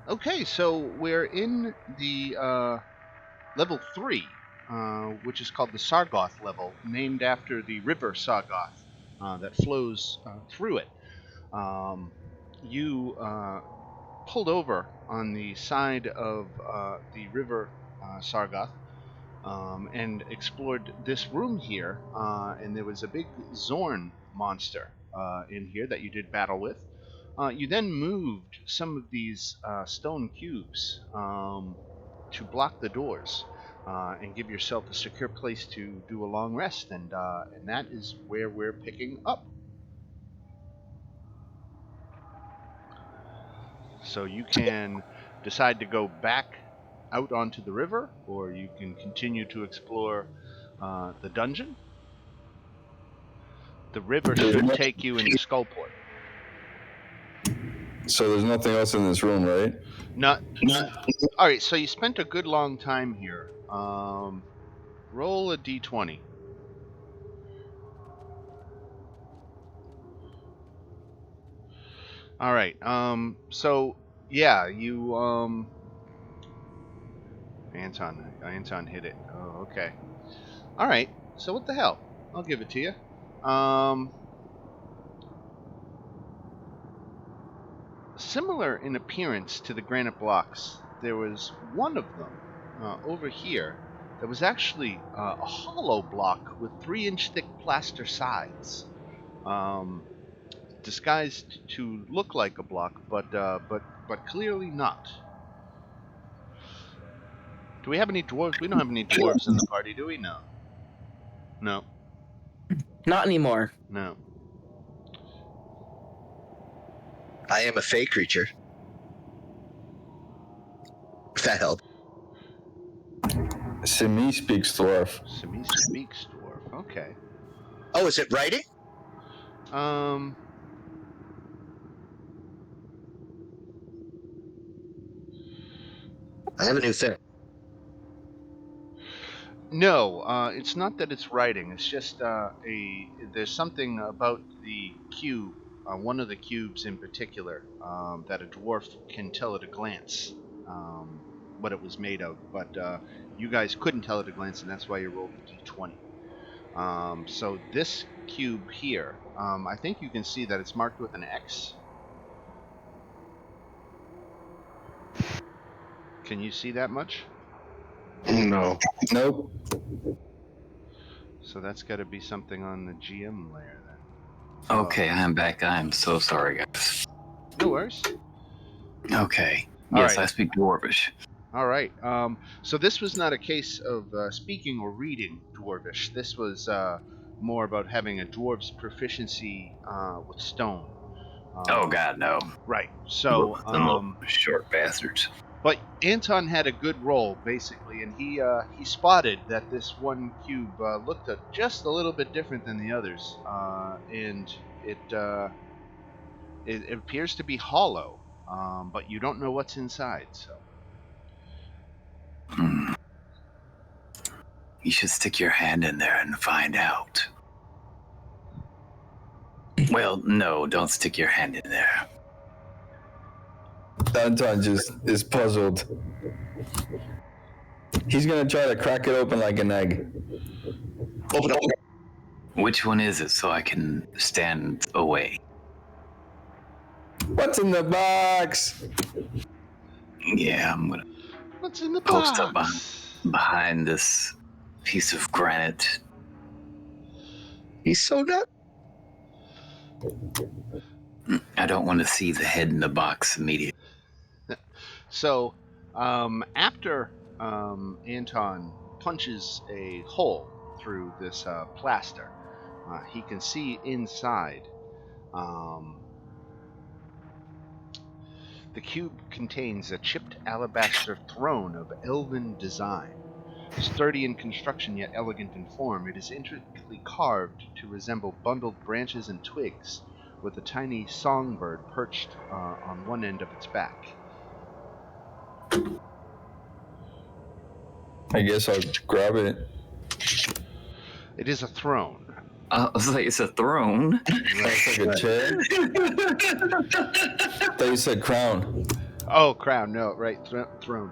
Okay, so we're in the level 3, which is called the Sargoth level, named after the river Sargoth that flows through it. Um, you pulled over on the side of the river Sargoth and explored this room here, and there was a big Zorn monster in here that you did battle with. You then moved some of these stone cubes to block the doors and give yourself a secure place to do a long rest, and that is where we're picking up. So you can decide to go back out onto the river, or you can continue to explore the dungeon. The river should take you into Skullport. So there's nothing else in this room, right? Not. All right. So you spent a good long time here. Roll a d20. All right. So yeah, you Anton hit it. Oh, okay. All right. So what the hell? I'll give it to you. Similar in appearance to the granite blocks, there was one of them over here that was actually a hollow block with 3-inch thick plaster sides, disguised to look like a block, but clearly not. Do we have any dwarves? We don't have any dwarves in the party, do we? No. No. Not anymore. No. I am a fey creature. If that helps. Simi speaks dwarf. Simi speaks dwarf. Okay. Oh, is it writing? I have a new thing. No, it's not that it's writing. It's just there's something about the cube, one of the cubes in particular, that a dwarf can tell at a glance what it was made of. But you guys couldn't tell at a glance, and that's why you rolled the d20. So this cube here, I think you can see that it's marked with an X. Can you see that much? No. Nope. So that's got to be something on the GM layer then. Okay, I'm back. I'm so sorry, guys. No worries. Okay. All Yes, right. I speak Dwarvish. All right. So this was not a case of speaking or reading Dwarvish. This was more about having a dwarf's proficiency with stone. Oh God, no! Right. So, Them little short bastards. but Anton had a good roll basically, and he spotted that this one cube looked just a little bit different than the others, and it appears to be hollow, but you don't know what's inside. So. You should stick your hand in there and find out. Well, no, don't stick your hand in there. Anton just is puzzled. He's gonna try to crack it open like an egg. Open up. Which one is it so I can stand away? What's in the box? Yeah, I'm gonna What's in the post up box? behind this piece of granite. He's so nut. I don't want to see the head in the box immediately. So, after Anton punches a hole through this plaster, he can see inside. The cube contains a chipped alabaster throne of elven design. Sturdy in construction yet elegant in form, it is intricately carved to resemble bundled branches and twigs, with a tiny songbird perched on one end of its back. I guess I'll grab it. It is a throne. I was like, it's a throne. That's like a chair. I thought you said crown. Oh, crown. No, right. Throne.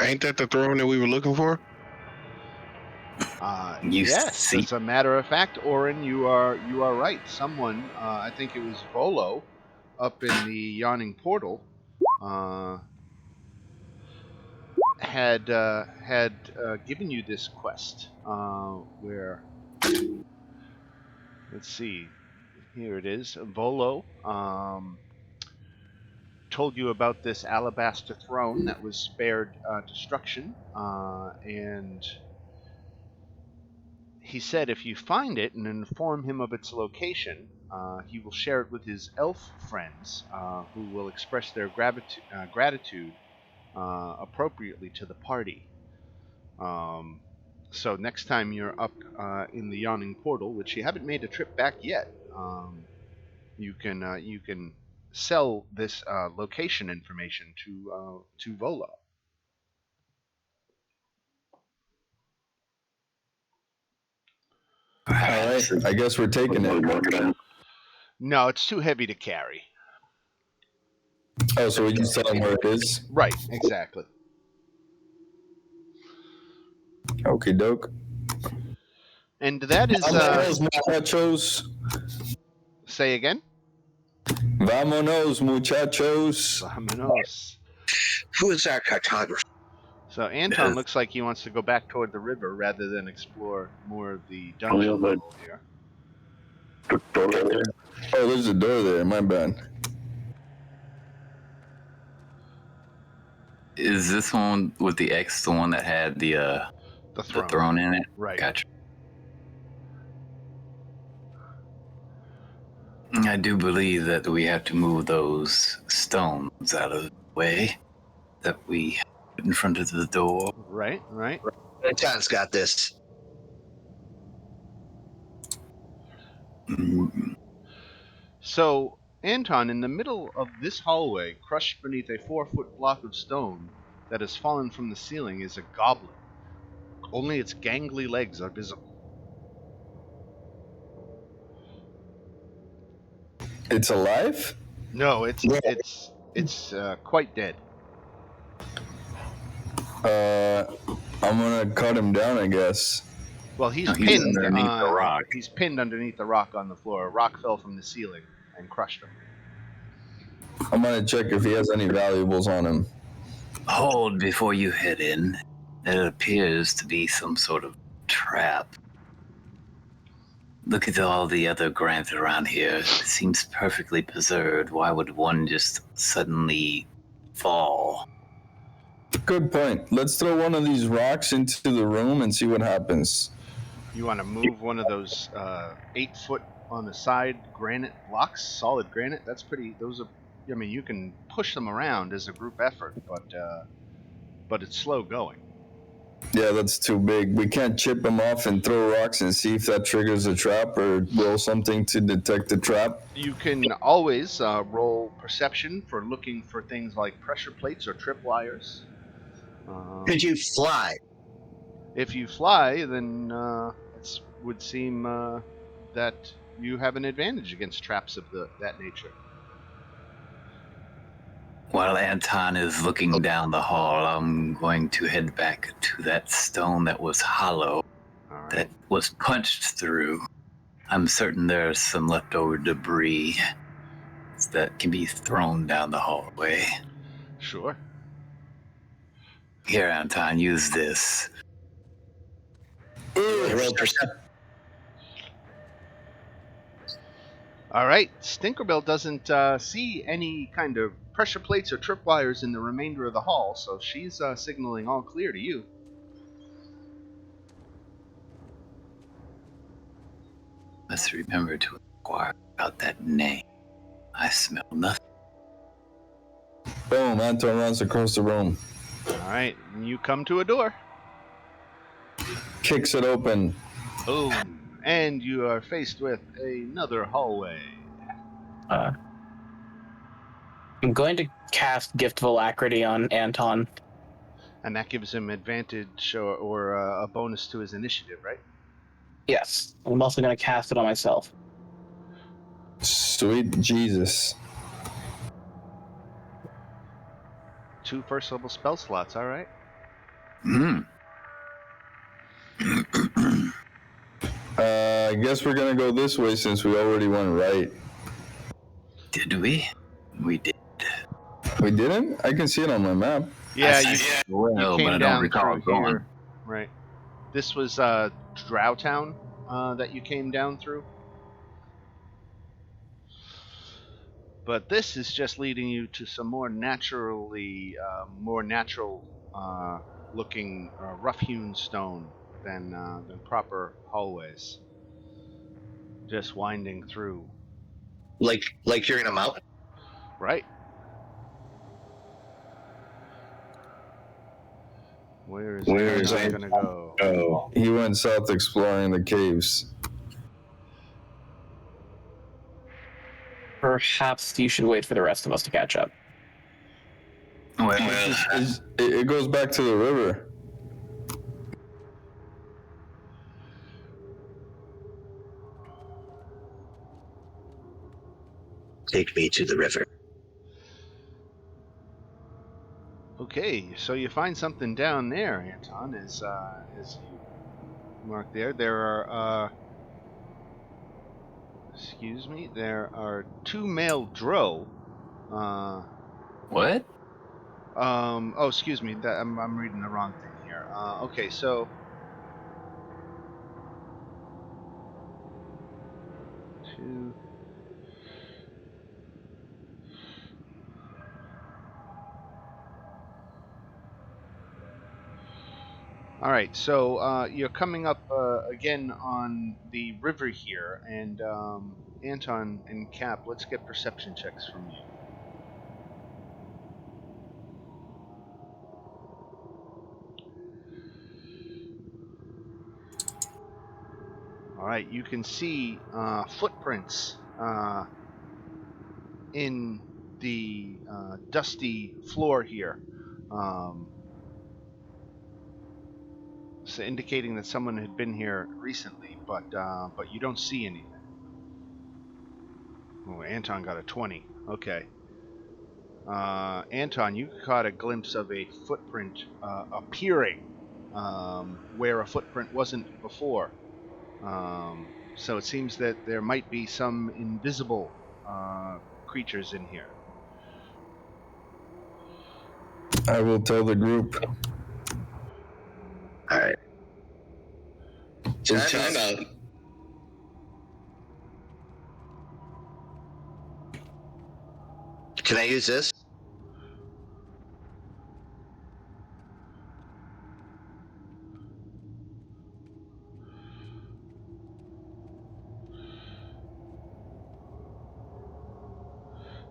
Ain't that the throne that we were looking for? You Yes, see, as a matter of fact, Orin, you are right. Someone, I think it was Volo, up in the yawning portal, uh, had given you this quest. Where, let's see, here it is. Volo told you about this alabaster throne that was spared destruction, and he said if you find it and inform him of its location, he will share it with his elf friends, who will express their gratitude appropriately to the party. Um, so next time you're up in the yawning portal, which you haven't made a trip back yet, you can sell this location information to Vola. All perhaps. right, I guess we're taking it. No, it's too heavy to carry. Oh, so we just tell them where it is? Right, exactly. Okie doke. And that is Vámonos, muchachos. say again. Vámonos, muchachos. Vámonos. Who is that cartographer? So Anton Yes. looks like he wants to go back toward the river rather than explore more of the dungeon level here. Oh, there's a door there. My bad. Is this one with the X the one that had The the throne. throne in it? Right. Gotcha. I do believe that we have to move those stones out of the way that we put in front of the door. Right, right. John's got this. Mm, So, Anton, in the middle of this hallway, crushed beneath a 4-foot block of stone that has fallen from the ceiling, is a goblin. Only its gangly legs are visible. It's alive? No, it's quite dead. I'm gonna cut him down, I guess. Well, he's No, he's pinned. underneath the rock. He's pinned underneath the rock on the floor. A rock fell from the ceiling and crushed him. I'm gonna check if he has any valuables on him. Hold before you head in. It appears to be some sort of trap. Look at all the other granite around here. It seems perfectly preserved. Why would one just suddenly fall? Good point. Let's throw one of these rocks into the room and see what happens. You want to move one of those 8-foot on the side granite blocks, solid granite. That's pretty. Those are. I mean, you can push them around as a group effort, but it's slow going. Yeah, that's too big. We can't chip them off and throw rocks and see if that triggers a trap or roll something to detect the trap. You can always roll perception for looking for things like pressure plates or tripwires. Could you fly? If you fly, then it would seem that you have an advantage against traps of that nature. While Anton is looking down the hall, I'm going to head back to that stone that was hollow, All right. that was punched through. I'm certain there's some leftover debris that can be thrown down the hallway. Sure. Here, Anton, use this. All right. Stinkerbell doesn't see any kind of pressure plates or tripwires in the remainder of the hall, so she's signaling all clear to you. Must remember to inquire about that name. I smell nothing. Boom, Anton runs across the room, All right. And you come to a door. kicks it open. Boom. And you are faced with another hallway. I'm going to cast Gift of Alacrity on Anton. And that gives him advantage or a bonus to his initiative, right? Yes. I'm also going to cast it on myself. Sweet Jesus. 2 first level spell slots. All right. Hmm. I guess we're gonna go this way since we already went right. Did we? We did. We didn't? I can see it on my map. Yeah, I you see you well, but came I don't down recall through going. here, right? This was Drow Town that you came down through. But this is just leading you to some more natural looking rough-hewn stone than proper hallways. Just winding through. Like you're in a mountain. Right. Where is Anton gonna go? Oh, he went south exploring the caves. Perhaps you should wait for the rest of us to catch up. Well, It goes back to the river. Take me to the river. Okay, so you find something down there, Anton, as you mark there. There are there are 2 male drow. what? Oh, excuse me. That I'm reading the wrong thing here. Okay, so 2. All right, so you're coming up again on the river here, and Anton and Cap, let's get perception checks from you. All right, you can see footprints in the dusty floor here, so indicating that someone had been here recently, but you don't see anything. Oh, Anton got a 20. Okay. Anton, you caught a glimpse of a footprint appearing where a footprint wasn't before. So it seems that there might be some invisible creatures in here. I will tell the group. All right. Time out. Can I use this?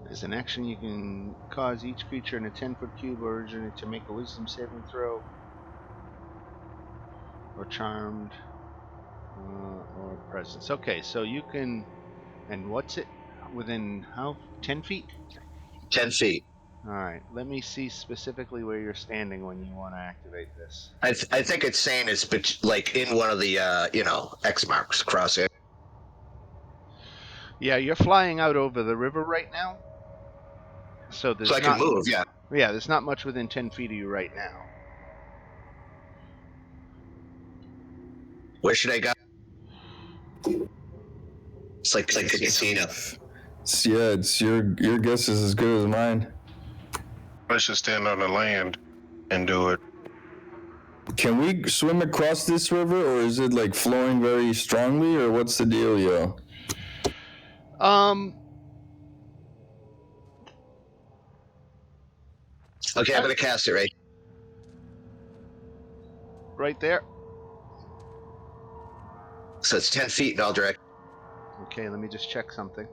As an action, you can cause each creature in a 10-foot cube origin to make a wisdom saving throw, or charmed, or presence. Okay, so you can, and what's it? Within how? 10 feet? 10 feet. All right, let me see specifically where you're standing when you want to activate this. I think it's saying it's like in one of the X marks across it. Yeah, you're flying out over the river right now, so there's So I can not. move. Yeah. Yeah, there's not much within 10 feet of you right now. Where should I go? It's like a casino. Yeah, it's your guess is as good as mine. I should stand on the land and do it. Can we swim across this river, or is it like flowing very strongly, or what's the deal, yo? Okay, I'm gonna cast it Right there. So it's 10 feet in all directions. Okay, let me just check something.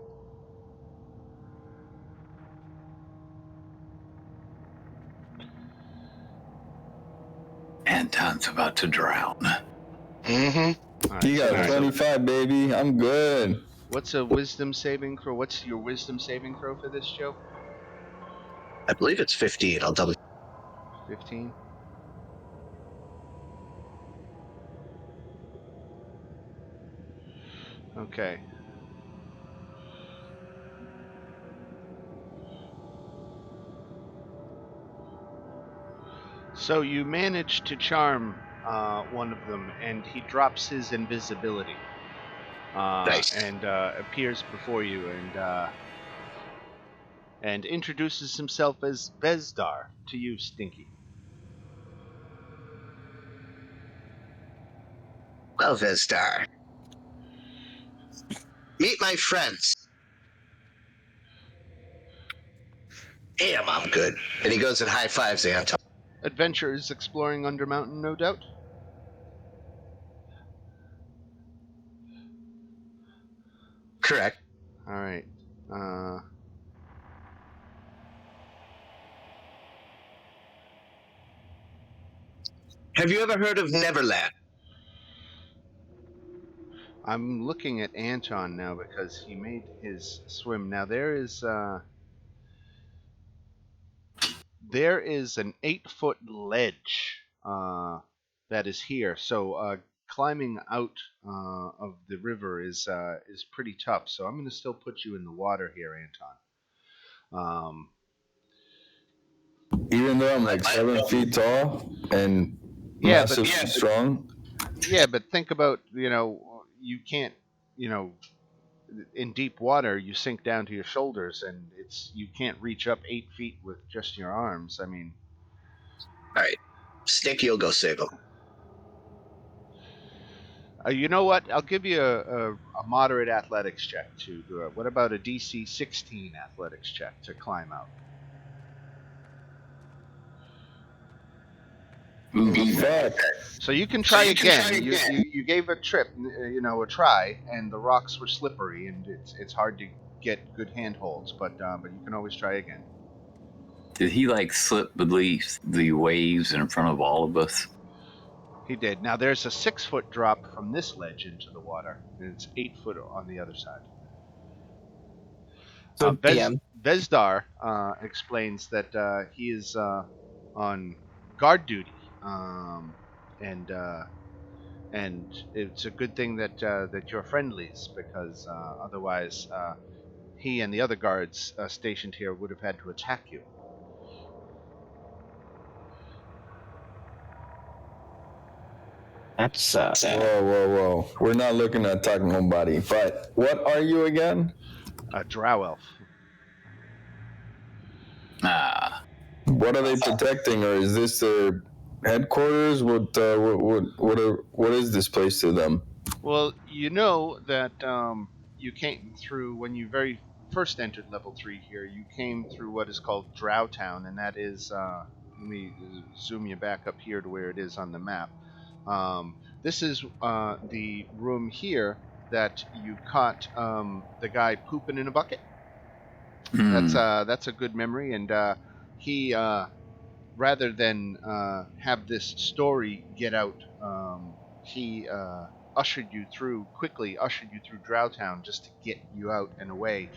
Anton's about to drown. Mm-hmm. All right, You got so 25, baby. I'm good. what's a wisdom saving throw? What's your wisdom saving throw for this, Joe? I believe it's 15. I'll double. 15. Okay. So you manage to charm one of them, and he drops his invisibility Nice. and appears before you, and introduces himself as Vezdar to you, Stinky. Well, Vestar, meet my friends. Damn, I'm good. And he goes and high fives Anton. Adventures exploring Undermountain, no doubt. Correct. All right. Have you ever heard of Neverland? I'm looking at Anton now because he made his swim. Now there is an 8-foot ledge that is here. So climbing out of the river is pretty tough. So I'm going to still put you in the water here, Anton. Even though I'm like 7 feet tall and Yeah, massively strong. Yeah, but think about, you can't, in deep water you sink down to your shoulders, and you can't reach up 8 feet with just your arms. I mean, All right. Stinky will go save him. you know what? I'll give you a moderate athletics check to do it. What about a DC 16 athletics check to climb out? Fuck. So you can try again. You gave a trip, a try, and the rocks were slippery, and it's hard to get good handholds. But you can always try again. Did he like slip beneath the waves in front of all of us? He did. Now there's a 6-foot drop from this ledge into the water, and it's 8 foot on the other side. So DM, Vezdar explains that he is on guard duty, and it's a good thing that you're friendlies, because otherwise he and the other guards stationed here would have had to attack you. that's Whoa. We're not looking at attacking nobody. But what are you again? A drow elf. Ah, What are they protecting, or is this their headquarters? What is this place to them? Well, you know that you came through when you very first entered level 3 here. You came through what is called Drow Town, and that is. Let me zoom you back up here to where it is on the map. This is the room here that you caught the guy pooping in a bucket. That's a good memory, and he rather than have this story get out, he ushered you through Drowtown just to get you out and away,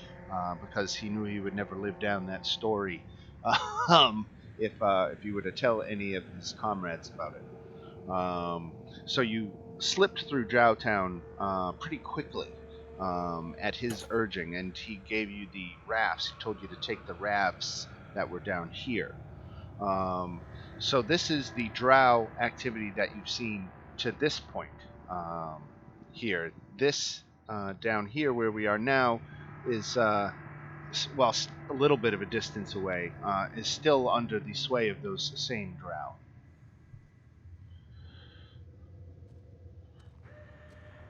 because he knew he would never live down that story if you were to tell any of his comrades about it. So you slipped through Drowtown pretty quickly at his urging, and he gave you the rafts. He told you to take the rafts that were down here. So this is the drow activity that you've seen to this point here. This down here where we are now is, a little bit of a distance away, is still under the sway of those same drow.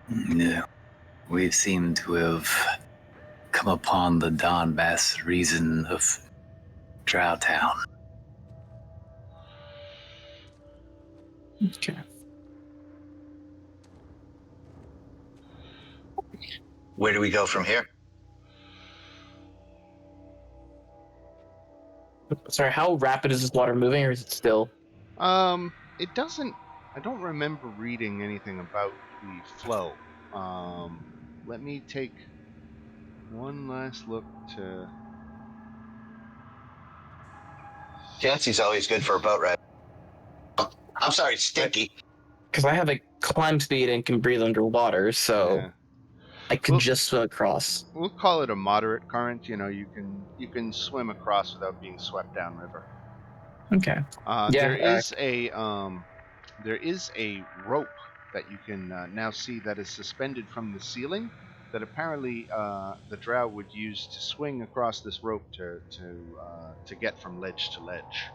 no. We seem to have come upon the Donbass reason of Drowtown. okay. Where do we go from here? Sorry, how rapid is this water moving, or is it still? It doesn't. I don't remember reading anything about the flow. Let me take one last look to. Chancy's always good for a boat ride. I'm sorry, Stinky. Because I have a climb speed and can breathe underwater, so Yeah. I could just swim across. We'll call it a moderate current. You can swim across without being swept downriver. Okay. Yeah, There is a rope that you can now see that is suspended from the ceiling that apparently the drow would use to swing across this rope to get from ledge to ledge.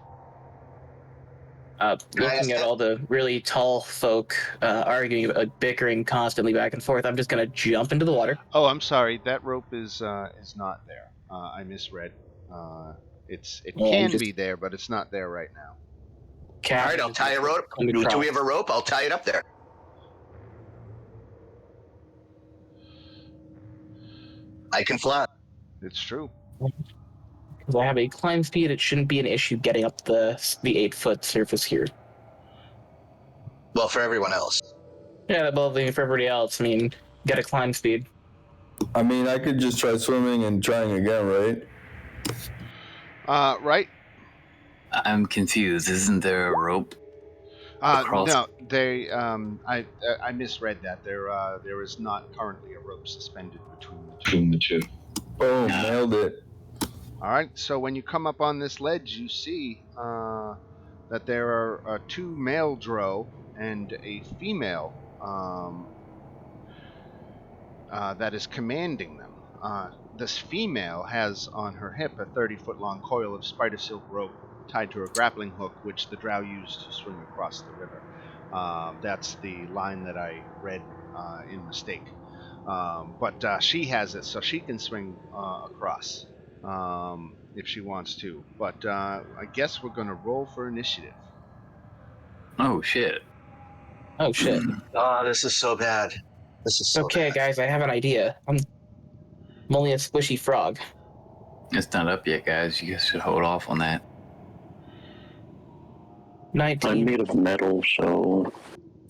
Looking at all the really tall folk arguing, bickering constantly back and forth, I'm just gonna jump into the water. Oh, I'm sorry. That rope is not there. I misread. It can be there, but it's not there right now. All right, I'll tie a rope. Do we have a rope? I'll tie it up there. I can fly. It's true. Because I have a climb speed, it shouldn't be an issue getting up the 8-foot surface here. Well, for everyone else. Yeah, above for everybody else, I mean, get a climb speed. I mean, I could just try swimming and trying again, right? Right. I'm confused. Isn't there a rope? across? No, they. I misread that. There is not currently a rope suspended between the two. Boom, nailed it. All right. So when you come up on this ledge, you see that there are two male drow and a female that is commanding them. This female has on her hip a 30-foot-long coil of spider silk rope tied to a grappling hook, which the drow use to swing across the river. That's the line that I read in mistake. But she has it, so she can swing across if she wants to. But I guess we're going to roll for initiative. Oh, shit. Oh, shit. Oh, this is so bad. This is so Okay, bad. guys, I have an idea. I'm only a squishy frog. It's not up yet, guys. You guys should hold off on that. 19. I'm made of metal, so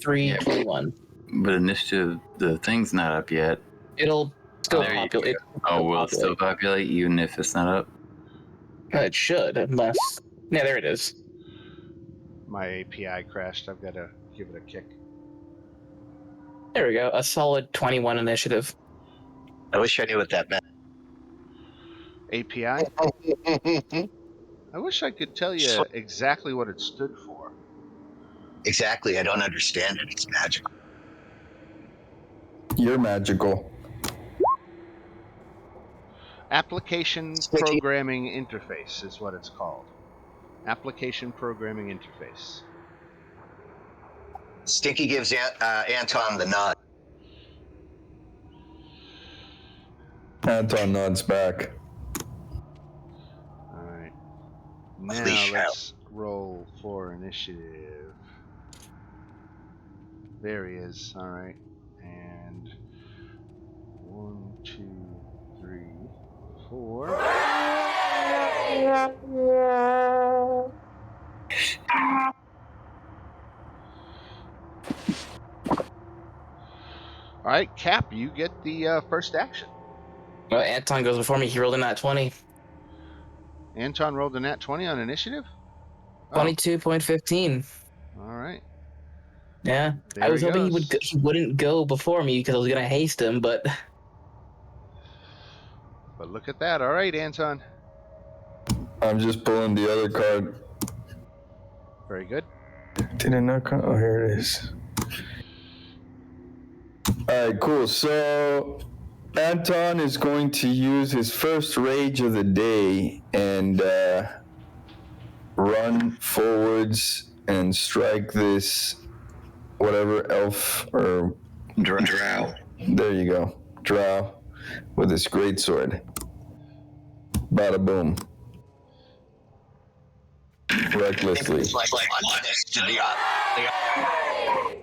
3, 21. But initiative, the thing's not up yet. It'll still There you populate. Oh, will it still populate even if it's not up? It should, unless... Yeah, there it is. My API crashed. I've got to give it a kick. There we go. A solid 21 initiative. I wish I knew what that meant. API? I wish I could tell you exactly what it stood for. Exactly. I don't understand it. It's magical. You're magical. Application Programming Interface is what it's called. Application Programming Interface. Stinky gives Anton the nod. Anton nods back. All right. Now let's roll for initiative. There he is. All right. And 1, 2, 3, 4. All right, Cap, you get the first action. Well, Anton goes before me. He rolled a nat 20. Anton rolled a nat 20 on initiative? 22.15. All right. Yeah. There I was hoping goes. he wouldn't go before me because I was going to haste him, but... But look at that. All right, Anton. I'm just pulling the other card. Very good. Did it not come? Oh, here it is. All right, cool. So Anton is going to use his first rage of the day and run forwards and strike this whatever elf or Drow. there you go, drow with his greatsword. Bada boom. Recklessly.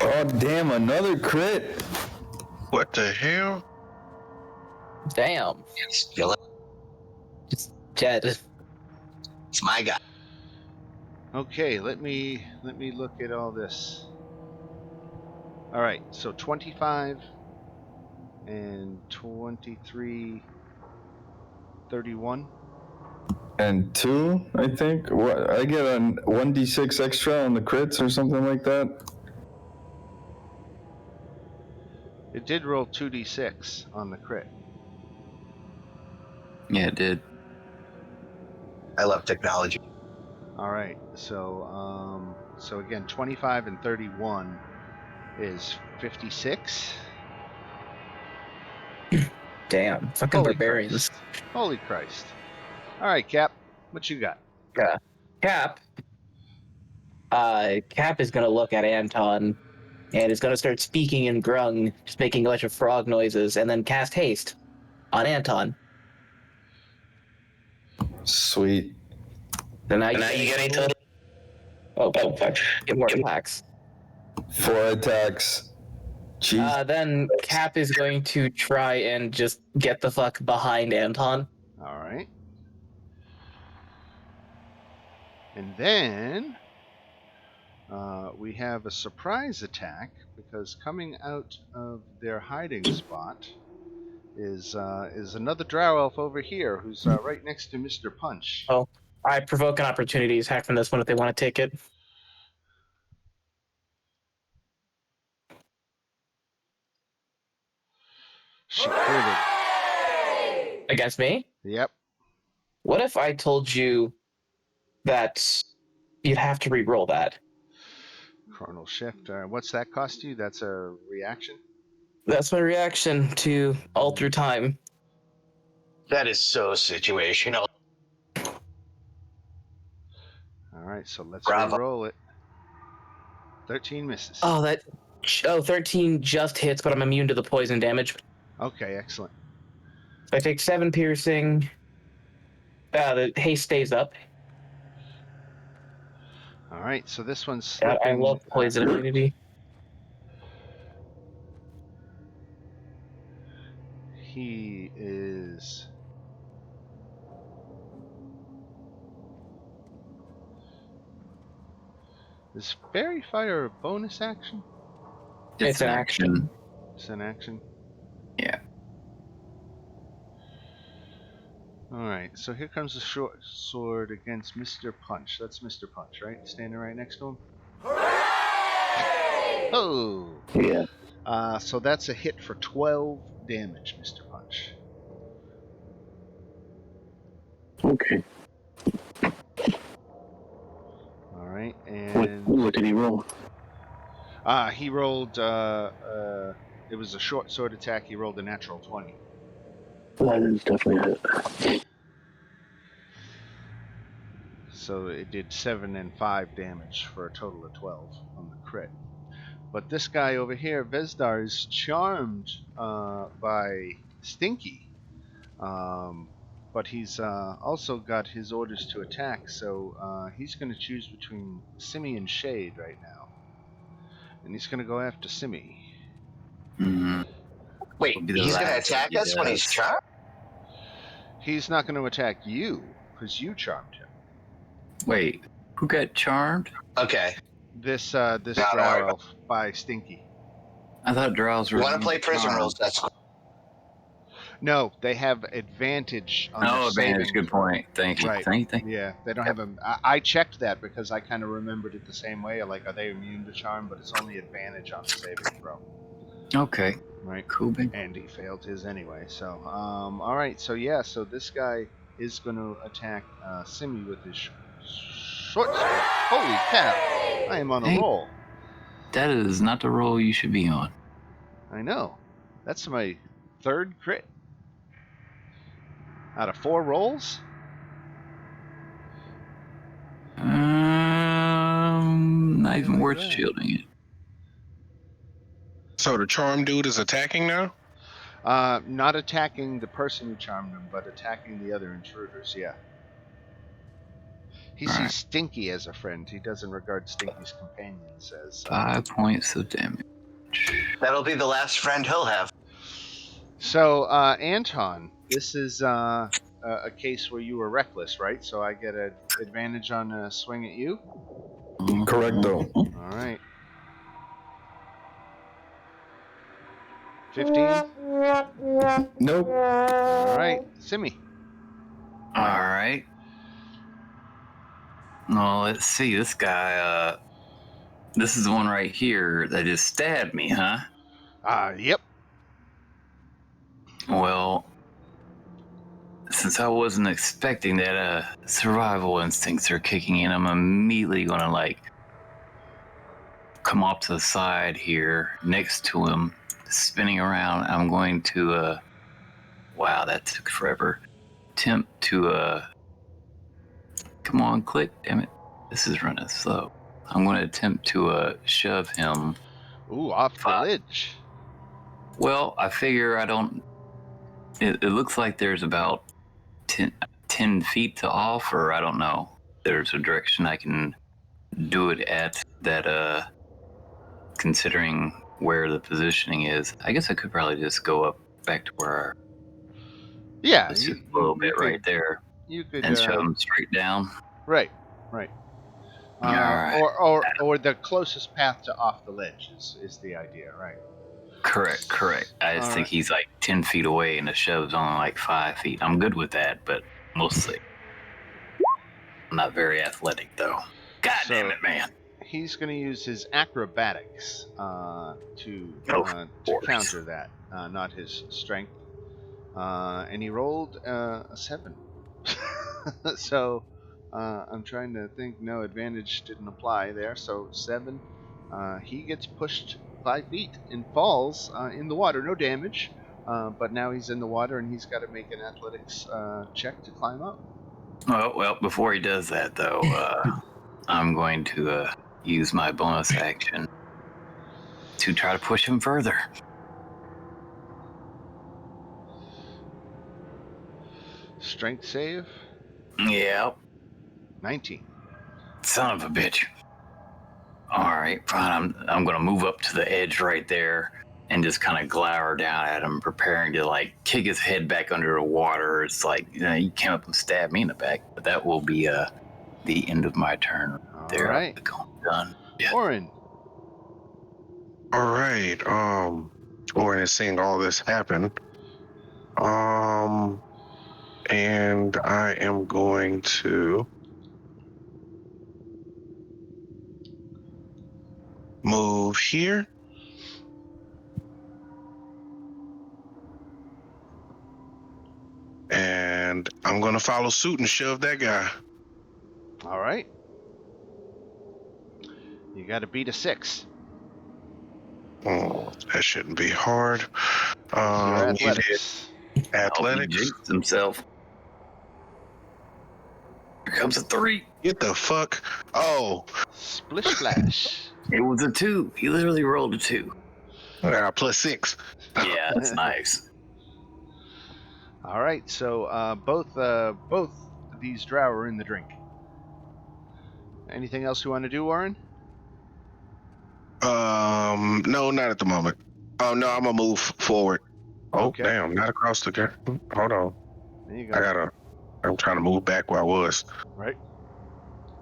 Oh damn! Another crit. What the hell? Damn. It's Dead. It's my guy. Okay, let me look at all this. All right, so 25 and 23, 31. And 2, I think. What I get on 1d6 extra on the crits or something like that. It did roll 2d6 on the crit. Yeah, it did. I love technology. All right. So again, 25 and 31 is 56. Damn, fucking Holy barbarians. Christ. Holy Christ. All right, Cap. What you got? Yeah. Cap. Cap is gonna look at Anton and is gonna start speaking in Grung, just making a bunch of frog noises, and then cast haste on Anton. Sweet. So now you get a total. Oh, fuck. Get more attacks. 4 attacks. Jeez. Then Cap is going to try and just get the fuck behind Anton. All right. And then we have a surprise attack because coming out of their hiding spot is another drow elf over here who's right next to Mr. Punch. Oh, I provoke an opportunity attack from this one if they want to take it. She critted. Against me? Yep. What if I told you that you'd have to re-roll that? Chronal shift. What's that cost you? That's a reaction? That's my reaction to alter time. That is so situational. All right, so let's Bravo. re-roll it. 13 misses. Oh, 13 just hits, but I'm immune to the poison damage. Okay, excellent. So I take 7 piercing. The haste stays up. All right, so this one's I slipping. love poison immunity. He is. Is Fairy Fire a bonus action? It's an action. It's an action. Yeah. Alright, so here comes the short sword against Mr. Punch. That's Mr. Punch, right? Standing right next to him? Oh! Yeah. So that's a hit for 12 damage, Mr. Punch. Okay. Alright, What and did he roll? he rolled, it was a short sword attack, he rolled a natural 20. That is definitely it. So it did 7 and 5 damage for a total of 12 on the crit. But this guy over here, Vezdar, is charmed by Stinky. But he's also got his orders to attack, so he's going to choose between Simi and Shade right now. And he's going to go after Simi. Mm-hmm. Wait, Will be the he's going to last attack he us when he's does. charmed? He's not going to attack you, because you charmed him. Wait, who got charmed? Okay. This don't worry drow about elf by Stinky. I thought drows were. You want to play prison charmed. rules? That's cool. No, they have advantage on their Oh, advantage. saving Good throw. point. Thank you. Right. Thank you. Yeah, they don't have a. I checked that because I kind of remembered it the same way. Like, are they immune to charm? But it's only advantage on the saving throw. Okay. Right. Cool. Big. And he failed his anyway. So, all right. So yeah. So this guy is going to attack Simi with his short sword. Holy cow! I am on a Hey. roll. That is not the roll you should be on. I know. That's my 3rd crit out of 4 rolls. Not even Like worth that. shielding it. So the charm dude is attacking now? Not attacking the person who charmed him, but attacking the other intruders, yeah. He sees Alright. Stinky as a friend. He doesn't regard Stinky's companions as... 5 points of damage. That'll be the last friend he'll have. So, Anton, this is a case where you were reckless, right? So I get an advantage on a swing at you? Correcto. All right. 15? Nope. All right. Simi. Alright. Well, let's see. This guy, this is the one right here that just stabbed me, huh? Yep. Well, since since I wasn't expecting that, survival instincts are kicking in. I'm immediately gonna like come off to the side here next to him, spinning around. I'm going to wow, that took forever. Attempt to come on, click, damn it. This is running slow. I'm going to attempt to shove him. Ooh, off the ledge. Well, I figure I don't. It looks like there's about 10 feet to off, or I don't know. There's a direction I can do it at that, considering where the positioning is. I guess I could probably just go up back to where Yeah, it's just a little bit right there You could and shove him straight down. right. All right. Or the closest path to off the ledge is the idea, right? Correct. I just All think right. he's like 10 feet away and the shove's only like 5 feet. I'm good with that, but mostly. I'm not very athletic, though. God damn it, man. He's going to use his acrobatics to course. counter that, not his strength. And he rolled a 7. So I'm trying to think. No, advantage didn't apply there. So 7. He gets pushed 5 feet and falls in the water. No damage. But now he's in the water and he's got to make an athletics check to climb up. Well, before he does that, though, I'm going to use my bonus action to try to push him further. Strength save. Yep. 19. Son of a bitch. All right, fine. I'm going to move up to the edge right there and just kind of glower down at him, preparing to like kick his head back under the water. It's like, he came up and stabbed me in the back, but that will be the end of my turn. All right. Done. Yeah. Orin. All right. Orin is seeing all this happen. And I am going to move here. And I'm going to follow suit and shove that guy. All right. You got to beat a 6. Oh, that shouldn't be hard. Your He did athletics. athletics. He jinxed himself. Here comes a 3. Get the fuck. Oh, Splish splash. It was a 2. He literally rolled a 2. +6. Yeah, that's nice. All right. So both these drow are in the drink. Anything else you want to do, Warren? No, not at the moment. Oh no, I'm gonna move forward. Oh Okay. damn, not across the gap. Hold on. There you go. I'm trying to move back where I was. Right.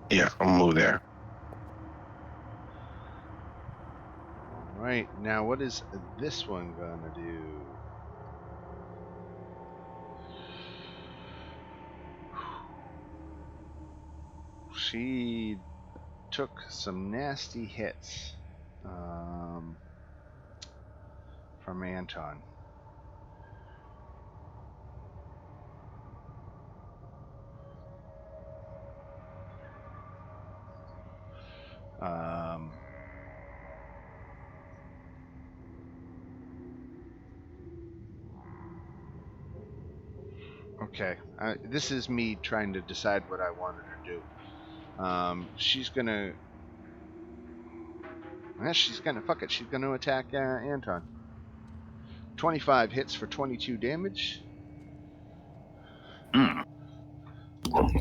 Yeah, I'm gonna move there. All right. Now, what is this one gonna do? She took some nasty hits from Anton. Okay. This is me trying to decide what I wanted her to do. She's gonna. Fuck it. She's gonna attack Anton. 25 hits for 22 damage.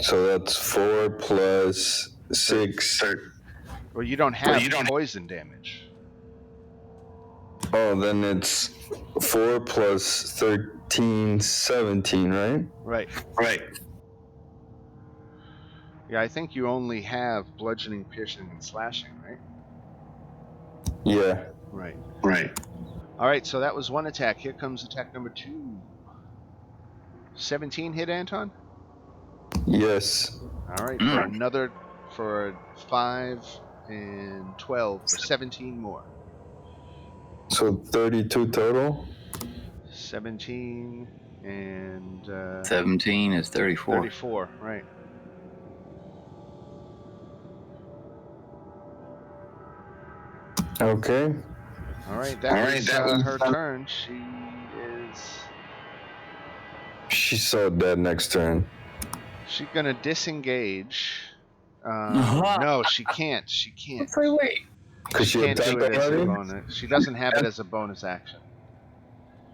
So that's 4 plus 6. Well, you don't have poison damage. Oh, then it's 4 plus 13, 17, right? Right. Yeah, I think you only have bludgeoning, piercing, and slashing, right? Yeah. Right. Right. All right, so that was one attack. Here comes attack number 2. 17 hit, Anton? Yes. All right, for 5 and 12 for 17 more. So 32 total? 17 And 17 is 34. 34, right. Okay. All right, that was her turn. She's so dead next turn. She's going to disengage. Uh-huh. No, she can't. She can't. Wait. Because she Can't do attacked it as a already? bonus. She doesn't have it as a bonus action.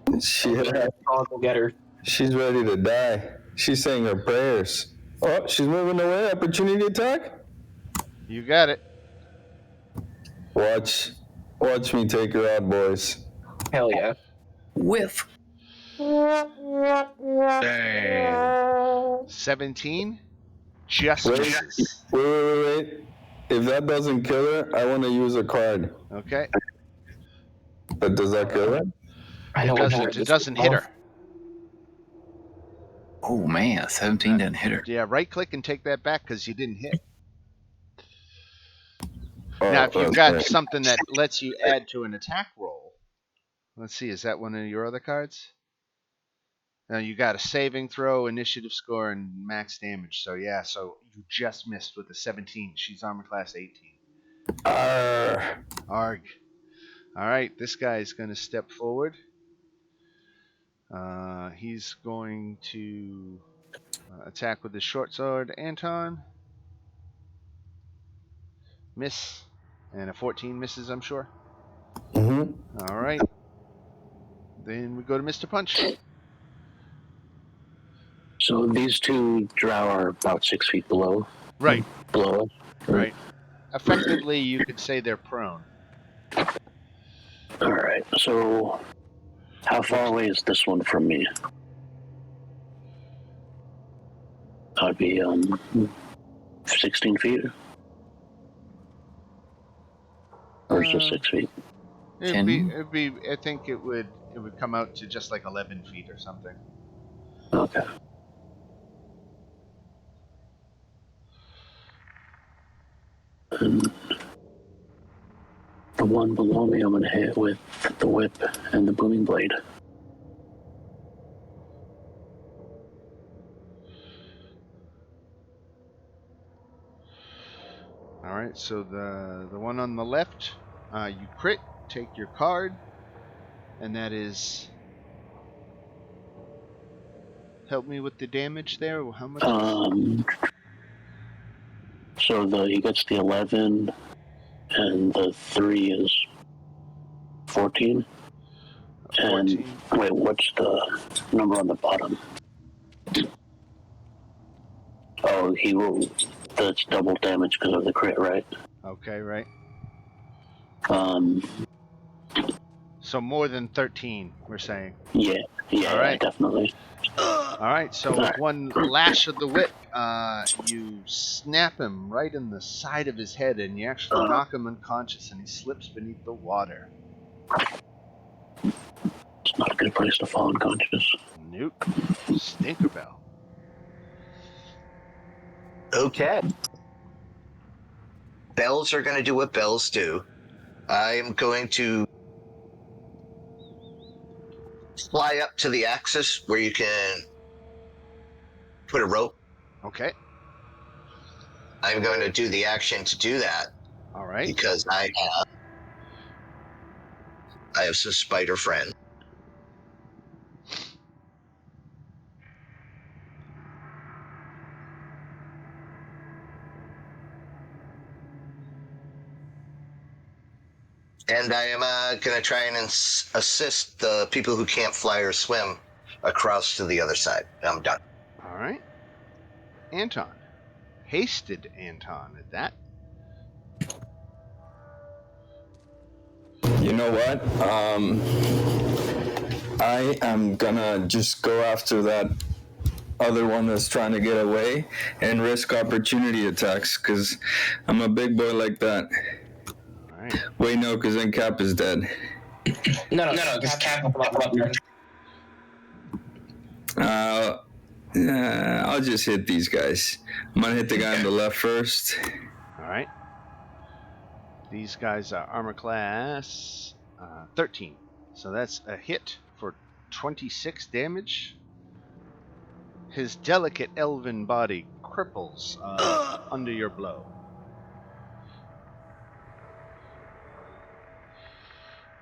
I'll get her. She's ready to die. She's saying her prayers. Oh, she's moving away. Opportunity attack? You got it. Watch me take her out, boys. Hell yeah. Whiff. Dang. 17 just Wait. misses. Wait. If that doesn't kill her, I want to use a card. Okay. But does that kill her? I It know doesn't. It doesn't hit her. Oh man, 17 didn't hit her. Yeah, right click and take that back because you didn't hit. Oh, Now, if you've that's got right. something that lets you add to an attack roll, let's see, is that one of your other cards? Now you got a saving throw, initiative score, and max damage. So yeah, so you just missed with a 17. She's armor class 18. Arg. All right, this guy's going to step forward. He's going to attack with his short sword. Anton. Miss. And a 14 misses, I'm sure. Mm-hmm. All right. Then we go to Mr. Punch. So these two drow are about 6 feet below. Right. Below us. Right. Effectively, you could say they're prone. All right. So how far away is this one from me? I'd be 16 feet. Or is it 6 feet? It'd be. I think it would come out to just like 11 feet or something. Okay. And the one below me, I'm gonna hit with the whip and the booming blade. All right. So the one on the left, you crit. Take your card, and that is. Help me with the damage there. How much? So he gets the 11, and the 3 is 14. 14. And wait, what's the number on the bottom? Oh, he will. That's double damage because of the crit, right? Okay. Right. Um. So more than 13, we're saying. Yeah. All right. Definitely. All right. So with one lash of the whip, you snap him right in the side of his head, and you actually knock him unconscious, and he slips beneath the water. It's not a good place to fall unconscious. Nope. Stinkerbell. Okay. Bells are going to do what bells do. I am going to fly up to the axis where you can put a rope. Okay. I'm going to do the action to do that All right. because I have some spider friend. And I am going to try and assist the people who can't fly or swim across to the other side. I'm done. All right. Anton. Hasted Anton at that. You know what? I am gonna just go after that other one that's trying to get away and risk opportunity attacks because I'm a big boy like that. All right. Wait, no, because then Cap is dead. No, this Cap will come up here. I'll just hit these guys. I'm gonna hit the guy on the left first. All right. These guys are armor class 13. So that's a hit for 26 damage. His delicate elven body cripples under your blow.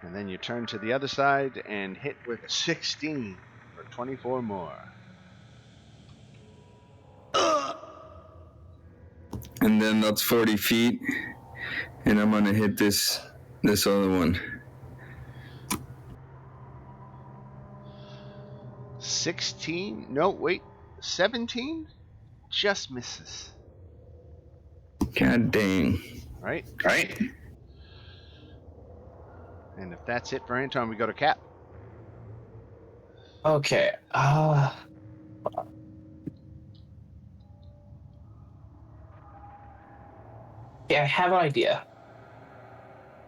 And then you turn to the other side and hit with a 16 for 24 more. And then that's 40 feet. And I'm gonna hit this other one. 16? No, wait. 17? Just misses. God dang. Right? Right? And if that's it for Anton, we go to Cap. Okay. Yeah, I have an idea.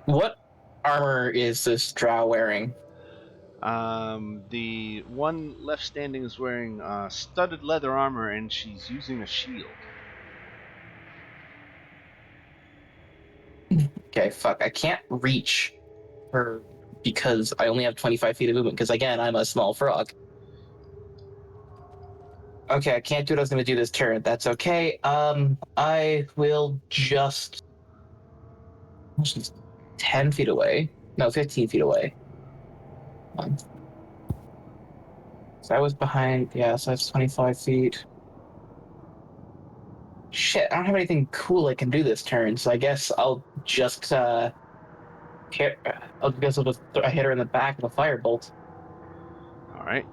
What armor is this drow wearing? The one left standing is wearing studded leather armor, and she's using a shield. Okay, fuck. I can't reach her because I only have 25 feet of movement, because again, I'm a small frog. Okay, I can't do what I was going to do this turn. That's okay. I will just... She's 10 feet away. No, 15 feet away. So I was behind... Yeah, so that's 25 feet. Shit, I don't have anything cool I can do this turn, so I guess I'll just... I'll just hit her in the back with a firebolt. All right.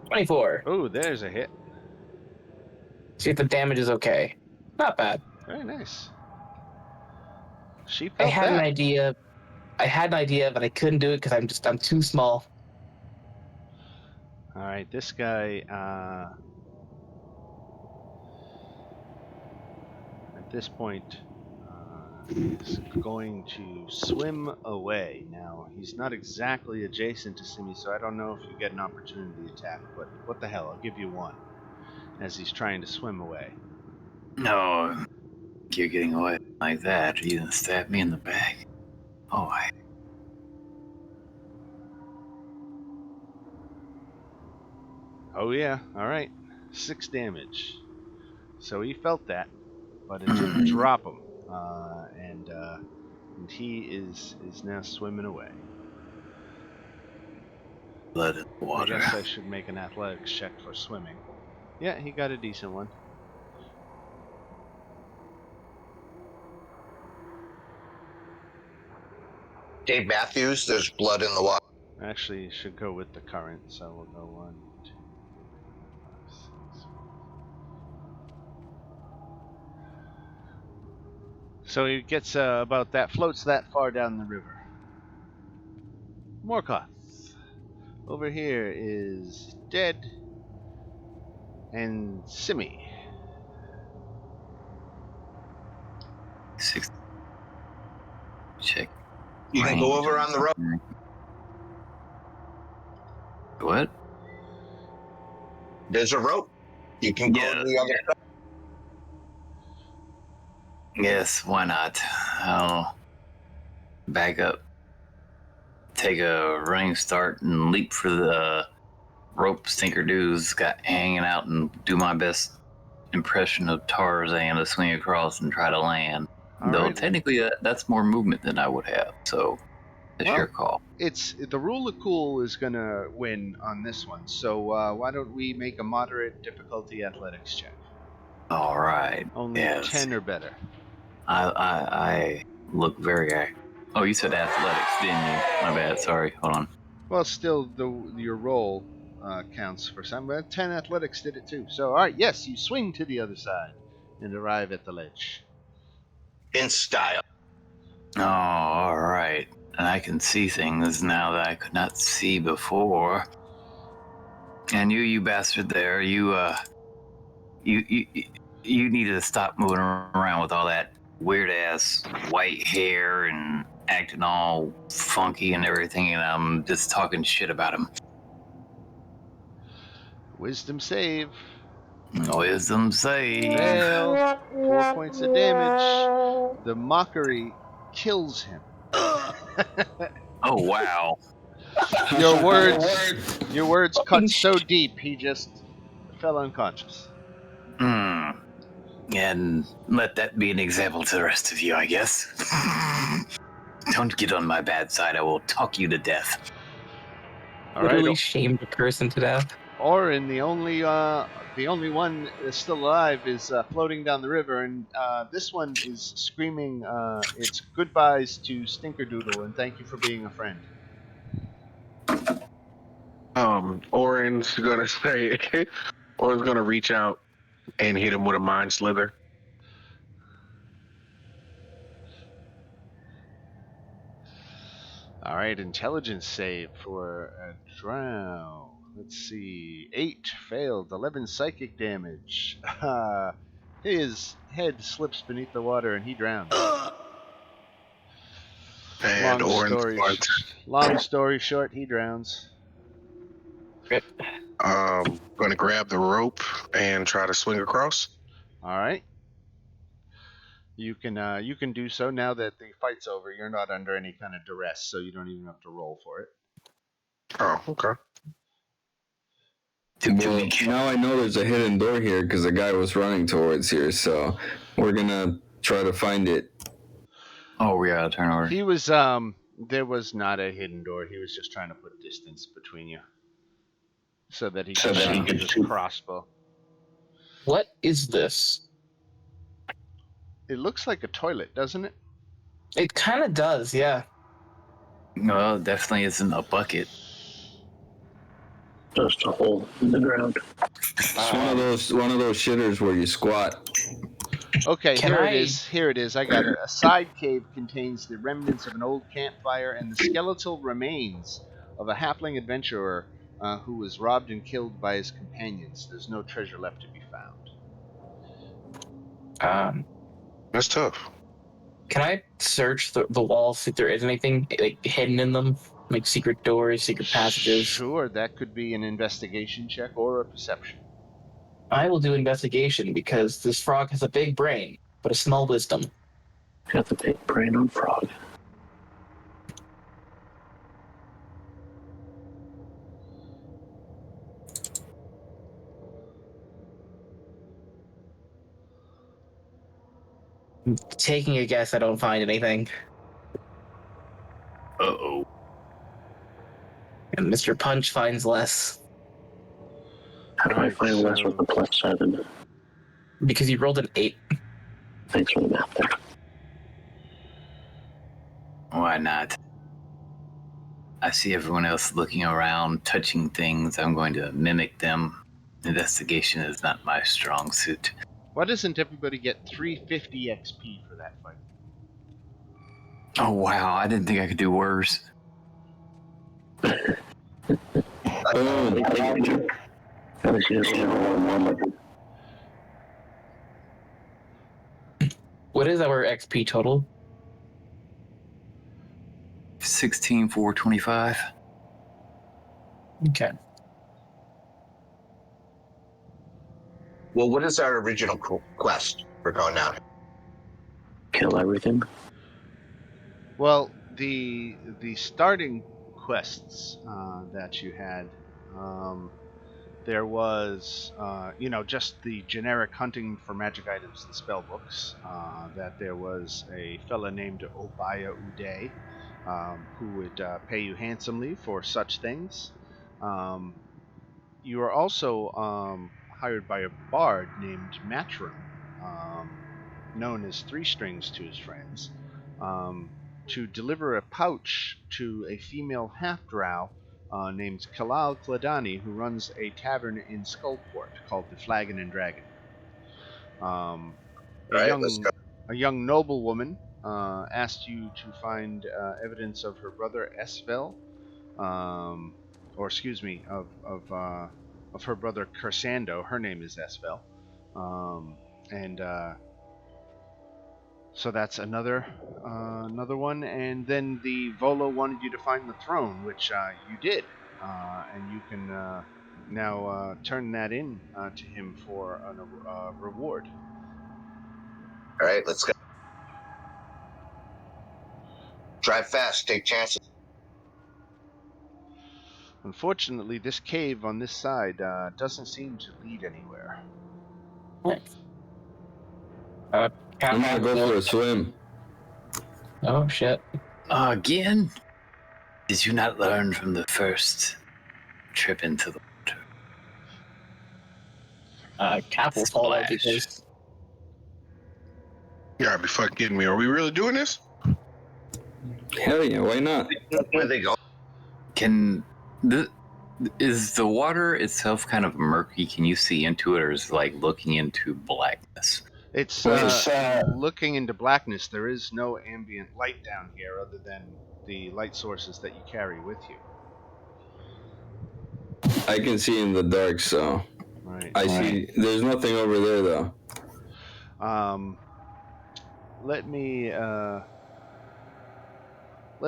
24. Oh, there's a hit. See if the damage is okay. Not bad. Very nice. She I felt had an that. idea. But I couldn't do it because I'm too small. All right, this guy at this point is going to swim away. Now, he's not exactly adjacent to Simi, so I don't know if you get an opportunity attack, but what the hell, I'll give you one as he's trying to swim away. No, you're getting away like that. You gonna stab me in the back? Oh, Oh yeah, all right. 6 damage. So he felt that, but it didn't drop him. And he is now swimming away. blood in the I water. guess I should make an athletics check for swimming. Yeah, he got a decent one. Dave Matthews, there's blood in the water. Actually, it should go with the current, so we'll go 1, 2, 5, 6. So he gets about that, floats that far down the river. Morkoth. Over here is Dead and Simi. 6. Check. You can go over on the road. What? There's a rope. You can go to the other side. Yes, why not? I'll back up, take a running start, and leap for the rope stinker-doos got hanging out and do my best impression of Tarzan to swing across and try to land. All Though right. technically that's more movement than I would have, so it's Well, your call. It's the rule of cool is gonna win on this one. So why don't we make a moderate difficulty athletics check? All right. Only Yes. 10 or better. I look very. Oh, you said athletics, didn't you? My bad. Sorry. Hold on. Well, still, your roll counts for some. But 10 athletics did it too. So, all right, yes, you swing to the other side and arrive at the ledge. In style. Oh, all right. And I can see things now that I could not see before. And you bastard there, you need to stop moving around with all that weird ass white hair and acting all funky and everything, and I'm just talking shit about him. Wisdom save. Wisdom save. Fail. 4 points of damage. The mockery kills him. Oh wow. Your words cut so deep, he just fell unconscious. Hmm. And let that be an example to the rest of you, I guess. Don't get on my bad side. I will talk you to death. All Literally right, shamed a person to death. Orin, the only one that's still alive, is floating down the river, and this one is screaming its goodbyes to Stinkerdoodle and thank you for being a friend. Orin's gonna say, Orin's gonna reach out and hit him with a mind slither. All right, intelligence save for a drow. Let's see. 8 failed, 11 psychic damage. His head slips beneath the water and he drowns. And Orin's Long story short, he drowns. gonna grab the rope and try to swing across. All right. You can do so now that the fight's over. You're not under any kind of duress, so you don't even have to roll for it. Oh, okay. Well, now I know there's a hidden door here because the guy was running towards here, so we're gonna try to find it. Oh, we gotta turn over. He was there was not a hidden door. He was just trying to put distance between you so that he could shoot with his crossbow. What is this? It looks like a toilet, doesn't it? It kind of does, yeah. Well, it definitely isn't a bucket. Just a hole in the ground. It's one of those shitters where you squat. Okay, Can here I- it is. Here it is. I got it. A side cave contains the remnants of an old campfire and the skeletal remains of a halfling adventurer who was robbed and killed by his companions. There's no treasure left to be found. That's tough. Can I search the walls, see if there is anything like hidden in them? Like secret doors, secret passages? Sure, that could be an investigation check or a perception. I will do investigation because this frog has a big brain, but a small wisdom. Got the big brain on frog. Taking a guess, I don't find anything. Uh-oh. And Mr. Punch finds less. How do I Alright, find less so- with the +7? Because you rolled an 8. Thanks for the math there. Why not? I see everyone else looking around, touching things. I'm going to mimic them. Investigation is not my strong suit. Why doesn't everybody get 350 XP for that fight? Oh, wow. I didn't think I could do worse. Boom. At least you just roll one. What is our XP total? 16,425. Okay. Well, what is our original quest for going down? Kill everything. Well, the starting quests that you had, there was just the generic hunting for magic items and spell books. That there was a fella named Obaya Uday who would pay you handsomely for such things. You were also hired by a bard named Matrim, known as Three Strings to his friends, to deliver a pouch to a female half-drow named Kalal Kladani, who runs a tavern in Skullport called the Flagon and Dragon. Let's go. A young noblewoman asked you to find evidence of her brother Esvel, or excuse me, of her brother Kersando. Her name is Esvel, and so that's another one. And then the Volo wanted you to find the throne, which you did, and you can now turn that in to him for a reward. All right, let's go. Drive fast, take chances. Unfortunately, this cave on this side doesn't seem to lead anywhere. I'm gonna go for a swim. Oh shit. Again? Did you not learn from the first trip into the water? Cap will follow Splash. because You gotta be fucking kidding me. Are we really doing this? Hell yeah, why not? Where they go? Is the water itself kind of murky? Can you see into it, or is it like looking into blackness? It's Well, looking into blackness. There is no ambient light down here other than the light sources that you carry with you. I can see in the dark, so Right. I see. There's nothing over there though. Let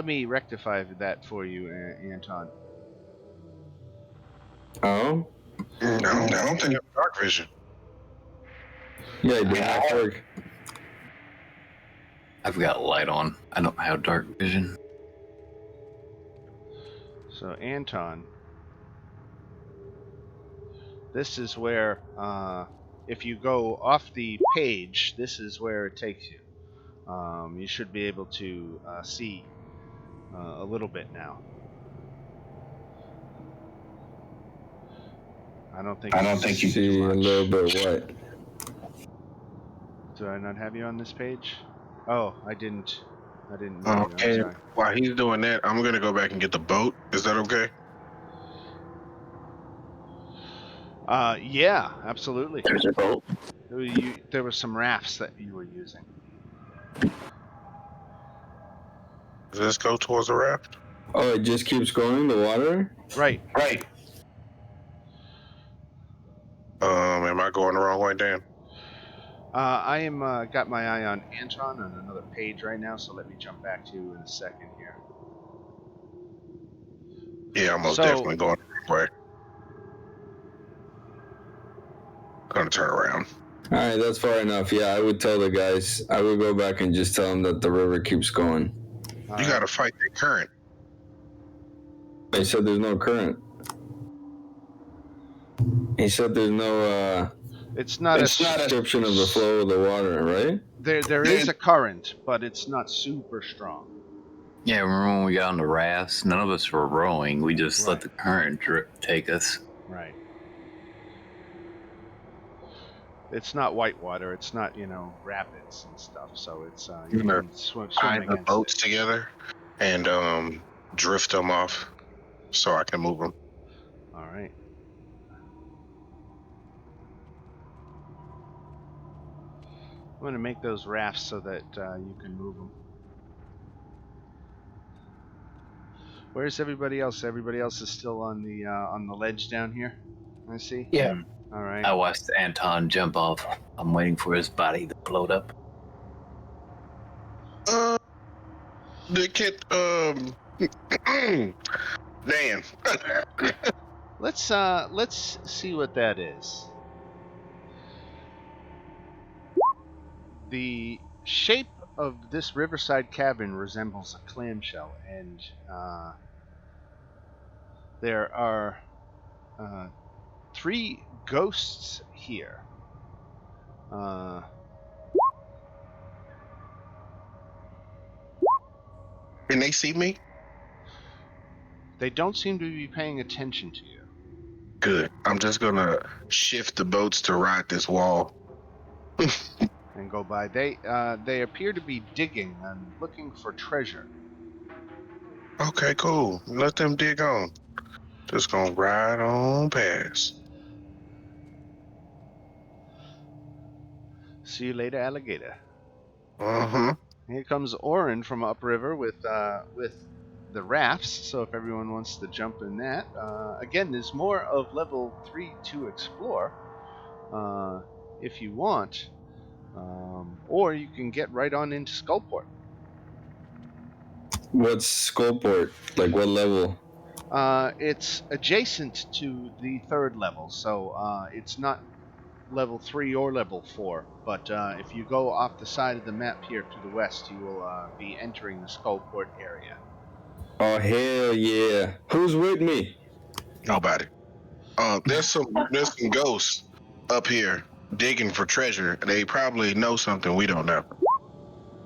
me rectify that for you, Anton. Oh? I don't think I have dark vision. Yeah, I do. Dark. I've got light on. I don't have dark vision. So, Anton, this is where, if you go off the page, this is where it takes you. You should be able to see a little bit now. I don't think you see a little bit what? Do I not have you on this page? Oh, I didn't. I didn't. Know you. I'm Okay. sorry. While he's doing that, I'm gonna go back and get the boat. Is that okay? Yeah, absolutely. There's a boat. There were some rafts that you were using. Does this go towards the raft? Oh, it just keeps going, the water? Right. Am I going the wrong way, Dan? I am got my eye on Anton on another page right now, so let me jump back to you in a second here. Yeah, I'm most So- definitely going the wrong way. Gonna turn around. All right, that's far enough. Yeah, I would tell the guys. I would go back and just tell them that the river keeps going. You gotta fight the current. He said there's no current. He said there's no It's not description of the flow of the water, right? There is a current, but it's not super strong. Yeah, remember when we got on the rafts? None of us were rowing. We just let the current take us. Right. It's not whitewater. It's not rapids and stuff. So it's you You know, can swim Tie the against boats it. together and drift them off so I can move them. All right. I'm going to make those rafts so that you can move them. Where's everybody else? Everybody else is still on the ledge down here. I see. yeah. All right. I watched Anton jump off. I'm waiting for his body to float up. The kid, Dan. Let's see what that is. The shape of this riverside cabin resembles a clamshell, and there are 3 ghosts here. Can they see me? They don't seem to be paying attention to you. Good. I'm just gonna shift the boats to ride this wall. And go by. They appear to be digging and looking for treasure. Okay, cool. Let them dig on. Just gonna ride on past. See you later, alligator. Uh-huh. Here comes Orin from upriver with the rafts. So if everyone wants to jump in that, again, there's more of level 3 to explore if you want, or you can get right on into Skullport. What's Skullport? Like what level? It's adjacent to the 3rd level, so it's not level 3 or level 4, but if you go off the side of the map here to the west, you will be entering the Skullport area. Oh hell yeah! Who's with me? Nobody. There's some ghosts up here digging for treasure. They probably know something we don't know.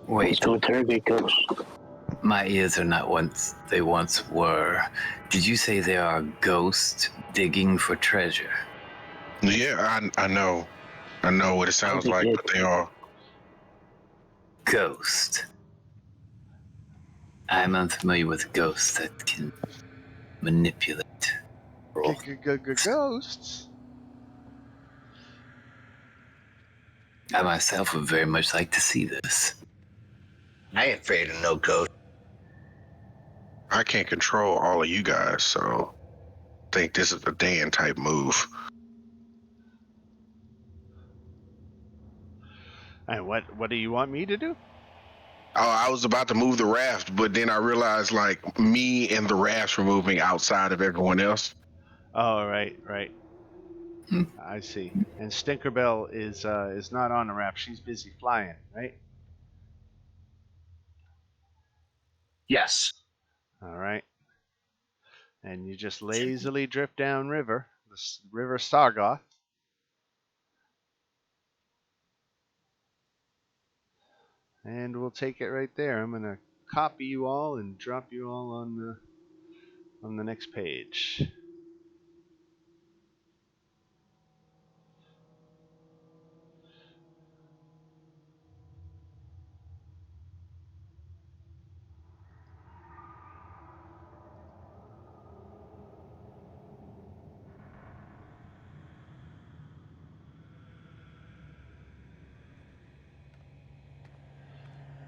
Wait, Let's go interrogate ghosts. my ears are not once they once were. Did you say there are ghosts digging for treasure? Yeah, I know. I know what it sounds they like, did. but they are. Ghost. I'm unfamiliar with ghosts that can manipulate. Ghosts. I myself would very much like to see this. I ain't afraid of no ghost. I can't control all of you guys, so I think this is a Dan type move. And what do you want me to do? Oh, I was about to move the raft, but then I realized like me and the raft were moving outside of everyone else. Oh, right. Hmm. I see. And Stinkerbell is not on the raft. She's busy flying, right? Yes. All right. And you just lazily drift down river, the River Sargoth. And we'll take it right there. I'm gonna copy you all and drop you all on the next page.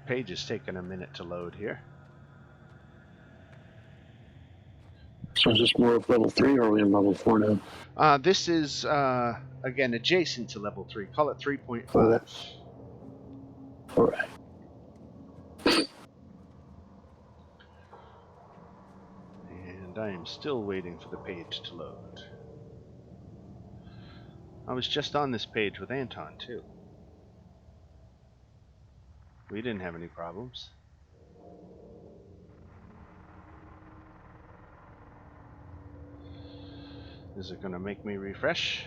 Page is taking a minute to load here. So is this more of level 3 or are we in level 4 now? This is again adjacent to level 3. Call it 3.5. Alright. And I am still waiting for the page to load. I was just on this page with Anton too. We didn't have any problems. Is it going to make me refresh?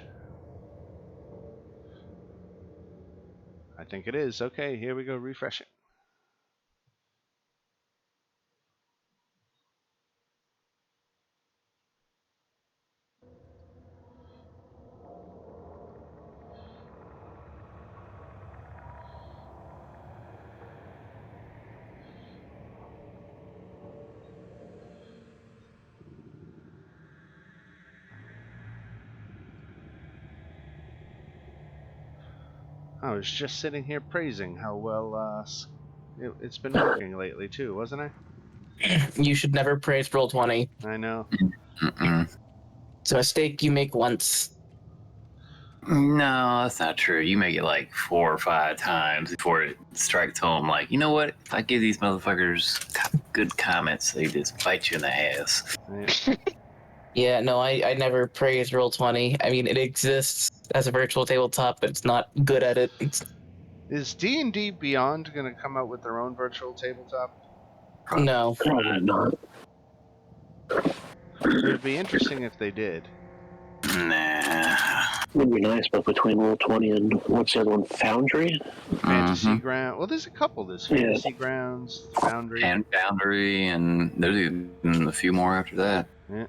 I think it is. Okay, here we go, refreshing. I was just sitting here praising how well it's been working lately too, wasn't I? You should never praise Roll20. I know. Mm-mm. It's a mistake you make once. No, that's not true. You make it like 4 or 5 times before it strikes home. Like, you know what? If I give these motherfuckers good comments, they just bite you in the ass. Yeah, no, I never praise Roll20. I mean, it exists as a virtual tabletop, but it's not good at it. Is D&D Beyond going to come out with their own virtual tabletop? No. Probably not. It would be interesting if they did. Nah. Would be nice, but between Roll20 and what's the other one? Foundry? Fantasy Ground. Well, there's a couple. There's Yeah. Fantasy Grounds, Foundry. And Boundary, and there's even a few more after that. Yeah.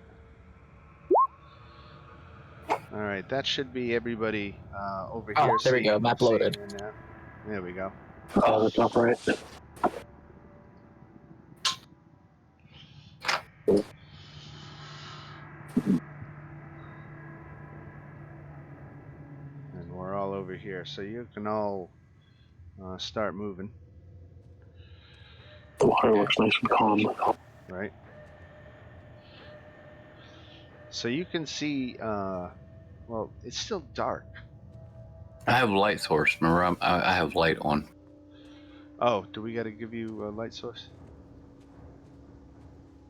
All right, that should be everybody over Oh, here. there we go. Map loaded. There we go. Oh, the top right. And we're all over here, so you can all start moving. The water looks nice and calm. Right. So you can see. Well, it's still dark. I have a light source. Remember, I have light on. Oh, do we got to give you a light source?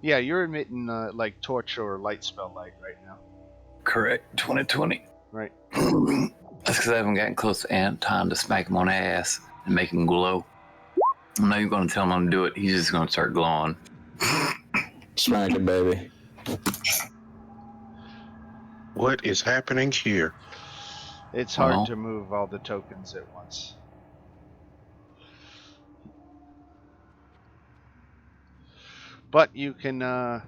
Yeah, you're emitting like torch or light spell light right now. Correct. 2020. Right. That's because I haven't gotten close to Anton to smack him on the ass and make him glow. I know you're going to tell him to do it. He's just going to start glowing. Smack it, baby. What is happening here? It's hard Well. to move all the tokens at once. But you can, I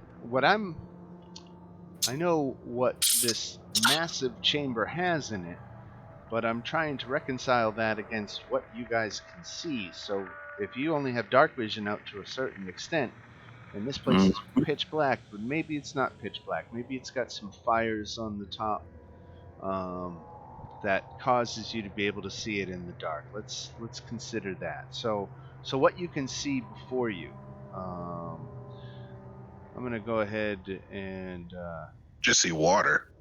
know what this massive chamber has in it, but I'm trying to reconcile that against what you guys can see. So if you only have dark vision out to a certain extent, and this place is pitch black, but maybe it's not pitch black. Maybe it's got some fires on the top that causes you to be able to see it in the dark. Let's consider that. So what you can see before you. I'm gonna go ahead and Just see water.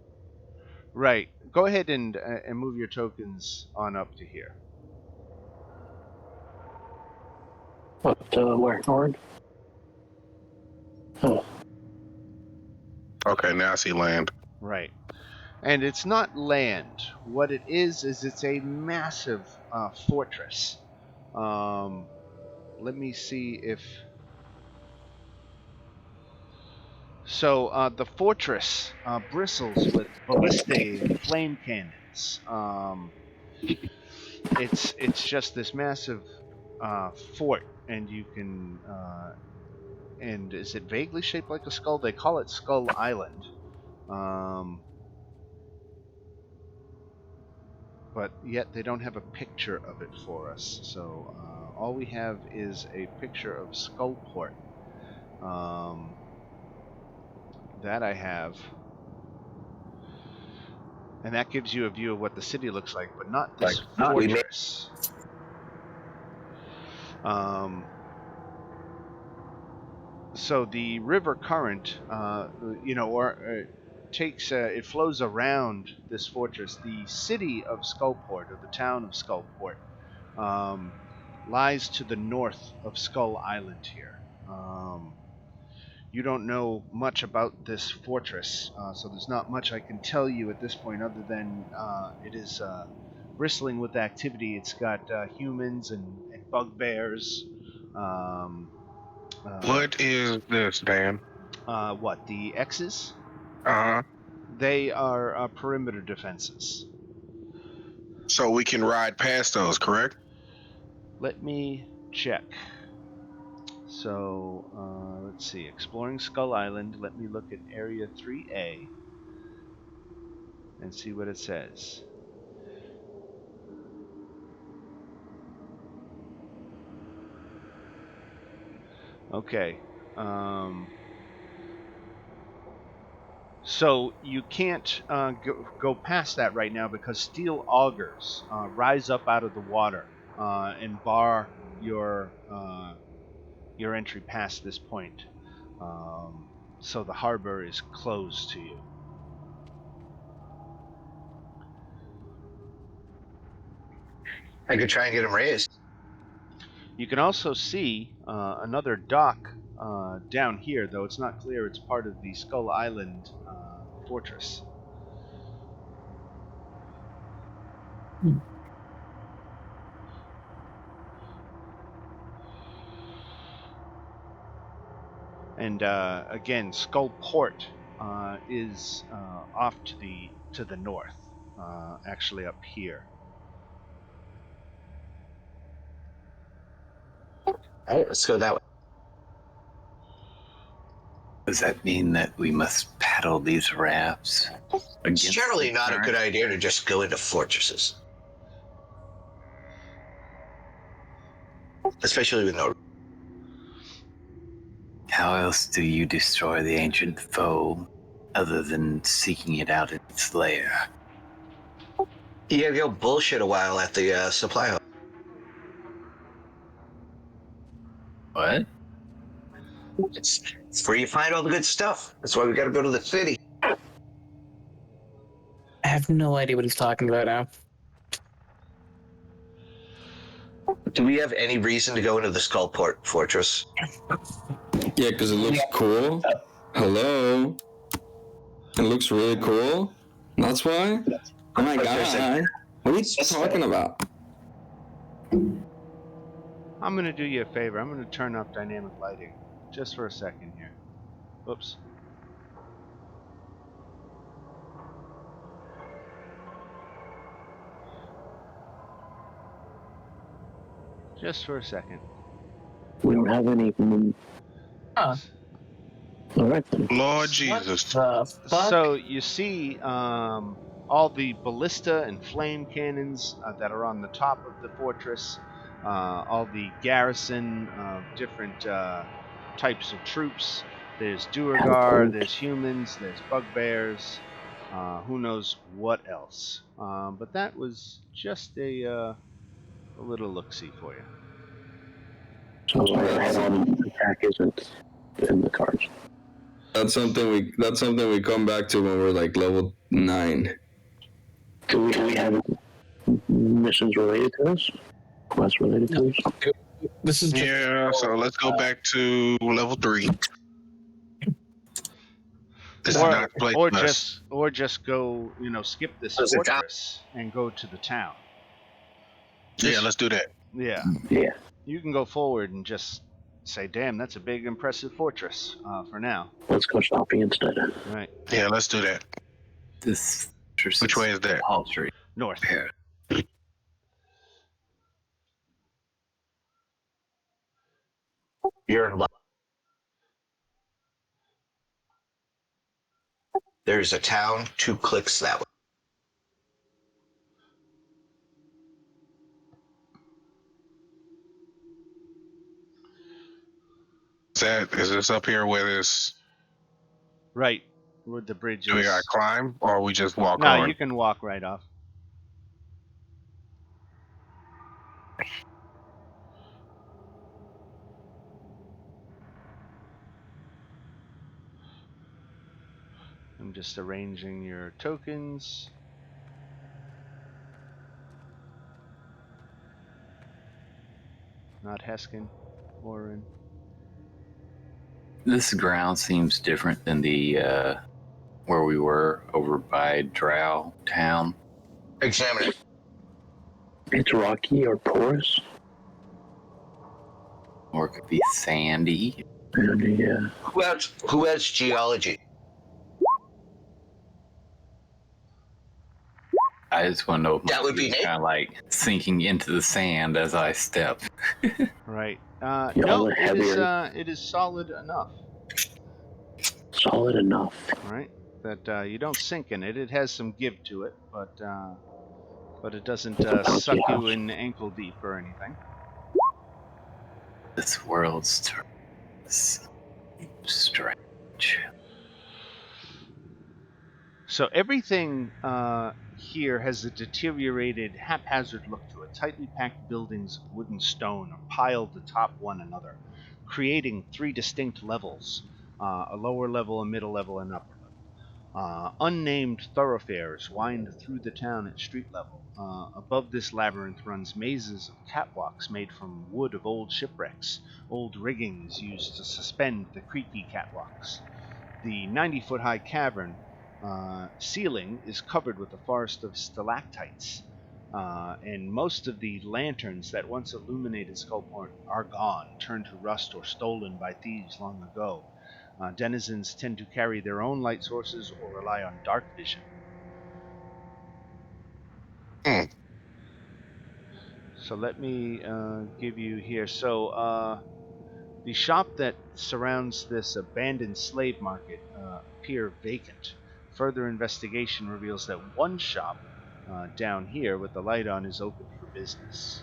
right. Go ahead and move your tokens on up to here. What, where? North? Oh, Okay, now I see land. Right. And it's not land. What it is it's a massive fortress. Let me see if. So the fortress bristles with ballistae and flame cannons. It's just this massive fort, and you can. And is it vaguely shaped like a skull? They call it Skull Island. But yet they don't have a picture of it for us. So all we have is a picture of Skullport. That I have. And that gives you a view of what the city looks like, but not this fortress. So the river current, takes it flows around this fortress. The city of Skullport, or the town of Skullport, lies to the north of Skull Island here. You don't know much about this fortress, so there's not much I can tell you at this point other than it is bristling with activity. It's got humans and bugbears. What is this, Dan? What, the X's? Uh-huh. They are perimeter defenses. So we can ride past those, correct? Let me check. So, let's see. Exploring Skull Island. Let me look at Area 3A and see what it says. Okay. So you can't go past that right now because steel augers rise up out of the water and bar your entry past this point. So the harbor is closed to you. I could try and get him raised. You can also see another dock down here, though it's not clear it's part of the Skull Island fortress. And again, Skull Port is off to the north, actually up here. All right, let's go that way. Does that mean that we must paddle these rafts? It's generally not a good idea to just go into fortresses, especially with no. How else do you destroy the ancient foe other than seeking it out in its lair? You gotta go bullshit a while at the supply hall. What? It's where you find all the good stuff. That's why we gotta go to the city. I have no idea what he's talking about now. Do we have any reason to go into the Skullport Fortress? Yeah, because it looks cool. Hello? It looks really cool. That's why? Oh my god. What are you talking about? I'm going to do you a favor. I'm going to turn up dynamic lighting just for a second here. Whoops. Just for a second. We don't have any. Huh. All right then. Lord Jesus. The fuck? So you see all the ballista and flame cannons that are on the top of the fortress, all the garrison of different types of troops. There's Duergar, there's humans, there's bugbears, who knows what else. But that was just a little look-see for you. So our head-on attack isn't in the cards. That's something we come back to when we're like level 9. Do we have missions related to this? Quests related to this? This is just Yeah, so let's go back to level 3. This is not the place for us. just go, skip this Does it count? fortress and go to the town. Yeah, let's do that. Yeah. Yeah. You can go forward and just say, damn, that's a big, impressive fortress for now. Let's go shopping instead. Right. Yeah, let's do that. This Which way is that? paltry. North. Yeah. You're in luck. There's a town 2 clicks that way. Is this up here where this? Right. Where the bridge Do we gotta is. climb, or we just walk No, on? you can walk right off. I'm just arranging your tokens. Not Heskin. Orin. This ground seems different than the where we were over by Drow Town. Examine it. It's rocky or porous. Or it could be sandy. And yeah. Who has geology? I just want to know if That would be Nate. kind of like sinking into the sand as I step. Right. Yeah, No, the heavier. it is solid enough. Solid enough. Right. That you don't sink in it. It has some give to it, but it doesn't suck you in ankle deep or anything. This world's strange. So everything here has a deteriorated, haphazard look to it. Tightly packed buildings of wood and stone are piled atop one another, creating 3 distinct levels, a lower level, a middle level, and upper level. Unnamed thoroughfares wind through the town at street level. Above this labyrinth runs mazes of catwalks made from wood of old shipwrecks. Old rigging is used to suspend the creaky catwalks. The 90-foot-high cavern ceiling is covered with a forest of stalactites, and most of the lanterns that once illuminated Skullport are gone, turned to rust or stolen by thieves long ago. Denizens tend to carry their own light sources or rely on dark vision. So let me give you here. So the shop that surrounds this abandoned slave market appear vacant. Further investigation reveals that one shop down here with the light on is open for business.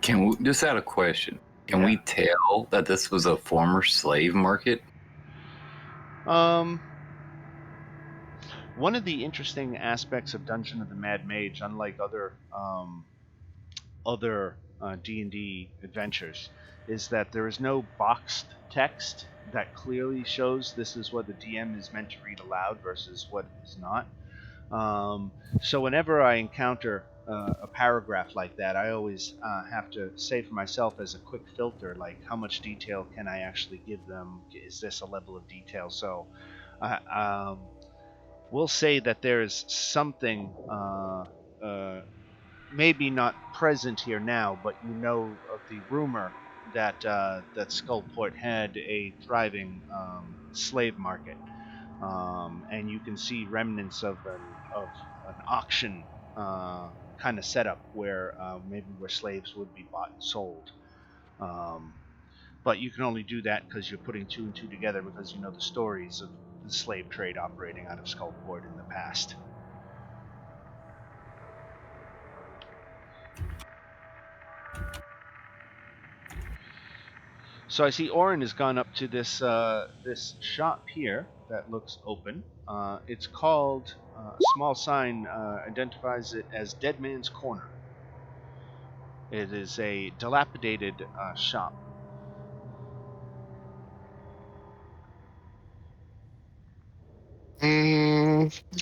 Can we just add a question? Can we tell that this was a former slave market? One of the interesting aspects of Dungeon of the Mad Mage, unlike other D&D adventures, is that there is no boxed text that clearly shows this is what the DM is meant to read aloud versus what is not. So whenever I encounter a paragraph like that, I always have to say for myself as a quick filter, like, how much detail can I actually give them? Is this a level of detail? So we'll say that there is something maybe not present here now, but you know of the rumor that that Skullport had a thriving slave market, and you can see remnants of an auction kind of setup where maybe where slaves would be bought and sold. But you can only do that because you're putting two and two together because you know the stories of the slave trade operating out of Skullport in the past. So I see Orin has gone up to this this shop here that looks open. It's called a small sign identifies it as Dead Man's Corner. It is a dilapidated shop.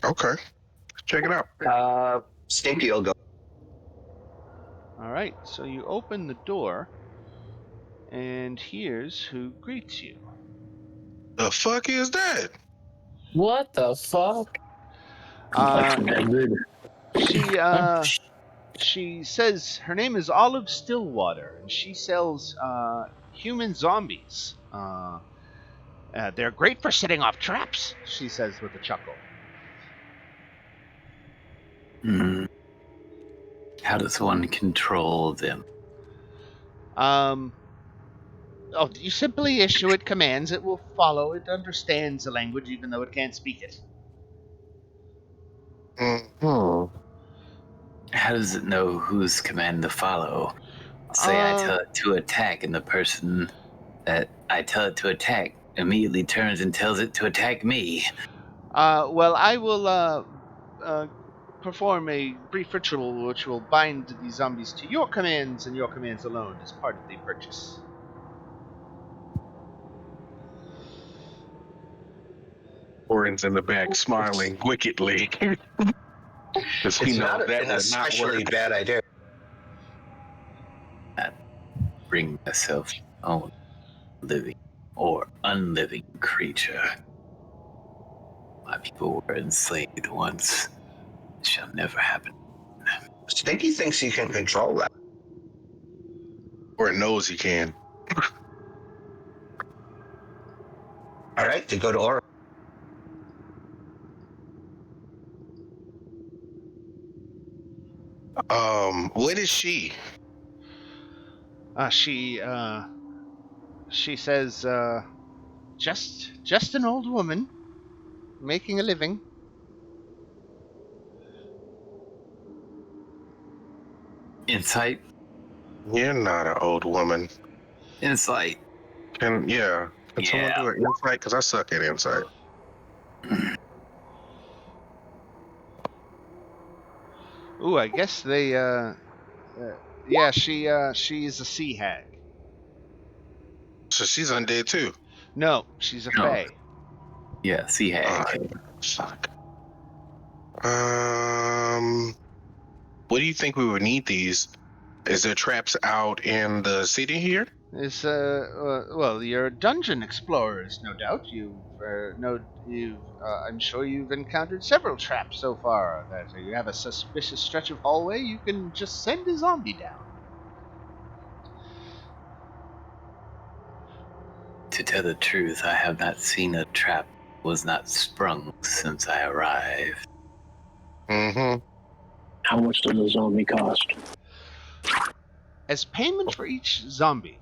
Okay. Check it out. Stinky will go. All right, so you open the door, and here's who greets you. The fuck is that? What the fuck? Uh, she Oh, she says her name is Olive Stillwater, and she sells human zombies. They're great for setting off traps, she says with a chuckle. How does one control them? You simply issue it commands. It will follow. It understands the language, even though it can't speak it. Mm-hmm. How does it know whose command to follow? Say I tell it to attack, and the person that I tell it to attack immediately turns and tells it to attack me. Well, I will perform a brief ritual which will bind these zombies to your commands and your commands alone as part of the purchase. Orin's in the back smiling wickedly. Because he It's knows not that an will not especially work. bad idea. Bring myself own living or unliving creature. My people were enslaved once. It shall never happen. Stinky thinks he can control that. Or it knows he can. All right, to go to Aura. What is she? She says, just an old woman making a living. Insight? You're not an old woman. Insight. Can someone do an insight? Because I suck at insight. Ooh, I guess they, yeah, she's a sea hag. So she's undead too. No, she's a No. fae. Yeah, sea hag. Fuck. What do you think we would need these? Is there traps out in the city here? Is well, you're dungeon explorers, no doubt. I'm sure you've encountered several traps so far. That you have a suspicious stretch of hallway, you can just send a zombie down. To tell the truth, I have not seen a trap was not sprung since I arrived. Mm-hmm. How much does a zombie cost? As payment for each zombie,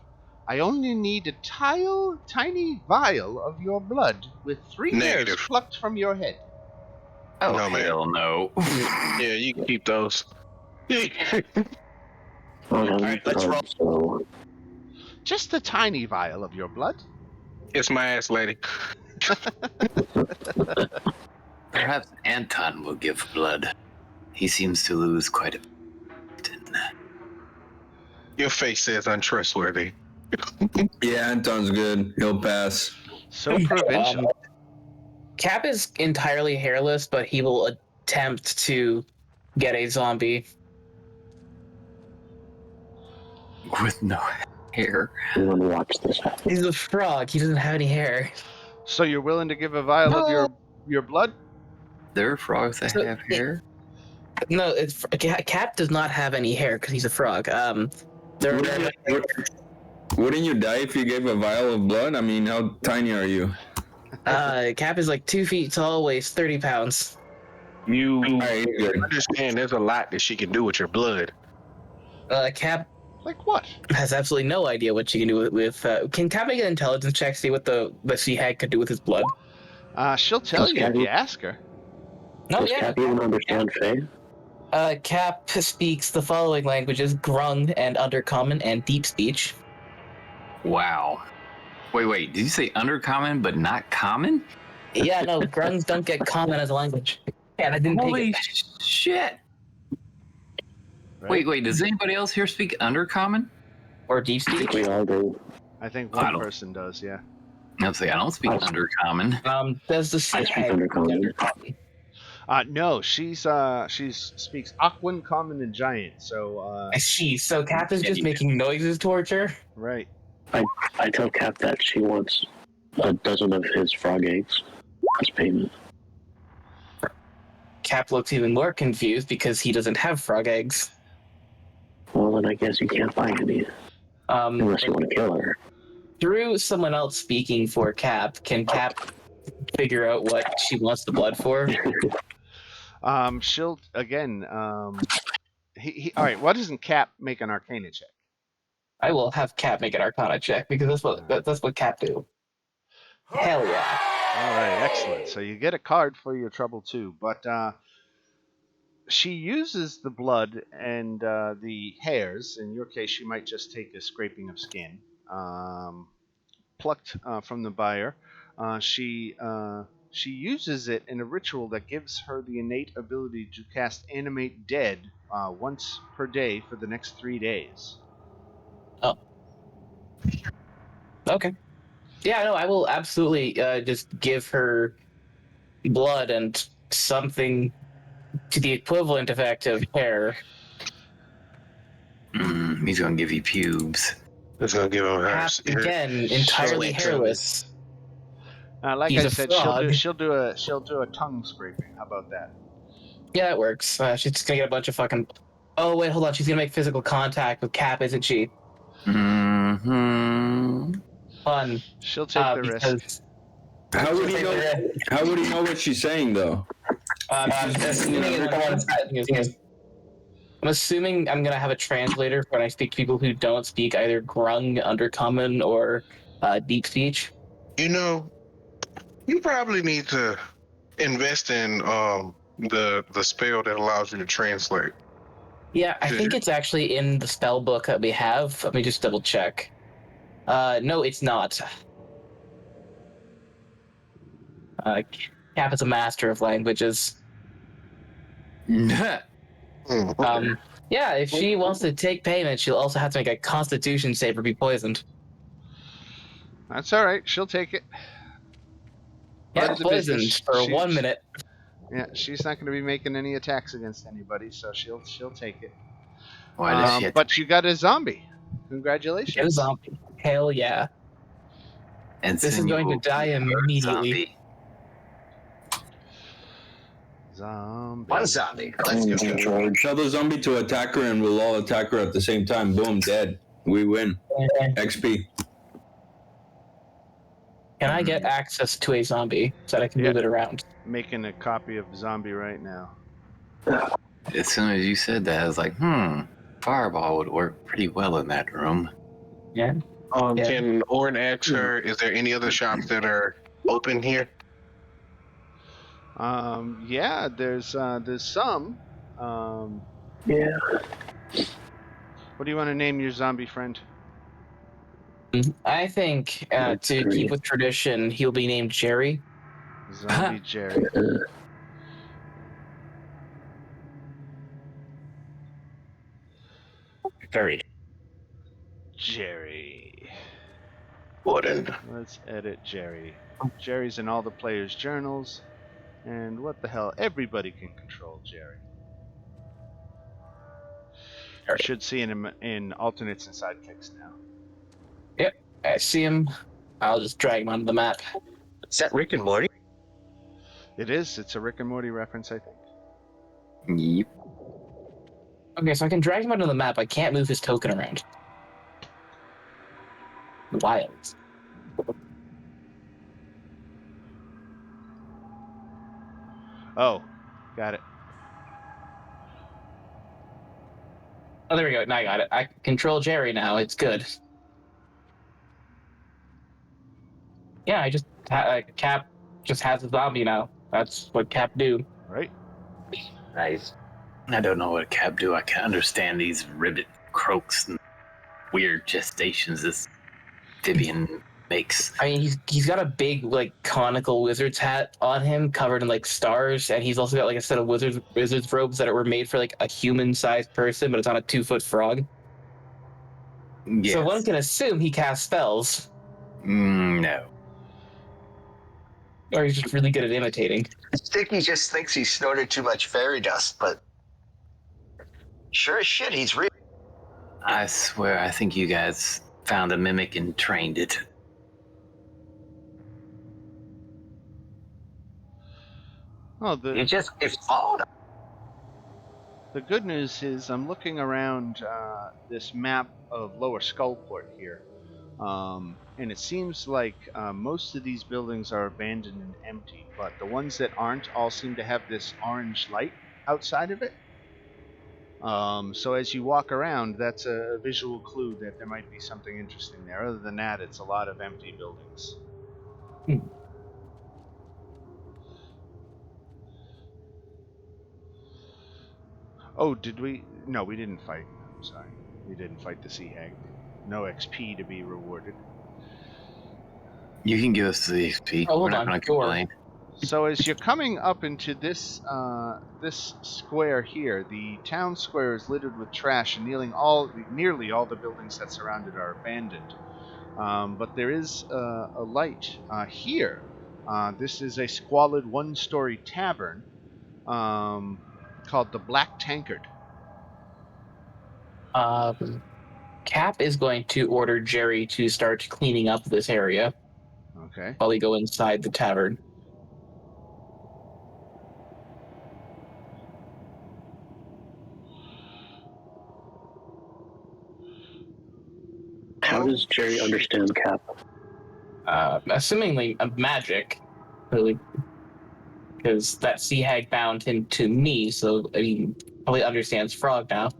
I only need a tiny vial of your blood with 3 hairs Negative. plucked from your head. Oh, No, man. hell no. Yeah, you can keep those. right, let's roll. So, Just a tiny vial of your blood. It's my ass, lady. Perhaps Anton will give blood. He seems to lose quite a bit. Your face says untrustworthy. Yeah, Anton's good. He'll pass. So provincial. Cap is entirely hairless, but he will attempt to get a zombie. With no hair. I'm gonna watch this happen. He's a frog. He doesn't have any hair. So you're willing to give a vial of your blood? There are frogs that So- have hair? No, Cap does not have any hair because he's a frog. Wouldn't you die if you gave a vial of blood? I mean, how tiny are you? Cap is like 2 feet tall, weighs 30 pounds. You Alright, you're good. understand there's a lot that she can do with your blood. Cap Like what? has absolutely no idea what she can do with can Cap make an intelligence check, see what the sea hag could do with his blood? She'll tell Does you if Cat, you ask her. No, does yeah. Cap even understand Fae? Cap speaks the following languages: Grung and Undercommon and Deep Speech. Wow. Wait. Did you say undercommon but not common? Yeah, no, Grungs don't get common as a language. Yeah, I didn't take Holy it. shit. Right? Wait. Does anybody else here speak undercommon? Or Deep I think Speech. we all do. I think I one don't- person does, yeah. I'll say I don't speak undercommon. Does the sea I speak hag Undercommon. Undercommon? No, she's speaks Aquan, Common, and Giant. So I see. So Cap is just Yeah. making noises towards her. right. I tell Cap that she wants a dozen of his frog eggs as payment. Cap looks even more confused because he doesn't have frog eggs. Well, then I guess you can't buy any unless you want to kill her. Through someone else speaking for Cap, can Cap figure out what she wants the blood for? She'll again. He all right. Why doesn't Cap make an Arcana check? I will have Cap make an Arcana check because that's what Cap do. Hell yeah! All right, excellent. So you get a card for your trouble too, but she uses the blood and the hairs. In your case, she might just take a scraping of skin, plucked from the buyer. She uses it in a ritual that gives her the innate ability to cast Animate Dead once per day for the next 3 days. Oh, okay. Yeah, no, I will absolutely just give her blood and something to the equivalent effect of hair. He's gonna give you pubes. It's gonna give him her. Cap, again, entirely hairless. Like He's I a said, frog. she'll do a tongue scraping. How about that? Yeah, that works. She's just gonna get a bunch of fucking. Oh wait, hold on. She's gonna make physical contact with Cap, isn't she? Mm-hmm. Fun. She'll take the risk. Because How would he know? How would he know what she's saying though? she's assuming I'm assuming I'm gonna have a translator when I speak to people who don't speak either Grung, Undercommon, or Deep Speech. You know, you probably need to invest in the spell that allows you to translate. Yeah, I think it's actually in the spell book that we have. Let me just double check. No, it's not. Cap is a master of languages. Okay. Yeah, if she wants to take payment, she'll also have to make a Constitution save or be poisoned. That's all right. She'll take it. Yeah, Part of the poisoned business. for 1 minute. Yeah, she's not going to be making any attacks against anybody, so she'll take it. Why does she have to But you got a zombie. Congratulations. Get a zombie. Hell yeah. and This is send going you to die a immediately. Zombie. One zombie. Let's go. George. Tell the zombie to attack her, and we'll all attack her at the same time. Boom, dead. We win. XP. Can I get access to a zombie so that I can move it around? Making a copy of zombie right now. As soon as you said that, I was like, fireball would work pretty well in that room. Yeah. Yeah. Can Orin ask her, is there any other shops that are open here? Yeah, there's some. Yeah. What do you want to name your zombie friend? I think That's to great. keep with tradition, he'll be named Jerry. Zombie Jerry. very Jerry. Wooden. Let's edit Jerry. Jerry's in all the players' journals. And what the hell? Everybody can control Jerry. You should see him in alternates and sidekicks now. Yep, I see him. I'll just drag him onto the map. Is that Rick and Morty? It is. It's a Rick and Morty reference, I think. Yep. Okay, so I can drag him onto the map. I can't move his token around. Wild. Oh, Got it. Oh, there we go. Now I got it. I control Jerry now. It's good. Yeah, I just Cap just has a zombie now. That's what Cap do. Right. Nice. I don't know what a cab do. I can't understand these ribbit croaks and weird gestations this Vivian makes. I mean, he's got a big like conical wizard's hat on him, covered in like stars, and he's also got like a set of wizard's robes that were made for like a human-sized person, but it's on a 2-foot frog. Yes. So one can assume he casts spells, No. or he's just really good at imitating. I think he just thinks he snorted too much fairy dust, but sure as shit, he's real. I swear, I think you guys found a mimic and trained it. Oh, You just followed him. the good news is I'm looking around this map of Lower Skullport here, and it seems like most of these buildings are abandoned and empty, but the ones that aren't all seem to have this orange light outside of it. So as you walk around, that's a visual clue that there might be something interesting there. Other than that, it's a lot of empty buildings. Oh, did we? No, we didn't fight. I'm sorry. We didn't fight the sea hag. No XP to be rewarded. You can give us the XP. Oh, hold We're not on, going to sure. complain. So as you're coming up into this this square here, the town square is littered with trash, and nearly all the buildings that surround it are abandoned. But there is a light here. This is a squalid one-story tavern called the Black Tankard. Cap is going to order Jerry to start cleaning up this area Okay. while we go inside the tavern. How does Jerry understand Cap? Assumingly magic, really, because that sea hag bound him to me, so I mean, probably understands frog now.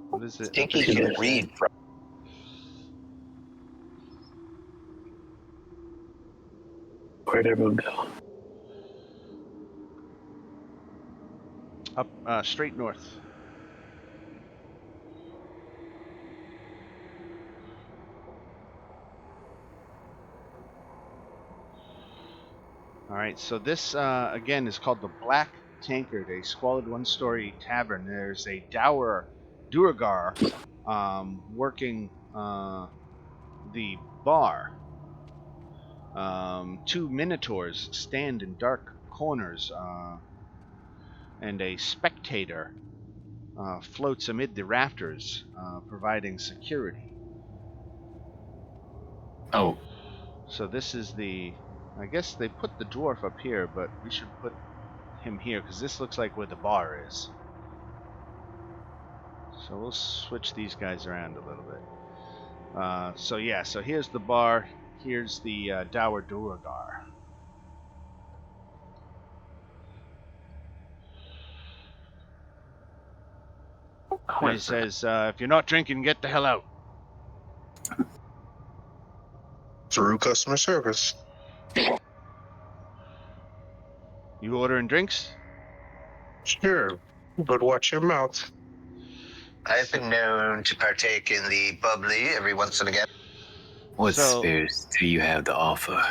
What is I it? think he can read. Where'd everyone go? Up straight north. All right, so this again is called the Black Tankard, a squalid one-story tavern. There's a dour Duergar working the bar. Two minotaurs stand in dark corners, and a spectator floats amid the rafters, providing security. Oh, So this is the... I guess they put the dwarf up here, but we should put him here, because this looks like where the bar is. So we'll switch these guys around a little bit. So here's the bar. Here's the dour Duergar. And he says, if you're not drinking, get the hell out. Through customer service. You ordering drinks? Sure, but watch your mouth. I've been known to partake in the bubbly every once and again. what So- spirits do you have to offer?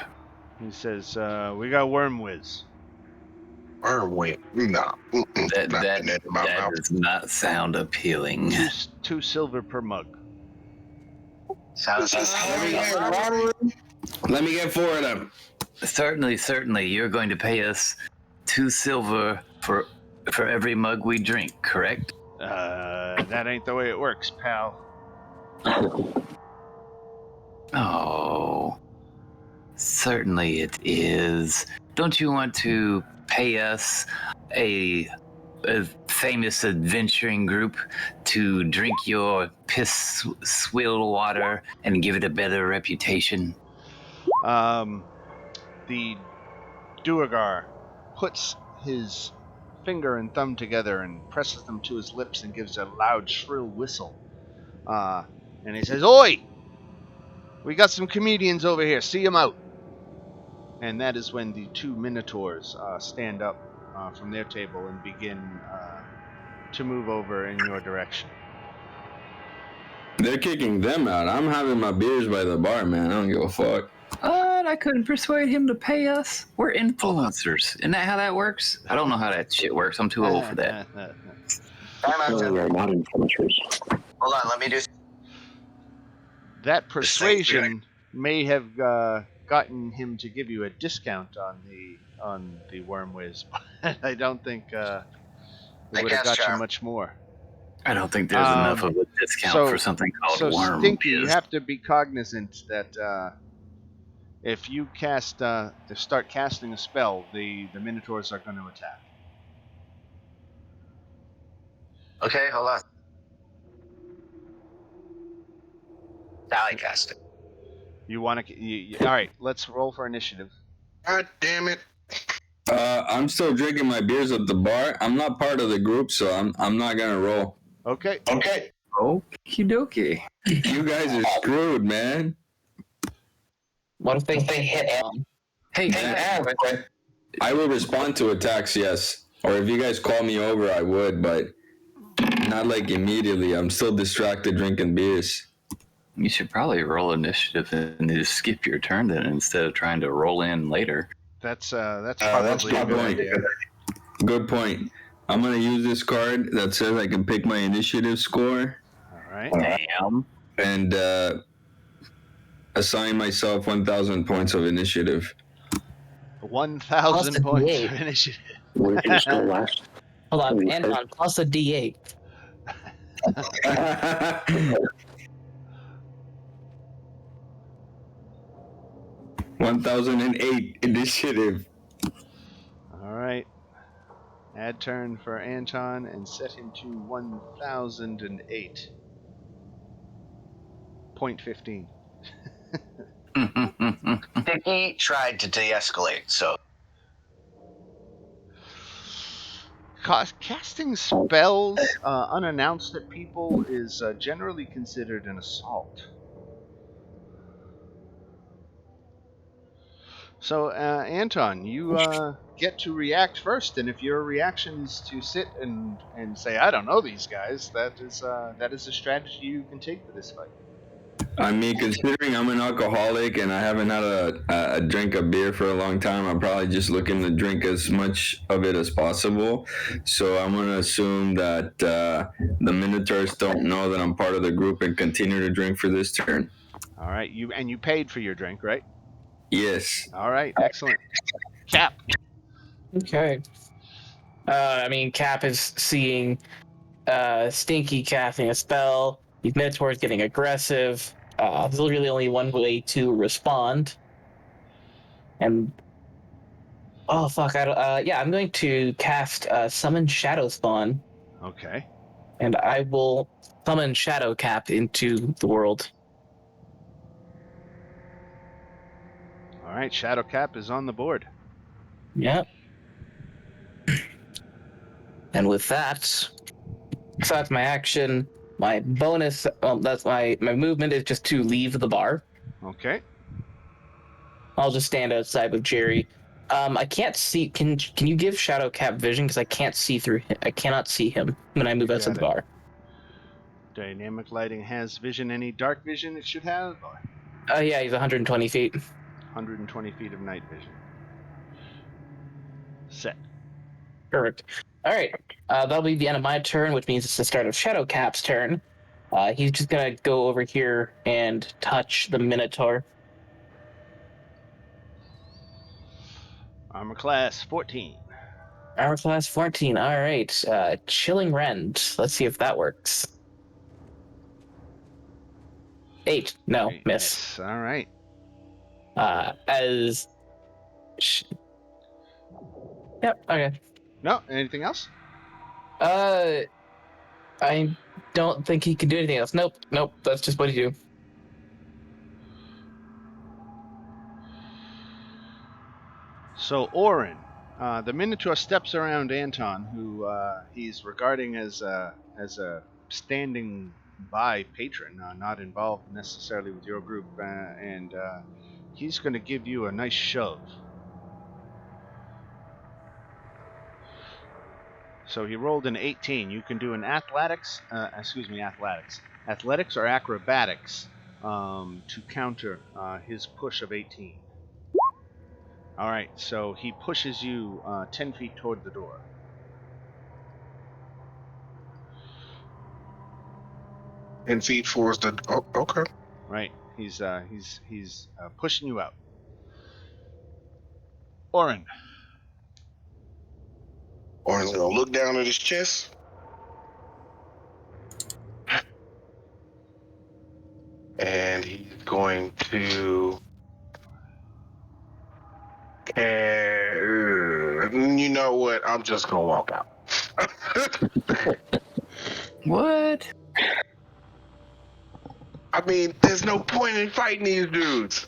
He says, we got Worm Whiz. Or wait, nah. That Not putting that in my mouth. does not sound appealing. Two silver per mug. Sounds Let me get 4 of them. Certainly, you're going to pay us 2 silver for every mug we drink, correct? That ain't the way it works, pal. Oh, certainly it is. Don't you want to pay us a famous adventuring group to drink your piss swill water and give it a better reputation? the Duergar puts his finger and thumb together and presses them to his lips and gives a loud, shrill whistle. And he says, "Oi! We got some comedians over here. See 'em out." And that is when the two Minotaurs stand up from their table and begin to move over in your direction. They're kicking them out. I'm having my beers by the bar, man. I don't give a fuck. I couldn't persuade him to pay us. We're influencers. Isn't that how that works? I don't know how that shit works. I'm too old for that. No, we're not influencers. Hold on, let me do. That persuasion may have gotten him to give you a discount on the Wormwiz, but I don't think it would have got you much more. I don't think there's enough of a discount for something called worm. Stinky, you have to be cognizant that if you start casting a spell, the Minotaurs are going to attack. Okay, hold on. Now I cast it. You want to? All right, let's roll for initiative. God damn it. I'm still drinking my beers at the bar. I'm not part of the group, so I'm not gonna roll. Okay. Okie dokie. You guys are screwed, man. What if they hit him? Hey, I will respond to attacks, yes. Or if you guys call me over, I would, but not like immediately. I'm still distracted drinking beers. you should probably roll initiative and just skip your turn then instead of trying to roll in later. That's probably a good idea. Good point. I'm gonna use this card that says I can pick my initiative score. All right. Damn. And assign myself 1,000 points of initiative. 1,000 points of initiative. Where did you go last? Hold on, Anton, plus a D8. 1,008 initiative. All right. Add turn for Anton and set him to 1,008. Point 15. He tried to de-escalate, so. Casting spells unannounced at people is generally considered an assault. So, Anton, you get to react first, and if your reaction is to sit and say, "I don't know these guys," that is a strategy you can take for this fight. I mean, considering I'm an alcoholic and I haven't had a drink of beer for a long time, I'm probably just looking to drink as much of it as possible. So I'm going to assume that the Minotaurs don't know that I'm part of the group and continue to drink for this turn. All right, you paid for your drink, right? Yes. All right, excellent. Cap. Okay. I mean, Cap is seeing Stinky casting a spell. These Minotaurs getting aggressive. There's really only one way to respond. And oh fuck! I'm going to cast Summon Shadow Spawn. Okay. And I will summon Shadow Cap into the world. All right, Shadow Cap is on the board. Yep. And with that, so that's my action. My bonus, that's my movement is just to leave the bar. Okay. I'll just stand outside with Jerry. I can't see. Can you give Shadow Cap vision? Because I can't see through him. I cannot see him when I move outside the bar. Dynamic lighting has vision. Any dark vision it should have? Yeah, he's 120 feet. 120 feet of night vision. Set. Perfect. All right. That'll be the end of my turn, which means it's the start of Shadow Cap's turn. He's just gonna go over here and touch the Minotaur. Armor class 14. Armor class 14. All right. Chilling Rend. Let's see if that works. 8. No, miss. All right. Yep. Okay. No. Anything else? I don't think he can do anything else. Nope. That's just what he do. So Orin, the Minotaur steps around Anton, who he's regarding as a standing by patron, not involved necessarily with your group, and he's going to give you a nice shove. So he rolled an 18. You can do an athletics or acrobatics to counter his push of 18. All right, so he pushes you 10 feet toward the door. And feet towards the. Oh, okay. Right, he's pushing you out. Orin. Orin's gonna look down at his chest. And he's going to. You know what? I'm just gonna walk out. What? I mean, there's no point in fighting these dudes.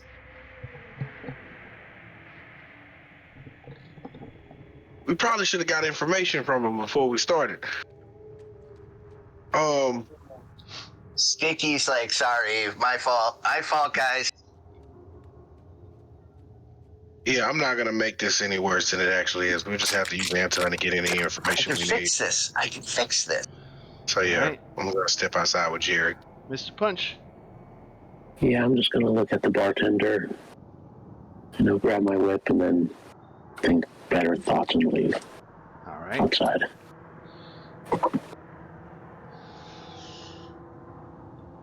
We probably should have got information from them before we started. Stinky's like, sorry, my fault. My fault, guys. Yeah, I'm not gonna make this any worse than it actually is. We just have to use Anton to get any I information can we need. fix this. I can fix this. So yeah, Right. I'm gonna step outside with Jerry. Mr. Punch. Yeah, I'm just gonna look at the bartender, grab my whip and then think better thoughts and leave All right. outside.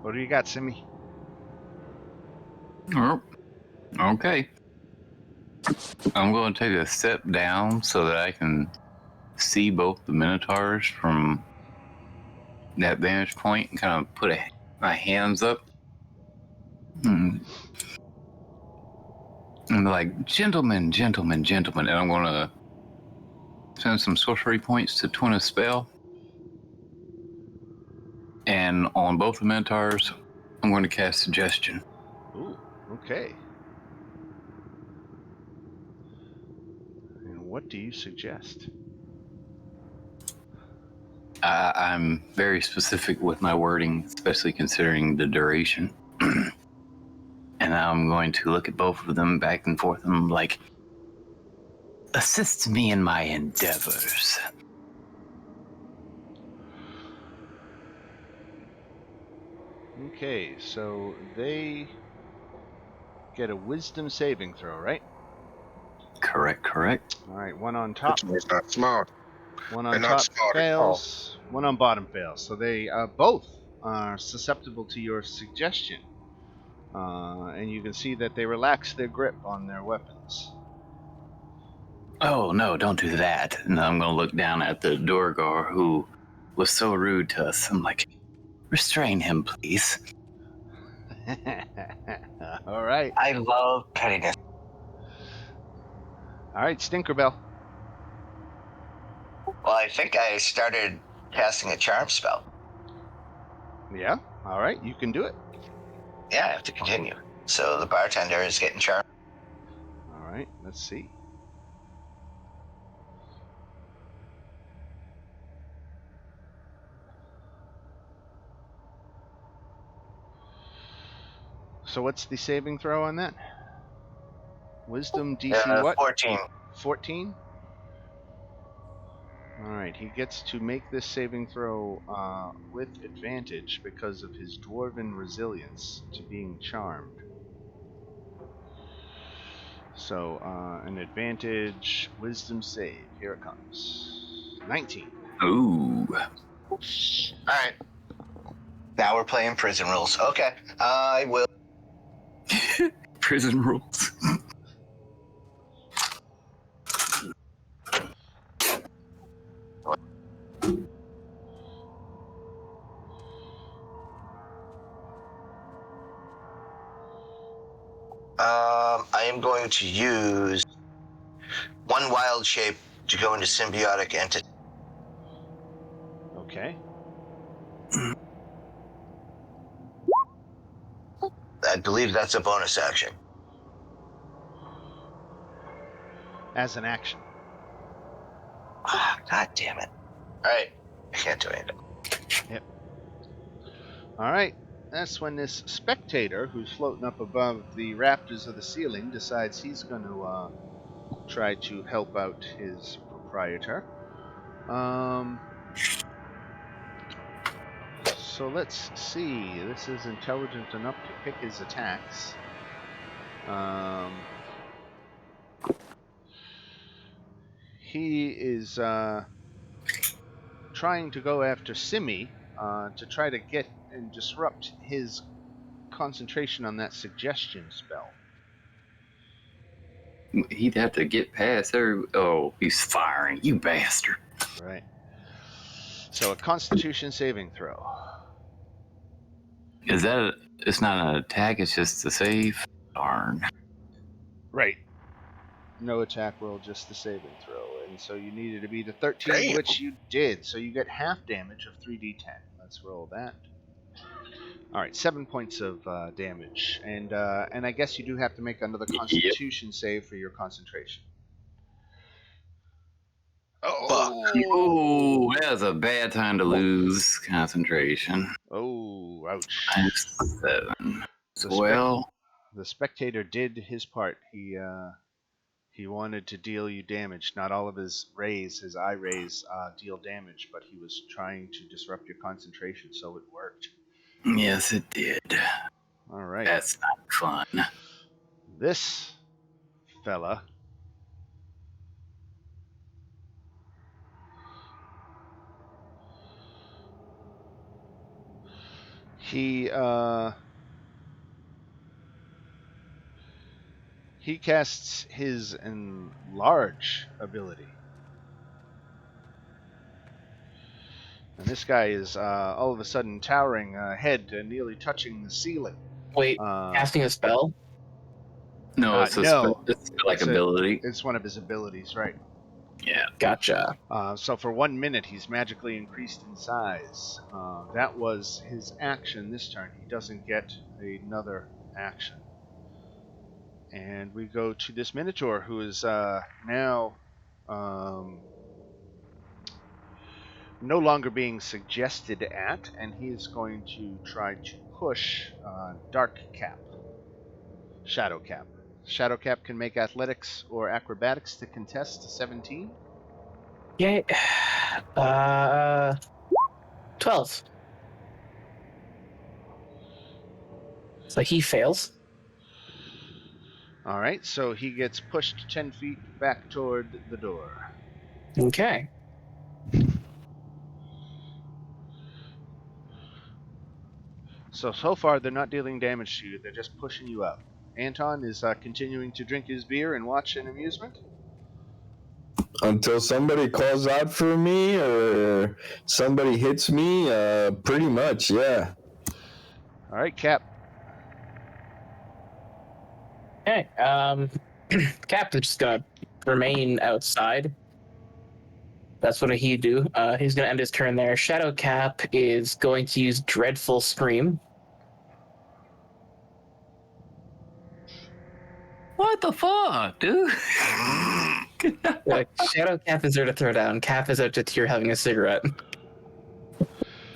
What do you got, Simi? Oh, okay. I'm going to take a step down so that I can see both the Minotaurs from that vantage point and kind of put my hands up. And be like, gentlemen, gentlemen, gentlemen. And I'm going to spend some sorcery points to twin a spell. And on both the Minotaurs, I'm going to cast Suggestion. Ooh, okay. And what do you suggest? I'm very specific with my wording, especially considering the duration. And I'm going to look at both of them back and forth, and I'm like, assist me in my endeavors. Okay, so they get a wisdom saving throw, right? Correct. All right, one on top, It's not smart. one They're on not top smart at fails, one on bottom fails. So they both are susceptible to your suggestion. And you can see that they relax their grip on their weapons. Oh, no, don't do that. And I'm going to look down at the Dorgar who was so rude to us. I'm like, restrain him, please. All right. I love pettiness. All right, Stinkerbell. Well, I think I started casting a charm spell. Yeah, all right, you can do it. Yeah, I have to continue. So the bartender is getting charmed. All right, let's see. So what's the saving throw on that? Wisdom DC what? 14. 14? All right, he gets to make this saving throw with advantage because of his dwarven resilience to being charmed. So, an advantage wisdom save. Here it comes. 19. Ooh. All right. Now we're playing prison rules. Okay. I will. Prison rules. I am going to use one wild shape to go into symbiotic entity. Okay. I believe that's a bonus action. as an action. God damn it. Alright. I can't do anything. Yep. All right. That's when this spectator, who's floating up above the rafters of the ceiling, decides he's going to try to help out his proprietor. So let's see. This is intelligent enough to pick his attacks. He is trying to go after Simi to try to get and disrupt his concentration on that suggestion spell. He'd have to get past every. Oh, he's firing, you bastard. Right. So a Constitution saving throw. Is that? It's not an attack. It's just a save. Darn. Right. No attack roll, just the saving throw. And so you needed to beat a 13, Damn. which you did. So you get half damage of 3d10. Let's roll that. All right, 7 points of damage. And I guess you do have to make another Constitution save for your concentration. Oh, that was a bad time to lose concentration. Oh, ouch. -7. The Well, The spectator did his part. He wanted to deal you damage. Not all of his eye rays, deal damage, but he was trying to disrupt your concentration, so it worked. yes, it did. All right. That's not fun. This fella he casts his enlarge ability. And this guy is all of a sudden towering ahead and nearly touching the ceiling. Wait, casting a spell? No, it's no. It's like ability. It's one of his abilities, right? Yeah. Gotcha. So for 1 minute, he's magically increased in size. That was his action this turn. He doesn't get another action. And we go to this Minotaur, who is now no longer being suggested at, and he is going to try to push Dark Cap. Shadow Cap. Shadow Cap can make athletics or acrobatics to contest to 17. Yeah. 12. So he fails. All right, so he gets pushed 10 feet back toward the door. Okay. So far, they're not dealing damage to you. They're just pushing you up. Anton is continuing to drink his beer and watch in amusement. Until somebody calls out for me or somebody hits me, pretty much, yeah. All right, Cap. Okay. Captain's just gonna remain outside. That's what he'd do. He's gonna end his turn there. Shadow Cap is going to use Dreadful Scream. What the fuck, dude? Shadow Cap is there to throw down. Cap is out to tear having a cigarette.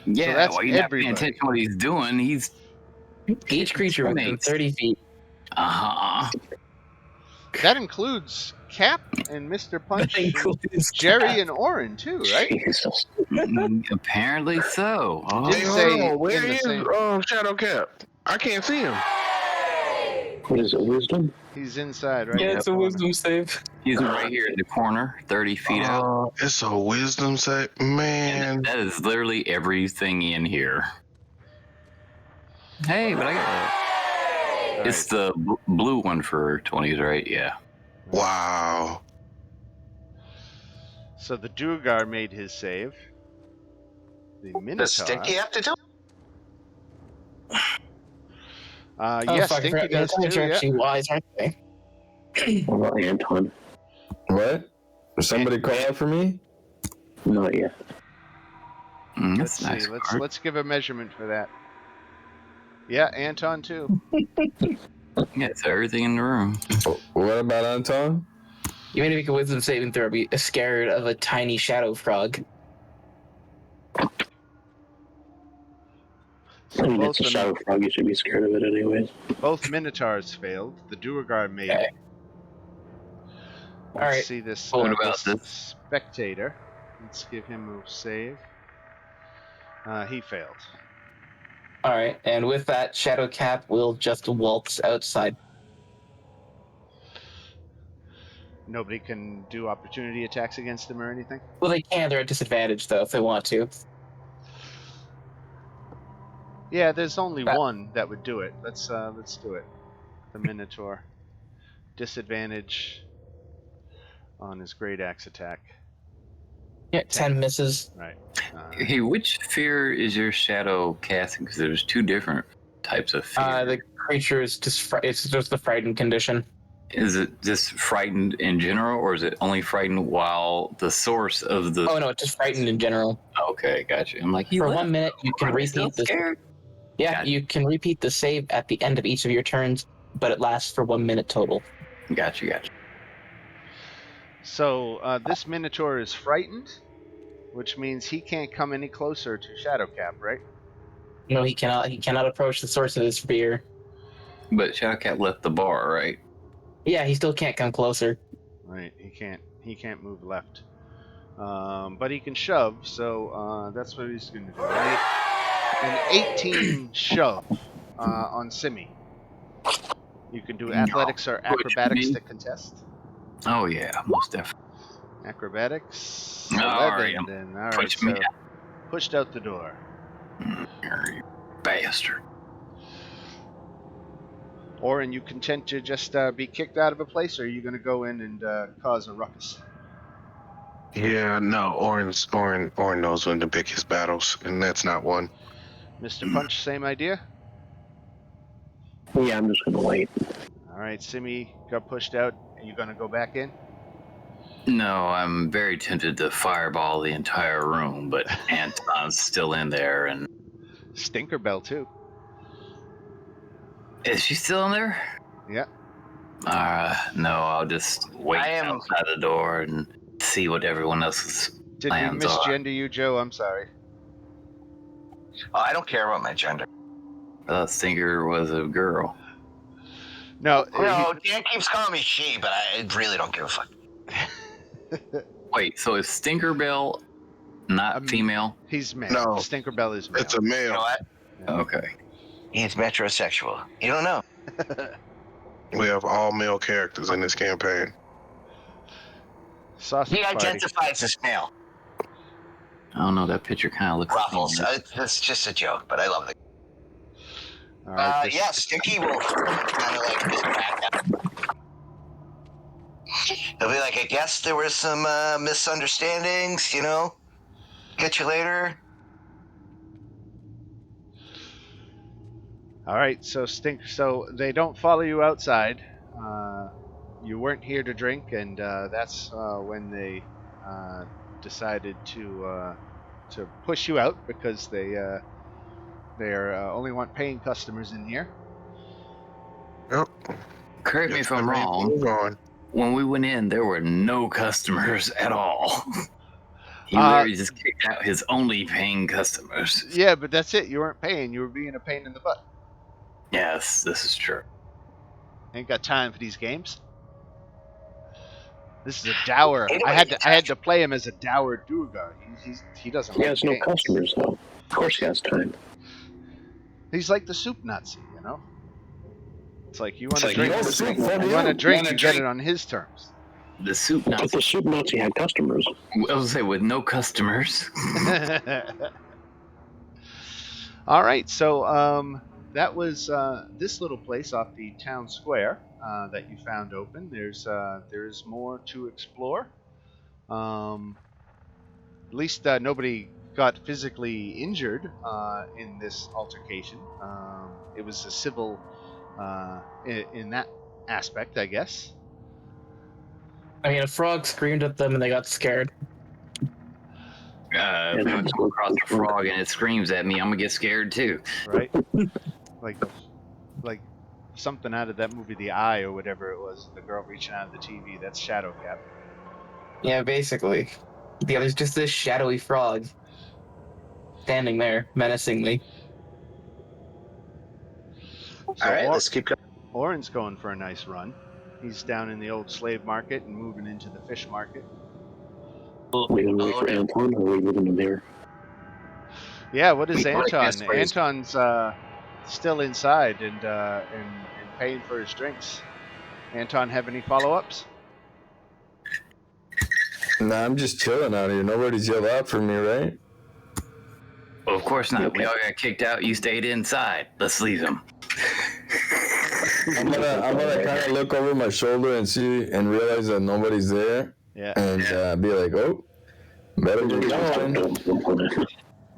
Yeah, So that's well, you're not paying everybody. attention to what he's doing. He's Each creature within Teammates. 30 feet. That includes Cap and Mr. Punch, That includes Jerry Cap. and Orin too, right? Jesus. Apparently so. Oh, Did Hey, say hold on. Where in the is same- Shadow Cap? I can't see him. What is it, wisdom? He's inside, right? Yeah, in it's that a corner. wisdom save. he's right here in the corner, 30 feet out. It's a wisdom save. Man. That is literally everything in here. Hey, but I got All It's the blue one for 20s, right? Yeah. Wow. So the Duergar made his save. The Minotaur. Does Stinky have to do? Yes, fuck, Stinky does they're too. Yeah. actually wise, aren't they? What about Anton? What? Did somebody call out for me? Not yet. Let's That's a nice see. card. Let's give a measurement for that. Yeah, Anton too. Yeah, it's everything in the room. What about Anton? You may make a wisdom saving throw. Be scared of a tiny shadow frog. So I mean, it's a shadow frog. You should be scared of it anyways. both Minotaurs failed. The Duergar made Okay. it. Let's Alright. see this, What about this this? spectator. Let's give him a save. He failed. All right, and with that, Shadowcap will just waltz outside. Nobody can do opportunity attacks against him or anything? Well, they can. They're at disadvantage, though, if they want to. Yeah, there's only one that would do it. Let's do it. The Minotaur. Disadvantage on his great axe attack. Yeah, 10 misses. Right. Hey, which fear is your shadow casting? Because there's two different types of fear. The creature is just it's just the frightened condition. Is it just frightened in general, or is it only frightened while the source of the... Oh, no, it's just frightened in general. Okay, gotcha. I'm like, For 1 minute, you can repeat this. Yeah, Gotcha. you can repeat the save at the end of each of your turns, but it lasts for 1 minute total. Gotcha. So this Minotaur is frightened, which means he can't come any closer to Shadowcap, right? No, he cannot. He cannot approach the source of his fear. But Shadowcat left the bar, right? Yeah, he still can't come closer. Right. He can't move left. But he can shove, so that's what he's going to do. An 18 shove on Simi. You can do athletics or acrobatics to contest. Oh yeah, most definitely. Acrobatics. All 11. right, Then. All right. push So me out. pushed out the door. You bastard. Orin, you content to just be kicked out of a place, or are you going to go in and cause a ruckus? Yeah, no. Orin knows when to pick his battles, and that's not one. Mr. Punch, same idea? Yeah, I'm just gonna wait. All right, Simi got pushed out. Are you going to go back in? No, I'm very tempted to fireball the entire room, but Anton's still in there, and Stinkerbell, too. is she still in there? Yeah. No, I'll just wait outside the door and see what everyone else's Did we plans are. misgender you, Joe? I'm sorry. Oh, I don't care about my gender. I thought Stinker was a girl. No, No, Dan keeps calling me she, but I really don't give a fuck. Wait, so is Stinkerbell not female? He's male. No. Stinkerbell is male. It's a You male. know what? Okay. He's metrosexual. You don't know. We have all male characters in this campaign. Sausage He party. identifies as male. I don't know, that picture kind of looks... Ruffles. It's just a joke, but I love it. All right, Yeah, Stinky will kind of like just back up. He'll be like, I guess there were some misunderstandings, you know? Get you later. All right, so So they don't follow you outside. You weren't here to drink, and that's when they decided to push you out because they only want paying customers in here. Yep. Correct me if I'm wrong. Move on. When we went in, there were no customers at all. He literally just kicked out his only paying customers. Yeah, but that's it. You weren't paying. You were being a pain in the butt. Yes, this is true. Ain't got time for these games. This is a dour. I had to play him as a dour Duergar. He doesn't. He like has no games. customers though. Of course he has time. He's like the soup Nazi, you know. It's like you want to like, drink. you want a soup, You want to drink. You get it on his terms. The soup But Nazi. the soup Nazi had customers. I was gonna say, with no customers. All right, so that was this little place off the town square that you found open. There's more to explore. At least nobody got physically injured in this altercation. It was a civil in that aspect, I guess. I mean, a frog screamed at them and they got scared. If I come across a frog and it screams at me, I'm gonna get scared too. Right? like something out of that movie, The Eye, or whatever it was. The girl reaching out of the TV. That's Shadowcap. Yeah, basically. Yeah, there's just this shadowy frog standing there menacingly. So All right, let's keep going. Oren's going for a nice run. He's down in the old slave market and moving into the fish market. We gonna wait for Anton, or are we leaving him here? Yeah, what is We like Anton? this phrase. Anton's still inside and paying for his drinks. Anton, have any follow-ups? Nah, I'm just chilling out here. Nobody's yelled out for me, right? Well, of course not. Okay. We all got kicked out. You stayed inside. Let's leave him. I'm gonna kind of look over my shoulder and see and realize that nobody's there, Yeah. and be like, "Oh, better get going."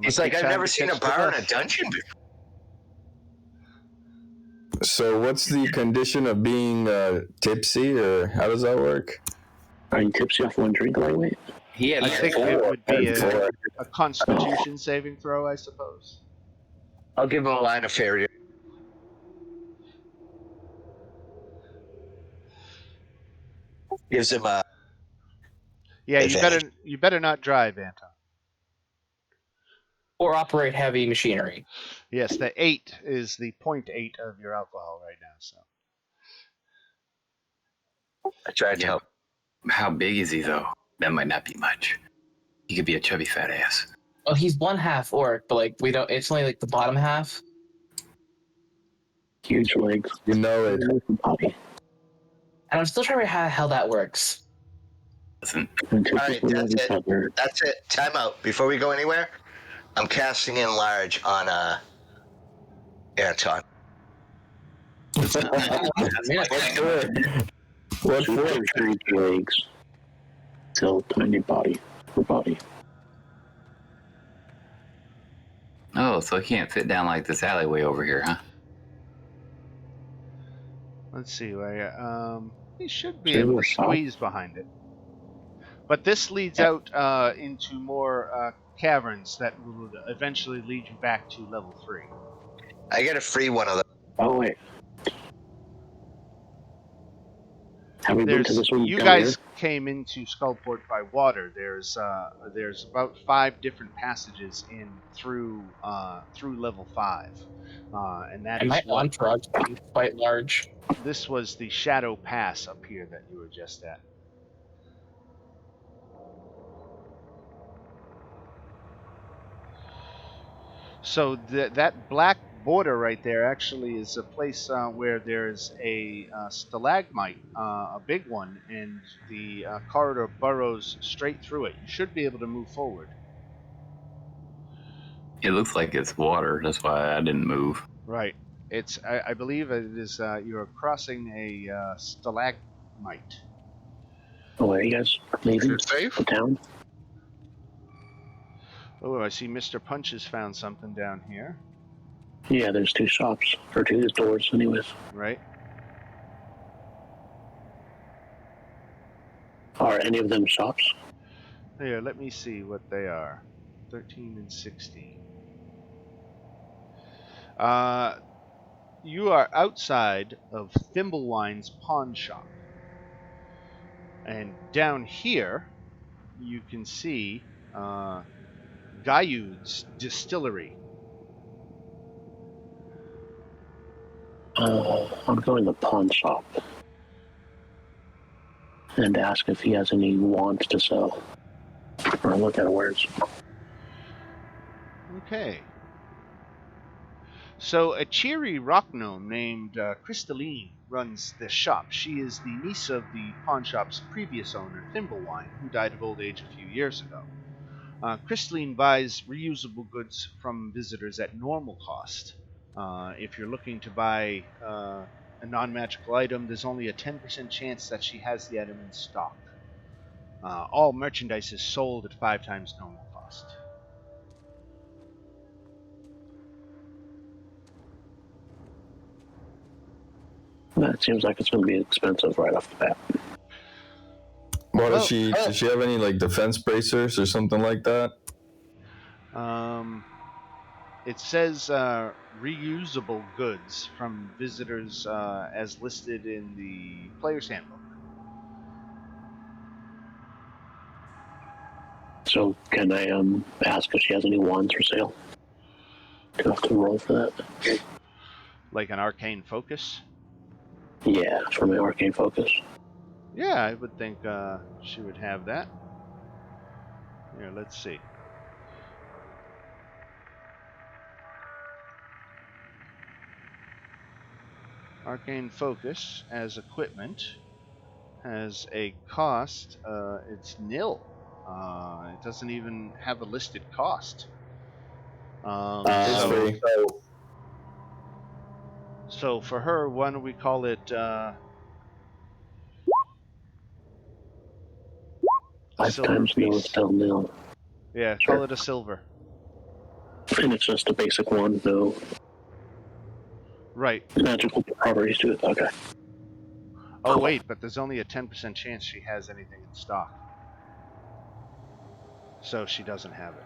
He's like, I've never seen a bar in a dungeon before. So, what's the condition of being tipsy, or how does that work? Are you tipsy off one drink, lightweight? He had I think it would be Four. a Constitution saving throw, I suppose. I'll give him a line of fairy. Gives him a. Yeah, Advantage. you better not drive, Anton. Or operate heavy machinery. Yes, the 8 is the 0.8 of your alcohol right now. So I tried to help. How big is he, though? That might not be much. He could be a chubby fat ass. Well, he's one half orc, but like we don't. It's only like the bottom half. Huge legs. You know it. Bobby. And I'm still trying to figure out how the hell that works. Listen, And All right, that's it. That's it. Time out. Before we go anywhere, I'm casting in large on Anton. What for? Huge legs. Still tiny body. For body. oh, so he can't fit down like this alleyway over here, huh? let's see. He should be Say able more to shop. squeeze behind it. But this leads out into more caverns that will eventually lead you back to level 3. I get a free one of them. Oh wait. Have we been to this one? You down guys came into Skullport by water. There's about 5 different passages in through level 5, and that And my is what entourage is quite large. this was the Shadow Pass up here that you were just at. So that black border right there actually is a place where there's a stalagmite, a big one, and the corridor burrows straight through it. You should be able to move forward. It looks like it's water. That's why I didn't move. Right. I believe it is you're crossing a stalagmite. Oh, are you guys leaving You're safe? the town? Oh, I see Mr. Punch has found something down here. Yeah, there's 2 shops. Or 2 doors, anyways. Right. Are any of them shops? Here, let me see what they are. 13 and 16. You are outside of Thimblewine's pawn shop. And down here, you can see Gaiud's distillery. I'm going to the pawn shop and ask if he has any wands to sell. Or look at words. Okay. So a cheery rock gnome named Crystalline runs this shop. She is the niece of the pawn shop's previous owner, Thimblewine, who died of old age a few years ago. Crystalline buys reusable goods from visitors at normal cost. If you're looking to buy a non-magical item, there's only a 10% chance that she has the item in stock. All merchandise is sold at 5 times normal cost. That seems like it's going to be expensive right off the bat. What does she have any like defense bracers or something like that? It says reusable goods from visitors as listed in the player's handbook. So can I ask if she has any wands for sale? Do I have to roll for that? Like an arcane focus? Yeah, for my arcane focus. Yeah, I would think she would have that. Here, let's see. Arcane focus as equipment has a cost. It's nil. It doesn't even have a listed cost. It's free. So for her, why don't we call it 5 silver times nil is piece? still nil. Yeah, Sure. call it a silver. And it's just a basic wand, no Right. magical properties to it. Okay. Oh wait, but there's only a 10% chance she has anything in stock. So she doesn't have it.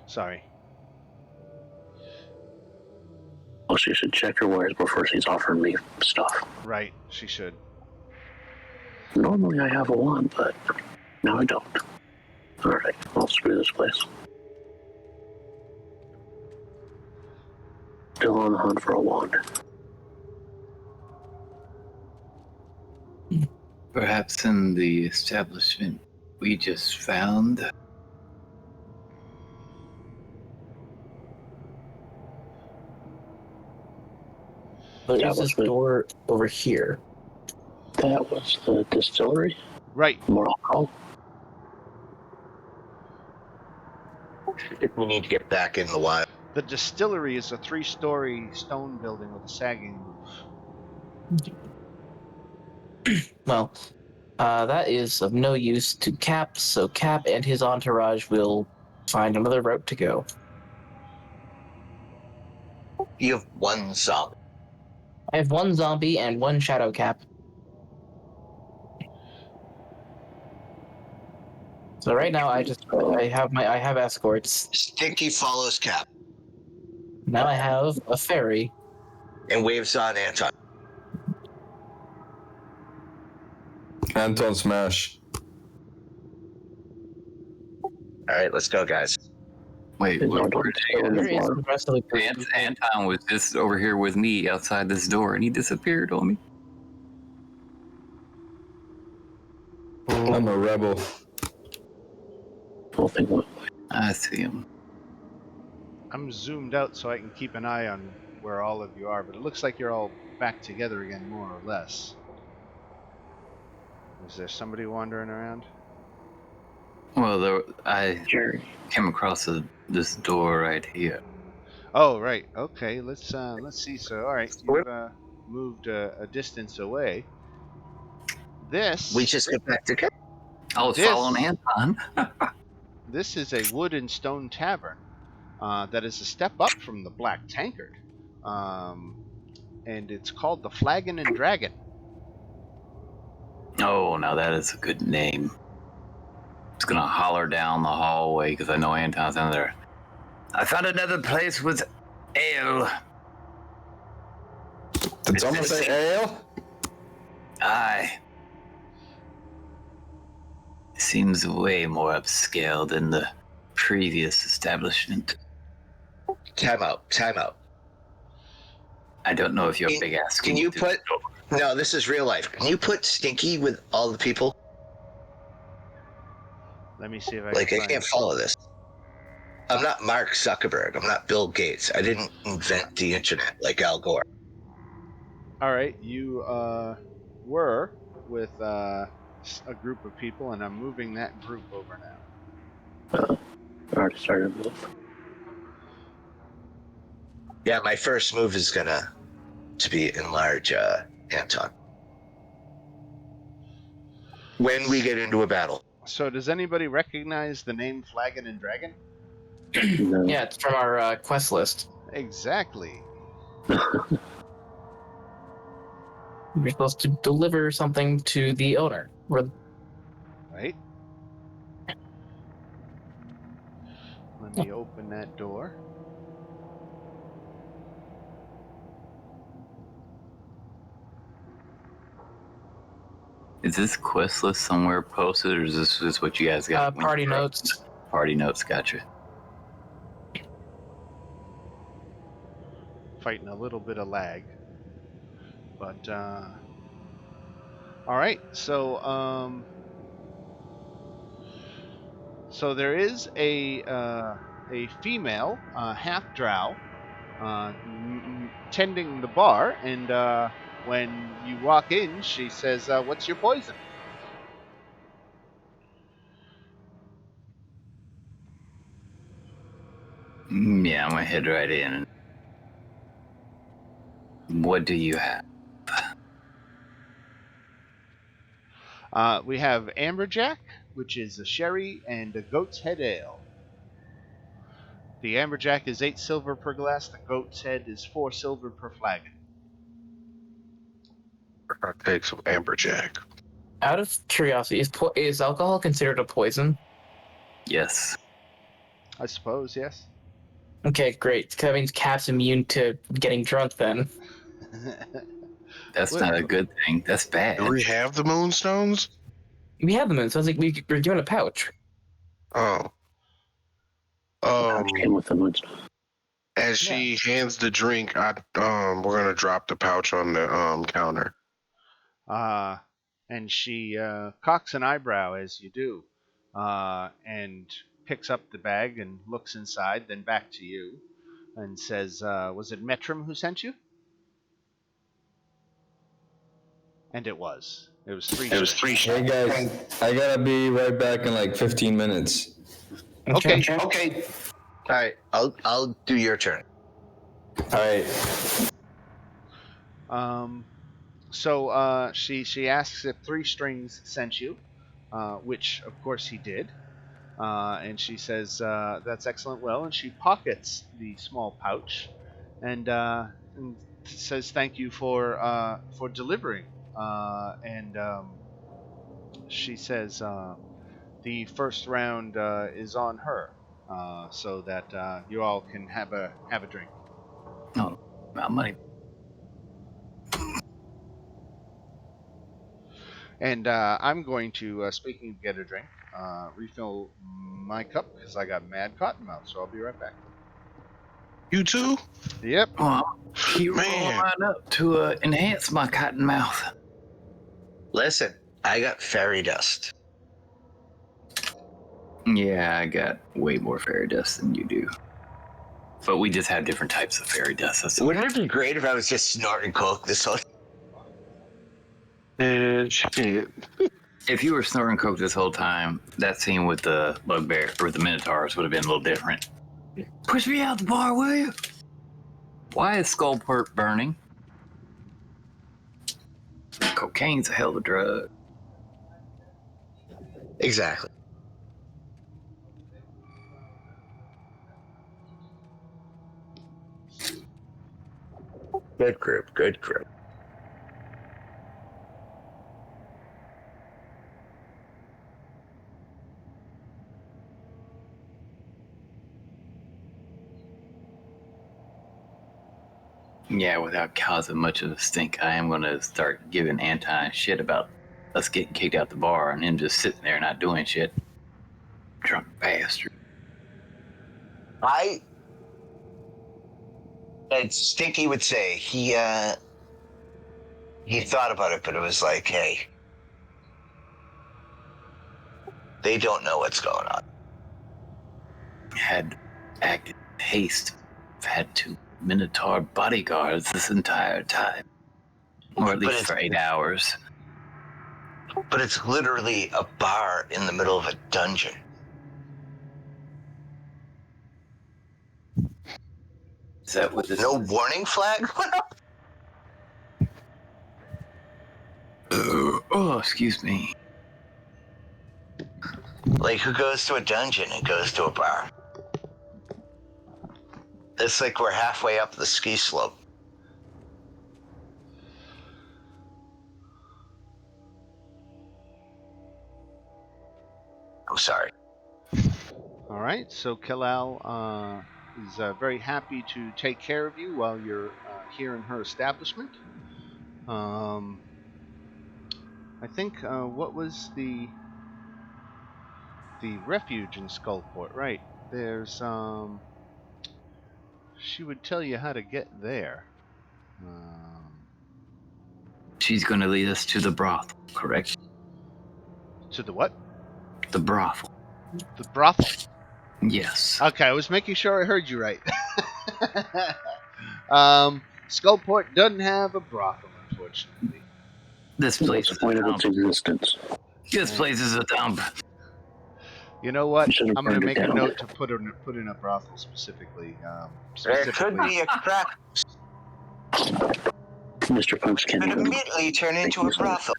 Sorry. Well, she should check her wares before she's offering me stuff. Right, she should. Normally I have a wand, but now I don't. Alright, I'll screw this place. Still on the hunt for a wand. Perhaps in the establishment we just found. There's this door over here. That was the distillery? Right. More alcohol? We need to get back in the wild. The distillery is a 3-story stone building with a sagging roof. Well, that is of no use to Cap, so Cap and his entourage will find another route to go. You have one zombie. I have 1 zombie and 1 shadow Cap. So right now I have escorts. Stinky follows Cap Now I have a ferry. and waves on Anton. Anton smash. All right, let's go, guys. Wait, Is where Anton did still in Where the is bar? the rest of the group? Anton was just over here with me outside this door, and he disappeared on me. I'm a rebel. Whole thing went. I see him. I'm zoomed out so I can keep an eye on where all of you are, but it looks like you're all back together again, more or less. Is there somebody wandering around? Well, I Jerry. came across this door right here. Oh, right. Okay, let's see. So, all right, you've moved a distance away. This We just get back together. I was This- following Anton. This is a wood and stone tavern that is a step up from the Black Tankard, and it's called the Flagon and Dragon. Oh, now that is a good name. Just gonna holler down the hallway because I know Anton's in there. I found another place with ale. Did someone say ale? Aye. Seems way more upscale than the previous establishment. Time out. I don't know if you're big ass. Can you put... No, this is real life. Can you put Stinky with all the people? Let me see if I Like, can I find can't follow this. I'm not Mark Zuckerberg. I'm not Bill Gates. I didn't invent the internet like Al Gore. All right, you were with a group of people, and I'm moving that group over now. I already started to move. Yeah, my first move is gonna to be enlarge Anton. When we get into a battle. So, does anybody recognize the name Flagon and Dragon? No. Yeah, it's from our quest list. Exactly. You're supposed to deliver something to the owner. Right. Let me open that door. Is this quest list somewhere posted, or is this just what you guys got? Party notes. Party notes, gotcha. Fighting a little bit of lag. But, alright, so there is a female, half drow, tending the bar, and when you walk in, she says, "What's your poison?" Yeah, I'm gonna head right in. What do you have? We have amberjack, which is a sherry, and a goat's head ale. The amberjack is 8 silver per glass. The goat's head is 4 silver per flagon. I'll take some amberjack. Out of curiosity, is alcohol considered a poison? Yes. I suppose, yes. Okay, great. That means Cap's immune to getting drunk then. That's What- not a good thing. That's bad. Do we have the moonstones? We have them in. Sounds like we're given a pouch. Oh. Pouch came with the moons. As she hands the drink, we're gonna drop the pouch on the counter. And she cocks an eyebrow as you do, and picks up the bag and looks inside, then back to you, and says, "Was it Metrum who sent you?" And it was. It was three. Hey guys, I gotta be right back in like 15 minutes. Okay. Okay. All right. I'll do your turn. All right. So she asks if Three Strings sent you, which of course he did, and she says that's excellent. Well, and she pockets the small pouch, and says thank you for delivering, and she says the first round is on her, so that you all can have a drink. Oh, my money. And I'm going to, speaking of get a drink, refill my cup because I got mad cotton mouth. So I'll be right back. You too? Yep. Oh, keep Man. rolling mine up to enhance my cotton mouth. Listen, I got fairy dust. Yeah, I got way more fairy dust than you do. But we just have different types of fairy dust. That's Wouldn't it be great if I was just snorting coke this whole? Shit. If you were snorting coke this whole time, that scene with the bugbear or the minotaurs would have been a little different. Push me out the bar, will you? Why is Skullport burning? Cocaine's a hell of a drug. Exactly. Good group. Good group. Yeah, without causing much of a stink, I am going to start giving Anton shit about us getting kicked out the bar and him just sitting there not doing shit. Drunk bastard. And Stinky would say he thought about it, but it was like, hey, they don't know what's going on. Had acted in haste. Had 2 Minotaur bodyguards this entire time. Or at least for 8 hours. But it's literally a bar in the middle of a dungeon. Is that what this No is? warning flag went up? Oh, excuse me. Like, who goes to a dungeon and goes to a bar? It's like we're halfway up the ski slope. I'm sorry. All right. So Kalal is very happy to take care of you while you're here in her establishment. I think what was the refuge in Skullport? Right. There's she would tell you how to get there. She's going to lead us to the brothel, correct? To the what? The brothel. The brothel. Yes. Okay, I was making sure I heard you right. Skullport doesn't have a brothel, unfortunately. This place What's is the point a of dump. its existence? This place is a dump. You know what? You should have I'm going to burned make it a down. note to put in a brothel specifically. There could be a crack. Mr. Punks can't Could even. immediately turn into a brothel.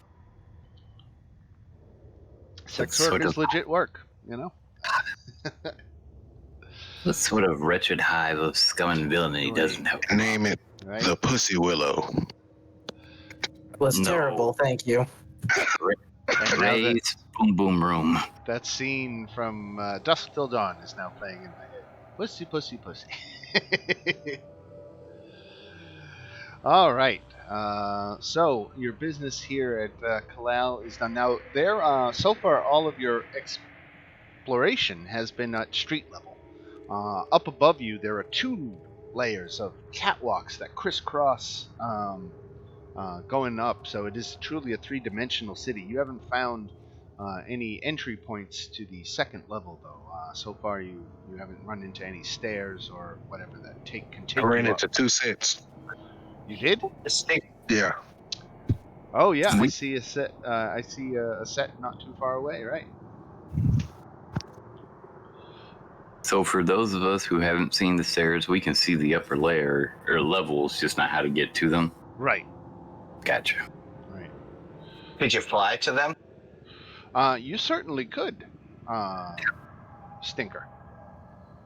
Sex That's work sort is of- legit work, you know? What sort of wretched hive of scum and villainy doesn't have Name it Right? the Pussy Willow. Was No. terrible. Thank you. And now that Ray's Boom Boom Room? that scene from Dusk Till Dawn is now playing in my head. Pussy, pussy, pussy. All right. So your business here at Kalal is done. Now, there. So far, all of your exploration has been at street level. Up above you, there are 2 layers of catwalks that crisscross going up. So it is truly a 3-dimensional city. You haven't found any entry points to the 2nd level, though. So far, you haven't run into any stairs or whatever that I continue ran up. into 2 sets. You did? Yeah. Oh yeah, I We- see a set. I see a set not too far away. Right. So for those of us who haven't seen the stairs, we can see the upper layer or levels, just not how to get to them. Right. Gotcha. Right. Could you fly to them? You certainly could, Stinker.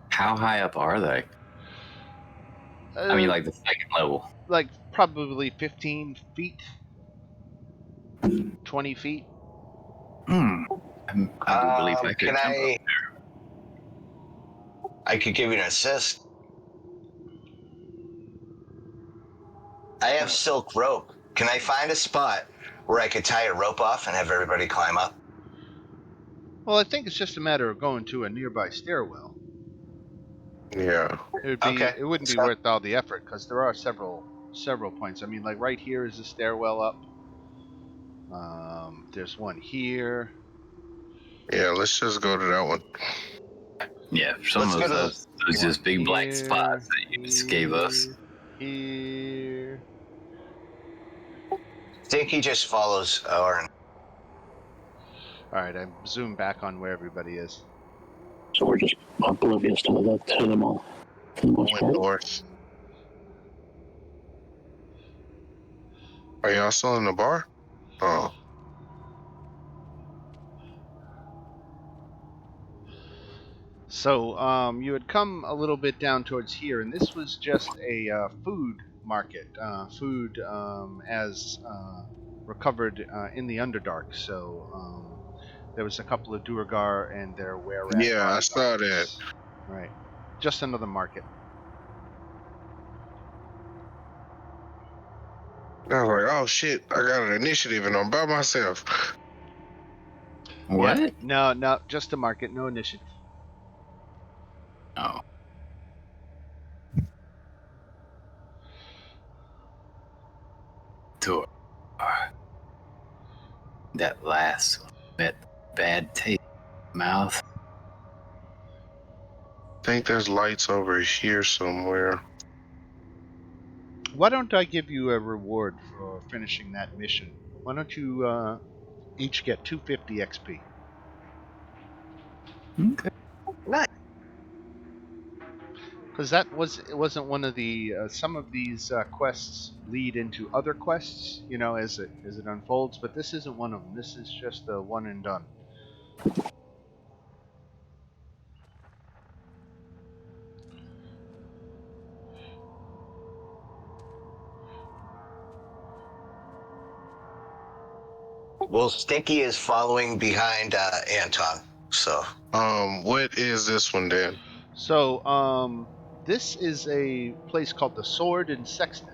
How high up are they? I mean, like the 2nd level. like probably 15 feet, 20 feet. I do believe I could Can jump up. I could give you an assist. I have silk rope. Can I find a spot where I could tie a rope off and have everybody climb up? Well, I think it's just a matter of going to a nearby stairwell. Yeah. It would be. Okay. It wouldn't be So- worth all the effort because there are several points. I mean, like right here is a stairwell up. There's one here. Yeah, let's just go to that one. Yeah, some Let's of go to those just big black spots that you just gave us. Here. Stinky just follows Orin. All right, I zoom back on where everybody is. So we're just oblivious to them all, for the most Went part. north. Are y'all still in the bar? Oh. So, you had come a little bit down towards here, and this was just a food market. Food as recovered in the Underdark. So, there was a couple of Duergar and their were-rat Yeah, I saw bodyguards. Right. Just another market. I was like, oh shit, I got an initiative and I'm by myself. What? Yeah, no, just a market, no initiative. Oh. Door. That last one. That bad taste in my mouth. I think there's lights over here somewhere. Why don't I give you a reward for finishing that mission? Why don't you each get 250 XP? Okay. Because it wasn't one of the some of these quests lead into other quests, you know, as it unfolds. But this isn't one of them. This is just a one and done. Well, Stinky is following behind Anton. So What is this one then? So, this is a place called the Sword and Sextant.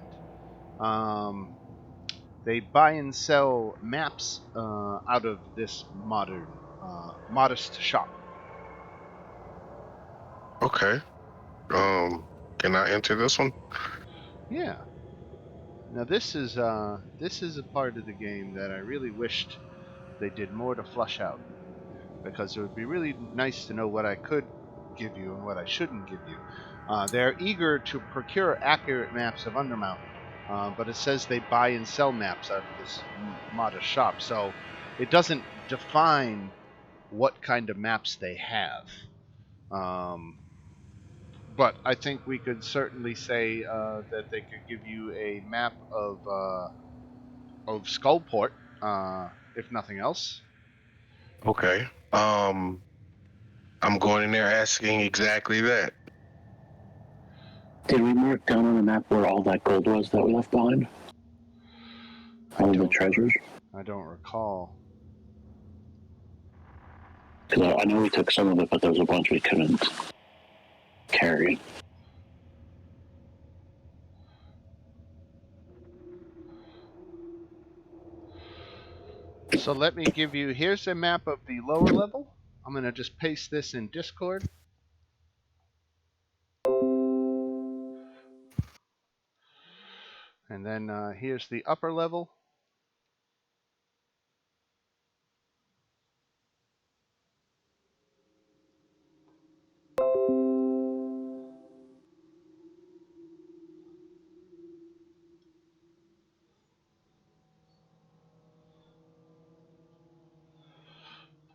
They buy and sell maps out of this modest shop. Okay. Can I enter this one? Yeah. Now this is a part of the game that I really wished they did more to flush out, because it would be really nice to know what I could give you and what I shouldn't give you. They're eager to procure accurate maps of Undermount, but it says they buy and sell maps out of this modest shop, so it doesn't define what kind of maps they have. But I think we could certainly say that they could give you a map of Skullport, if nothing else. Okay. I'm going in there asking exactly that. Did we mark down on the map where all that gold was that we left behind? All the treasures? I don't recall. Because I know we took some of it, but there was a bunch we couldn't carry. So let me give you, here's a map of the lower level. I'm going to just paste this in Discord. And then here's the upper level.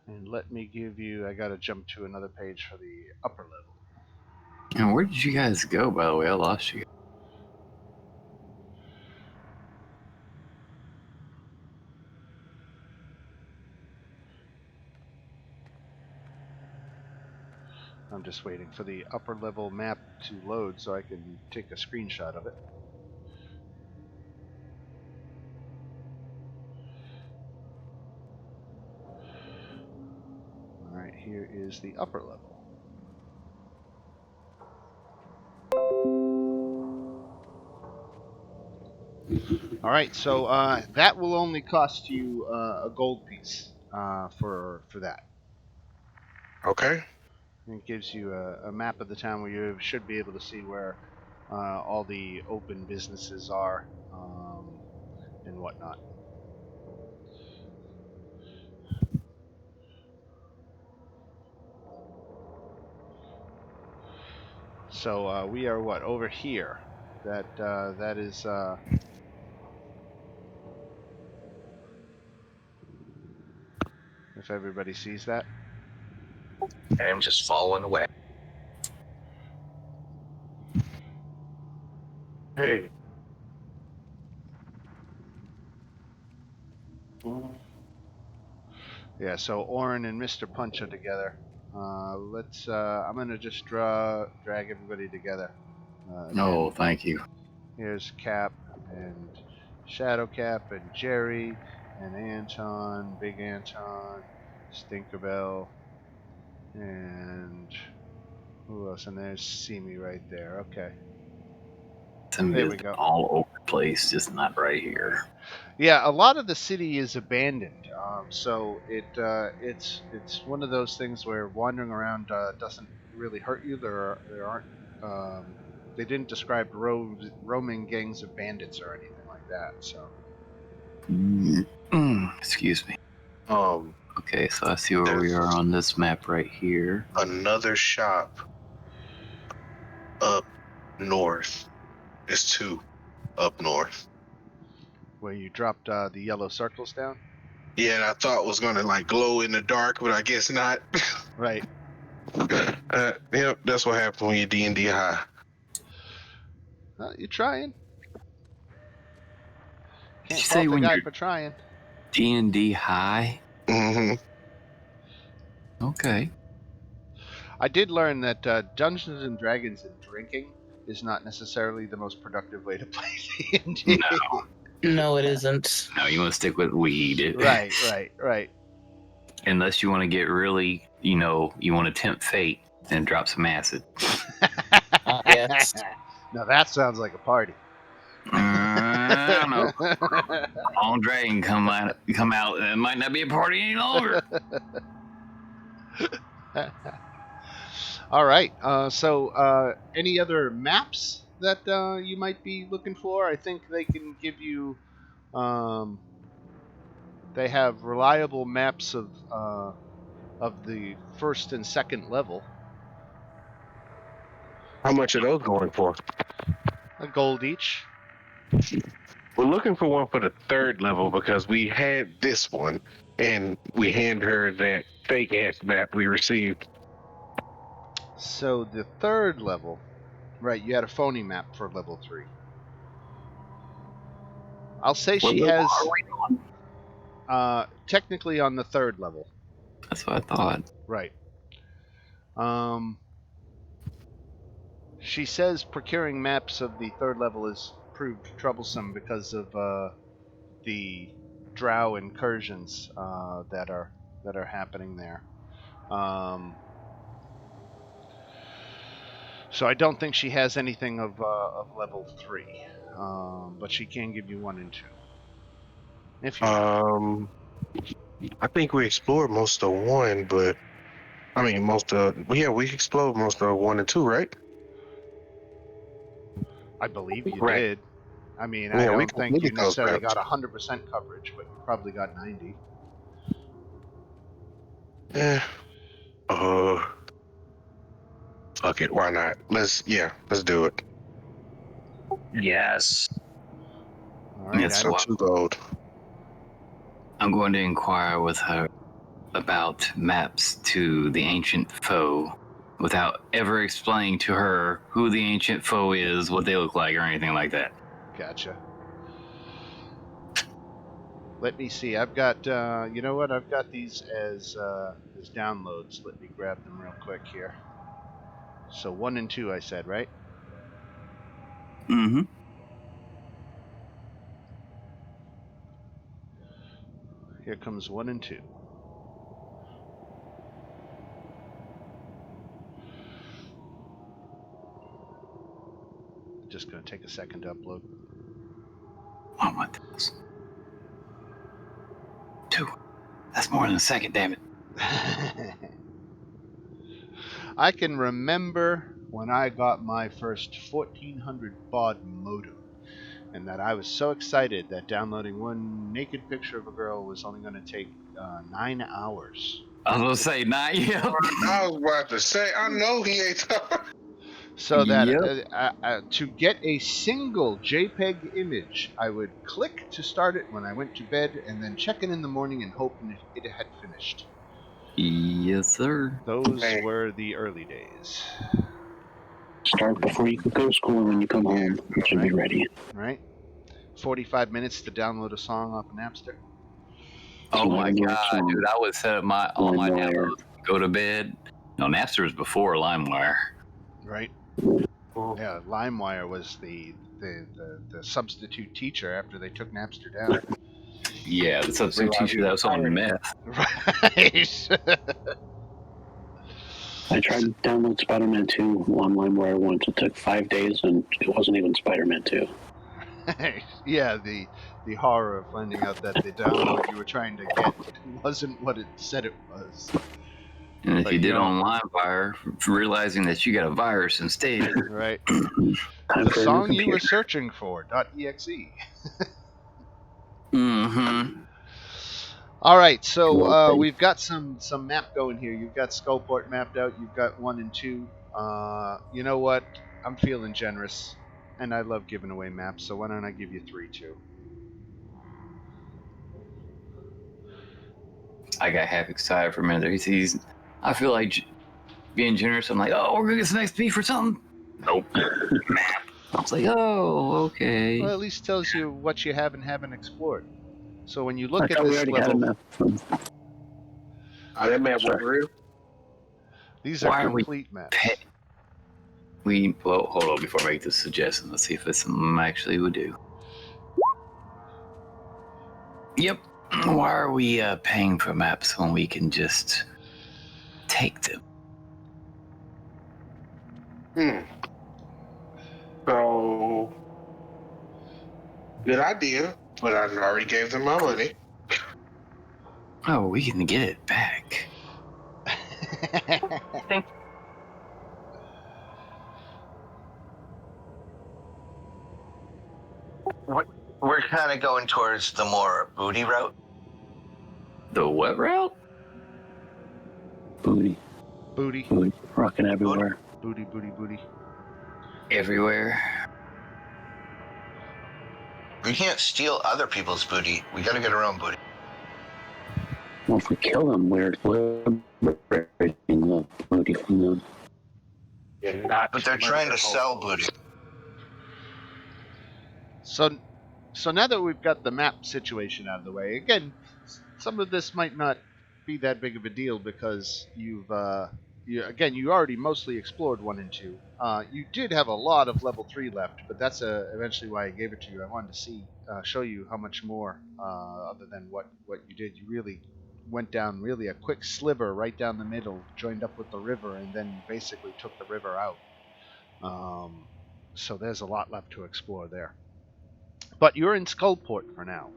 And let me give you, I got to jump to another page for the upper level. And where did you guys go, by the way? I lost you. I'm just waiting for the upper level map to load so I can take a screenshot of it. Alright, here is the upper level. Alright, so that will only cost you a gold piece for that. Okay. It gives you a map of the town where you should be able to see where all the open businesses are and whatnot. So we are what, over here? That is if everybody sees that. I'm just following away. Hey. Yeah, so Orin and Mr. Punch are together. Let's. I'm gonna just drag everybody together. No, thank you. Here's Cap and Shadowcap and Jerry and Anton, Big Anton, Stinkerbell, and who else? And there's Simi right there. Okay. There we go. All over the place, just not right here. Yeah, a lot of the city is abandoned, so it's one of those things where wandering around doesn't really hurt you. There aren't they didn't describe roaming gangs of bandits or anything like that. So Excuse me. Um, Okay, so I see where we are on this map right here. Another shop up north. It's 2 up north. where you dropped the yellow circles down. Yeah, and I thought it was gonna like glow in the dark, but I guess not. Right. Yep, that's what happens when you're D&D high. You're trying. Did Can't you say fault the when guy you're for trying. D&D high? Mm-hmm. Okay. I did learn that Dungeons and Dragons and drinking is not necessarily the most productive way to play D&D. No. No, it isn't. No, you want to stick with weed. Right. Unless you want to get really, you want to tempt fate and drop some acid. Yes. Now that sounds like a party. I don't know. Andre can come out. It might not be a party any longer. All right. So, any other maps that you might be looking for? I think they can give you. They have reliable maps of the first and second level. How much are those going for? A gold each. We're looking for one for the third level because we had this one, and we hand her that fake ass map we received. So the third level, right? You had a phony map for level 3. I'll say What she level has. are we on? Technically on the third level, That's what I thought. right? She says procuring maps of the third level is proved troublesome because of the drow incursions that are happening there. So I don't think she has anything of level 3, but she can give you 1 and 2 if you want. I think we explored most of one, but I mean we explored most of 1 and 2, right? I believe you Right. did. I mean, I Yeah, we don't think you completed those necessarily maps. got 100% coverage, but you probably got 90. Yeah. Fuck it, why not? Let's do it. Yes. All right. That's I So why 2 gold. I'm going to inquire with her about maps to the ancient foe without ever explaining to her who the ancient foe is, what they look like, or anything like that. Gotcha. Let me see. I've got, you know what? I've got these as downloads. Let me grab them real quick here. So 1 and 2, I said, right? Mm-hmm. Here comes 1 and 2. Just gonna take a second to upload. Oh my goodness. 2. That's more than a second, damn it. I can remember when I got my first 1400 baud modem, and that I was so excited that downloading one naked picture of a girl was only going to take 9 hours. I was going to say, not yet. I was about to say, I know he ain't talking. So that Yep. to get a single JPEG image, I would click to start it when I went to bed, and then check in the morning and hope it had finished. Yes, sir. Those Man. were the early days. Start before you can go to school, and when you come home, it should be ready. Right? 45 minutes to download a song off of Napster. Oh my LimeWire god, song. dude! I would set up all my LimeWire. downloads, go to bed. No, Napster was before LimeWire. Right? Yeah, LimeWire was the substitute teacher after they took Napster down. Yeah, the substitute teacher that was on meth. Right. I tried to download Spider-Man 2 on LimeWire once. It took 5 days, and it wasn't even Spider-Man 2. Yeah, the horror of finding out that the download you were trying to get wasn't what it said it was. And if But you did know, on LimeWire, realizing that you got a virus instead. right? Time The for a new song you were computer. searching for .exe. Mm-hmm. All right, so we've got some map going here. You've got Skullport mapped out. You've got 1 and 2. You know what? I'm feeling generous, and I love giving away maps. So why don't I give you 3 too? I got half excited for a minute. He's I feel like being generous. I'm like, oh, we're gonna get some XP for something. Nope. Map. I was like, oh, okay. Well, at least tells you what you have and haven't explored. So when you I look at thought we this already had a level, map from. That map was Sorry. real. these are Why are we complete maps. Well, hold on before I make this suggestion. Let's see if it's something I actually would do. Yep. Why are we paying for maps when we can just take them? So Good idea, but I already gave them my money. Oh, we can get it back. We're kind of going towards the more booty route. The what route? Booty. Booty. Booty. Rocking everywhere. Booty, booty, booty. Everywhere. We can't steal other people's booty. We gotta get our own booty. Well, if we kill them, we're liberating the booty from them. You're not. But they're trying to sell booty. So now that we've got the map situation out of the way, again, some of this might not be that big of a deal because you already mostly explored 1 and 2. You did have a lot of level 3 left, but that's eventually why I gave it to you. I wanted to show you how much more, other than what you did. You really went down really a quick sliver right down the middle, joined up with the river, and then basically took the river out. So there's a lot left to explore there. But you're in Skullport for now,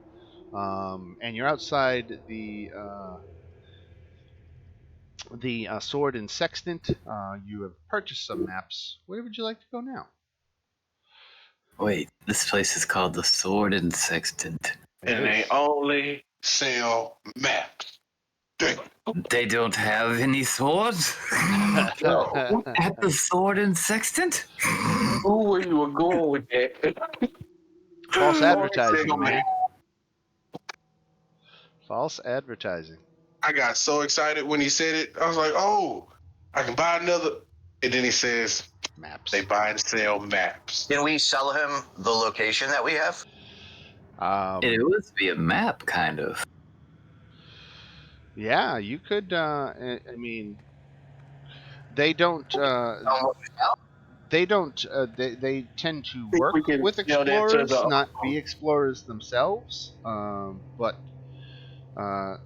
and you're outside the Sword and Sextant. You have purchased some maps. Where would you like to go now? Wait, this place is called the Sword and Sextant. And they only sell maps. They don't have any swords? At the Sword and Sextant? Who were you going with that? False advertising, man. False advertising. I got so excited when he said it. I was like, oh, I can buy another. And then he says, Maps. they buy and sell maps. Can we sell him the location that we have? It would be a map, kind of. Yeah, you could. I mean, they don't. They don't. They tend to work with explorers, not be explorers themselves. But I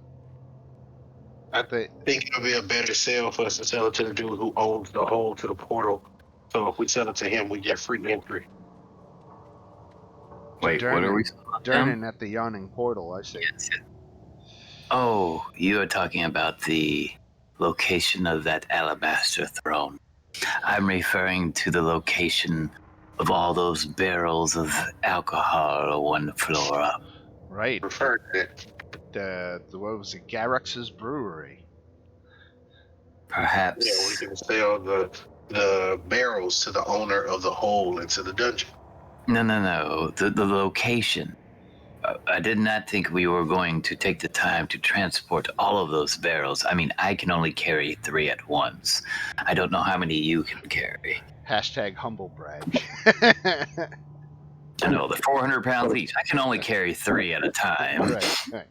think it'll be a better sale for us to sell it to the dude who owns the hole to the portal. So if we sell it to him, we get free entry. Wait, what are we? Durnan at the Yawning Portal, I see. Yes. Oh, you are talking about the location of that alabaster throne. I'm referring to the location of all those barrels of alcohol on the floor up. Right. Refer to it. The what was it? Garrix's Brewery. Perhaps. Yeah, we can sell the barrels to the owner of the hole into the dungeon. No. The location. I did not think we were going to take the time to transport all of those barrels. I mean, I can only carry 3 at once. I don't know how many you can carry. Hashtag humble brag. I know, they're 400 pounds each. I can only carry 3 at a time. Right.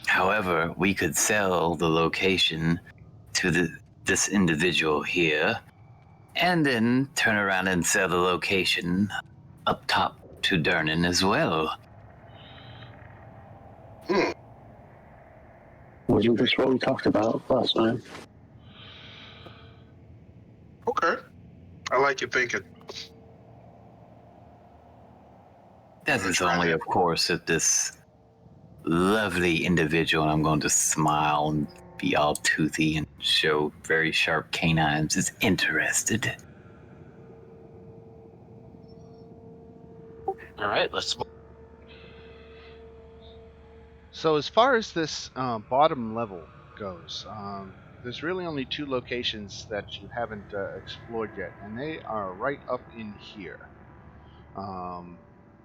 However, we could sell the location to this individual here, and then turn around and sell the location up top to Durnan as well. Wasn't this what we talked about last time? Okay. I like your thinking. That is only, of course, if this lovely individual, and I'm going to smile and be all toothy and show very sharp canines, is interested. All right, let's. So as far as this bottom level goes, there's really only 2 locations that you haven't explored yet, and they are right up in here.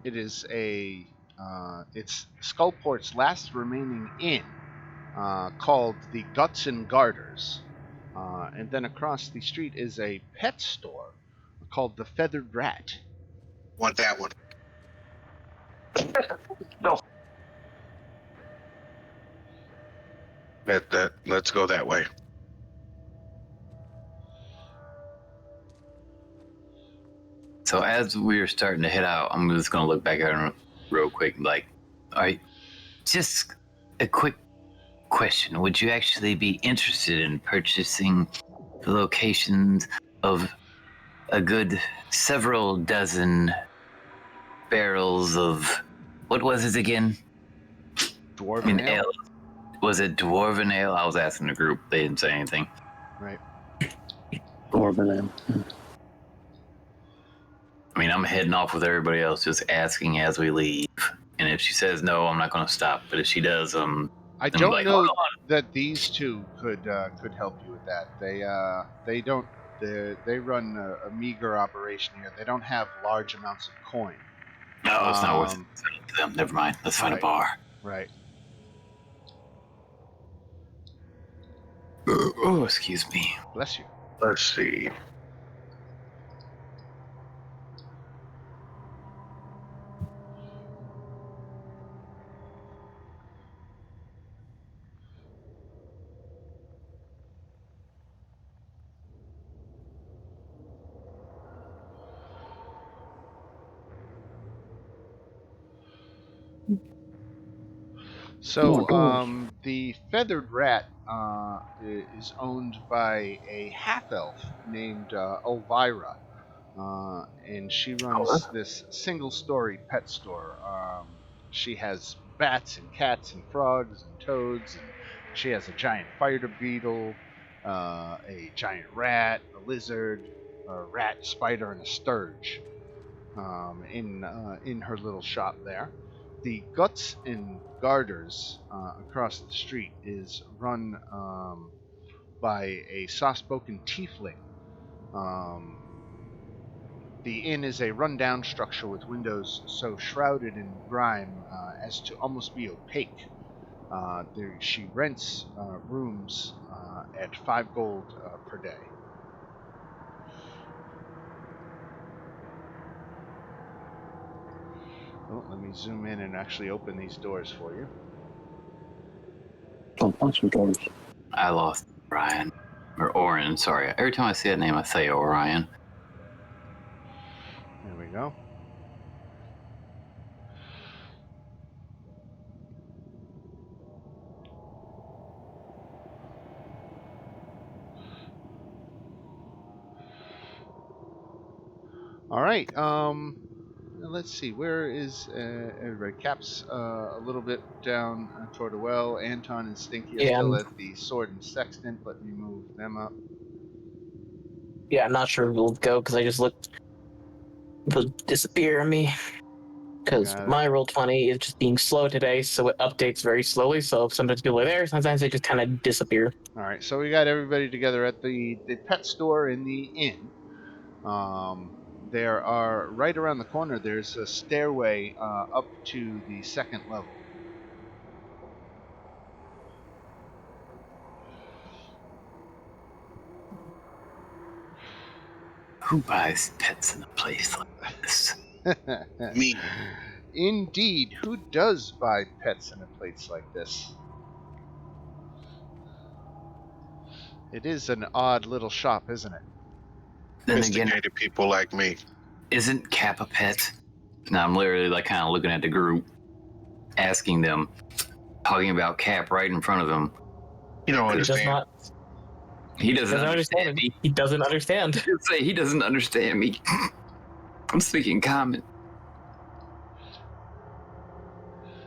It is it's Skullport's last remaining inn, called the Guts and Garters, and then across the street is a pet store called the Feathered Rat. Want that one? No. Let's go that way. So as we're starting to head out, I'm just going to look back at him real quick, like, all right, just a quick question. Would you actually be interested in purchasing the locations of a good several dozen barrels of what was it again? Dwarven ale. Was it dwarven ale? I was asking the group. They didn't say anything. Right. Orban. I mean, I'm heading off with everybody else, just asking as we leave. And if she says no, I'm not going to stop. But if she does, I I'm don't like, know hold on. that these two could help you with that. They don't. They run a meager operation here. They don't have large amounts of coin. No, it's not worth it to them. Never mind. Let's find a bar. Right. Oh, excuse me. Bless you. Let's see. So the feathered rat is owned by a half elf named Elvira, and she runs this single-story pet store. She has bats and cats and frogs and toads, and she has a giant fighter beetle, a giant rat, a lizard, a rat, spider, and a sturge in her little shop there. The Guts and Garters across the street is run by a soft-spoken tiefling. The inn is a rundown structure with windows so shrouded in grime as to almost be opaque. She rents rooms at 5 gold per day. Oh, let me zoom in and actually open these doors for you. Oh, punch some doors. I lost Orion. Or Orin, sorry. Every time I see that name, I say Orion. There we go. All right. Let's see. Where is everybody? Cap's a little bit down toward the well. Anton and Stinky are Yeah, still I'm- at the sword and sextant. Let me move them up. Yeah, I'm not sure we'll go because I just looked. It'll disappear on me. Because Got it. my Roll20 is just being slow today, so it updates very slowly. So sometimes people are there, sometimes they just kind of disappear. All right. So we got everybody together at the pet store in the inn. There are right around the corner. There's a stairway up to the second level. Who buys pets in a place like this? Me. Indeed, who does buy pets in a place like this? It is an odd little shop, isn't it? Then again, Sophisticated people like me. isn't Cap a pet? Now I'm literally like kind of looking at the group, asking them, talking about Cap right in front of them. You don't He does understand. not. He doesn't Doesn't understand understand. me. He doesn't understand. I say he doesn't understand me. I'm speaking common.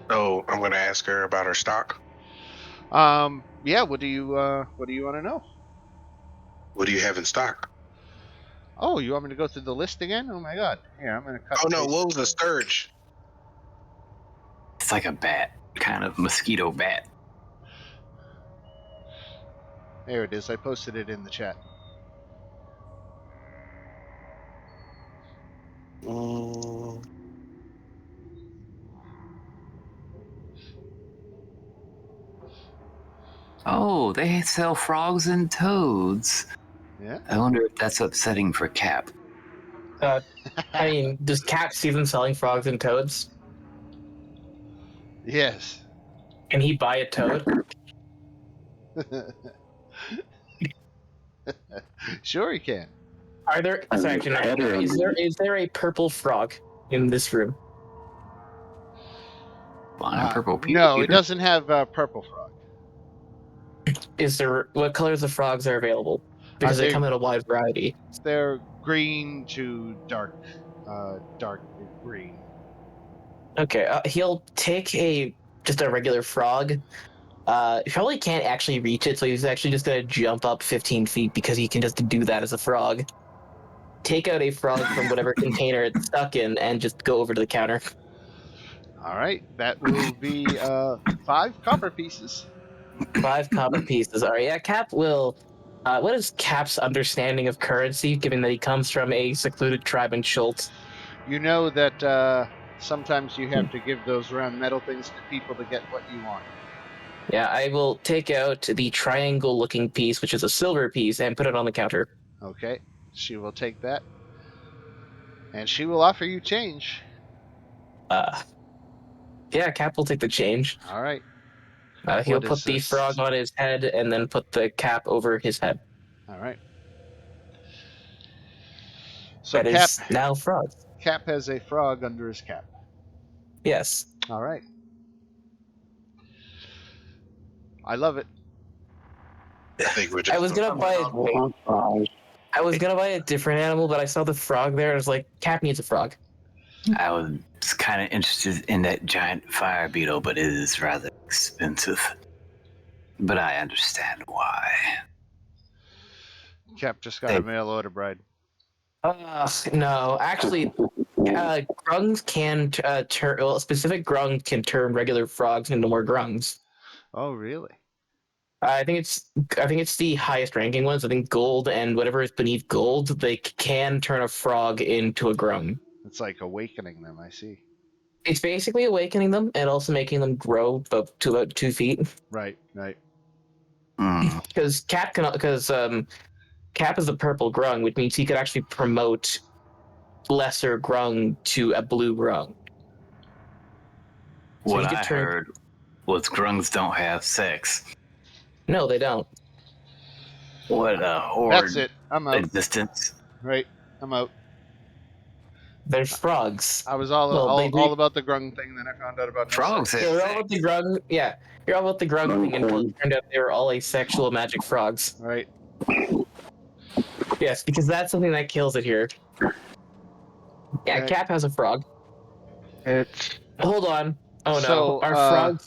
So I'm going to ask her about her stock. Yeah. What do you want to know? What do you have in stock? Oh, you want me to go through the list again? Oh my God! Here, I'm gonna cut. Oh no, paste what was the this. scourge? It's like a bat, kind of mosquito bat. There it is. I posted it in the chat. Oh, they sell frogs and toads. Yeah. I wonder if that's upsetting for Cap. I mean, does Cap see them selling frogs and toads? Yes. Can he buy a toad? Sure, he can. Are there? I Sorry, mean, actually, no. Is there a purple frog in this room? Flying purple people. No, it doesn't have purple frog. Is there? What colors of frogs are available? Because they they- come in a wide variety. They're green to dark green. Okay, he'll take just a regular frog. He probably can't actually reach it, so he's actually just gonna jump up 15 feet because he can just do that as a frog. Take out a frog from whatever container it's stuck in and just go over to the counter. All right, that will be 5 copper pieces. 5 copper pieces. All right, yeah, Cap will. What is Cap's understanding of currency, given that he comes from a secluded tribe in Schultz? You know that sometimes you have to give those round metal things to people to get what you want. Yeah, I will take out the triangle-looking piece, which is a silver piece, and put it on the counter. Okay, she will take that, and she will offer you change. Yeah, Cap will take the change. All right. He'll What is put the this? frog on his head and then put the cap over his head. All right. So That is now frog. Cap has a frog under his cap. Yes. All right. I love it. I think we're just. I was gonna buy I was gonna buy a different animal, but I saw the frog there and I was like, Cap needs a frog. I was kind of interested in that giant fire beetle, but it is rather expensive. But I understand why. Cap just got a mail order bride. No, actually, grungs can turn. Well, specific grungs can turn regular frogs into more grungs. Oh, really? I think it's the highest ranking ones. I think gold and whatever is beneath gold, they can turn a frog into a grung. It's like awakening them. I see. It's basically awakening them and also making them grow up to about 2 feet. Right. Right. Because Cap is a purple grung, which means he could actually promote lesser grung to a blue grung. So What he could I turn. heard was grungs don't have sex. No, they don't. What a horrid That's it. I'm out. existence. Right. I'm out. They're frogs. I was all about the grung thing, then I found out about Frogs have You're all about sex. the grung. Yeah, you're all about the grung thing until it turned out they were all asexual magic frogs. Right. Yes, because that's something that kills it here. Yeah, Okay. Cap has a frog. It's Hold on. Oh no, So, are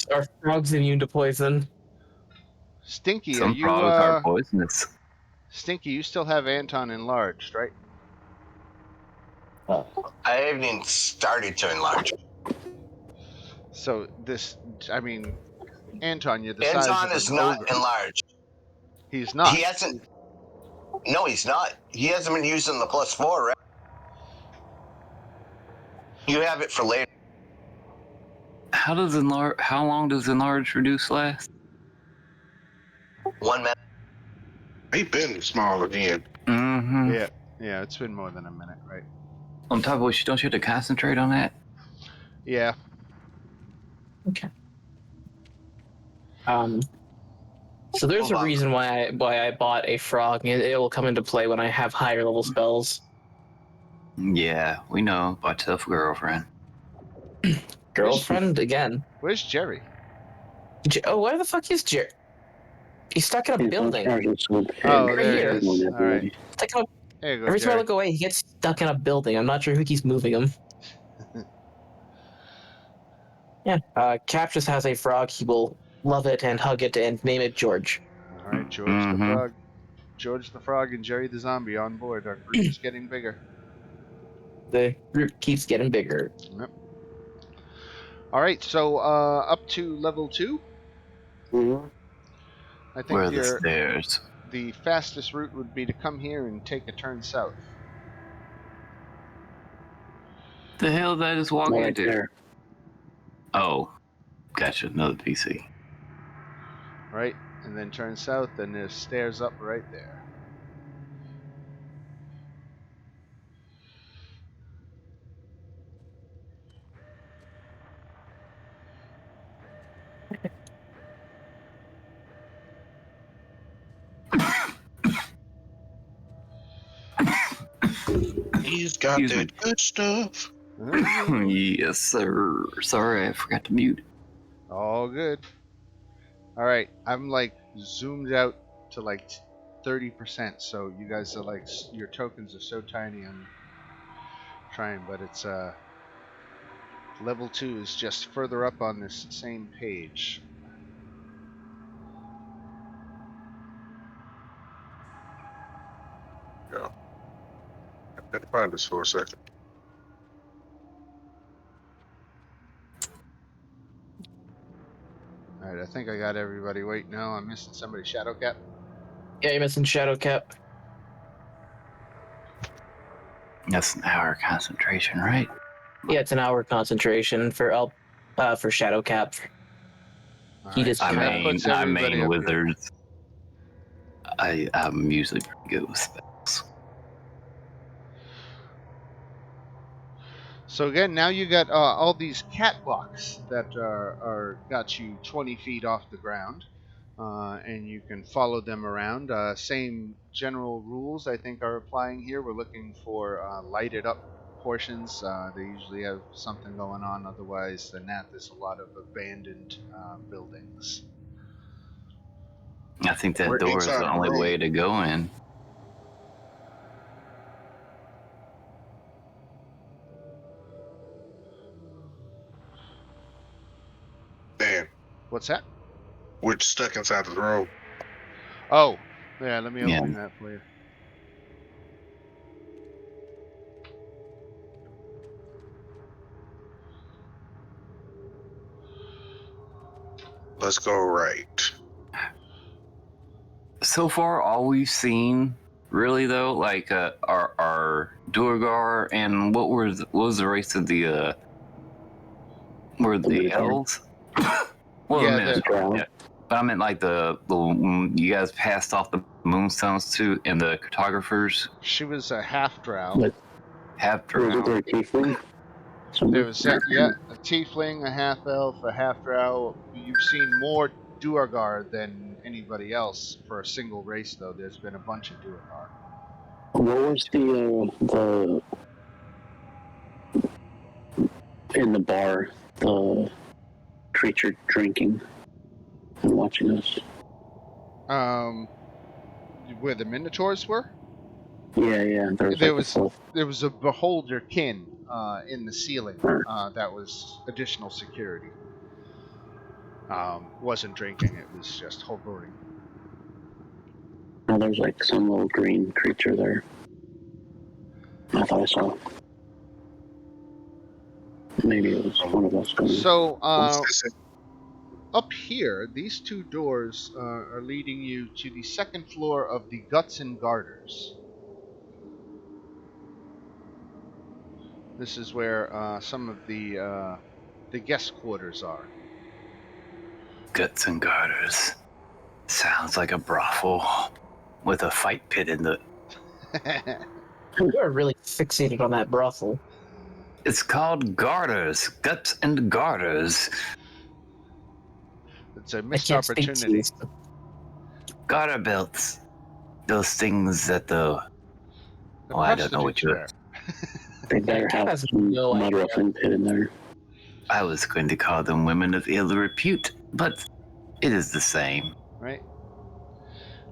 frogs immune to poison? Stinky, Some are you frogs are poisonous. Stinky, you still have Anton enlarged, right? I haven't even started to enlarge. So Anton, you're the size of Anton an is not ogre. enlarged. He's not. He hasn't. No, he's not. He hasn't been using the +4, right? You have it for later. How long does enlarge reduce last? 1 minute. he been small again. Mm-hmm. Yeah, it's been more than a minute, right? On top of which, don't you have to concentrate on that? Yeah. Okay. So there's a reason why I bought a frog. It will come into play when I have higher level spells. Yeah, we know. Bought tough girlfriend. Girlfriend again. Where's Jerry? Where the fuck is Jerry? He's stuck in a building. Oh, Right there here. he is. All right. There you go, Every time I Jerry. look away, he gets stuck in a building. I'm not sure who keeps moving him. Yeah. Cap just has a frog. He will love it and hug it and name it George. All right, George the Frog. George the Frog and Jerry the Zombie on board. Our group is getting bigger. The group keeps getting bigger. Yep. All right, so up to level 2. Mm-hmm. I think Where are the stairs? the fastest route would be to come here and take a turn south. The hell did I just walk Right into? there. Oh, gotcha. Another PC. Right, and then turn south, and there's stairs up right there. He's got Excuse that good stuff. Yes, sir. Sorry, I forgot to mute. All good. All right, I'm like zoomed out to like 30%, so you guys are like, your tokens are so tiny. I'm trying, but it's Level 2 is just further up on this same page. Yeah. I had to find this for a second. All right, I think I got everybody. Wait, no, I'm missing somebody. Shadowcat? Yeah, you're missing Shadowcap. That's an hour concentration, right? Yeah, it's an hour concentration for Shadowcap. All He right, just so I that kinda- mean, puts I everybody mean up here. wizards. I'm usually pretty good with spells. So again, now you got all these catwalks that are got you 20 feet off the ground, and you can follow them around. Same general rules I think are applying here. We're looking for lighted up portions. They usually have something going on. Otherwise than that, there's a lot of abandoned buildings. I think that We're door is inside the the only room. way to go in. Man, What's that? we're stuck inside the room. Oh, yeah. Let me Yeah. open that for you. Let's go right. So far, all we've seen, really though, like our Duergar and what was the race of the were The the Minotaur. elves? Well, Yeah, the Minotaur, yeah. But I meant like the you guys passed off the Moonstones too, and the cartographers She was a half drow. But have was it their tiefling? There was a tiefling, a half elf, a half drow. You've seen more Duergar than anybody else for a single race, though. There's been a bunch of Duergar. What was the in the bar, the creature drinking and watching us? Where the Minotaurs were, Yeah. there was a beholder kin in the ceiling. That was additional security. Wasn't drinking; it was just hovering. No, there's like some little green creature there. I thought I saw. Maybe it was one of us going. So, What's this? up here, these two doors are leading you to the second floor of the Guts and Garters. This is where some of the guest quarters are. guts and garters. Sounds like a brothel with a fight pit in the. You are really fixated on that brothel. It's called garters, guts and garters. It's a I missed can't speak to opportunity. you. Garter belts. Those things that the. The Oh, I don't know what prostitutes you. wear. They better Cat have has some no mud idea. ruffling pit in there. I was going to call them women of ill repute, but it is the same. Right?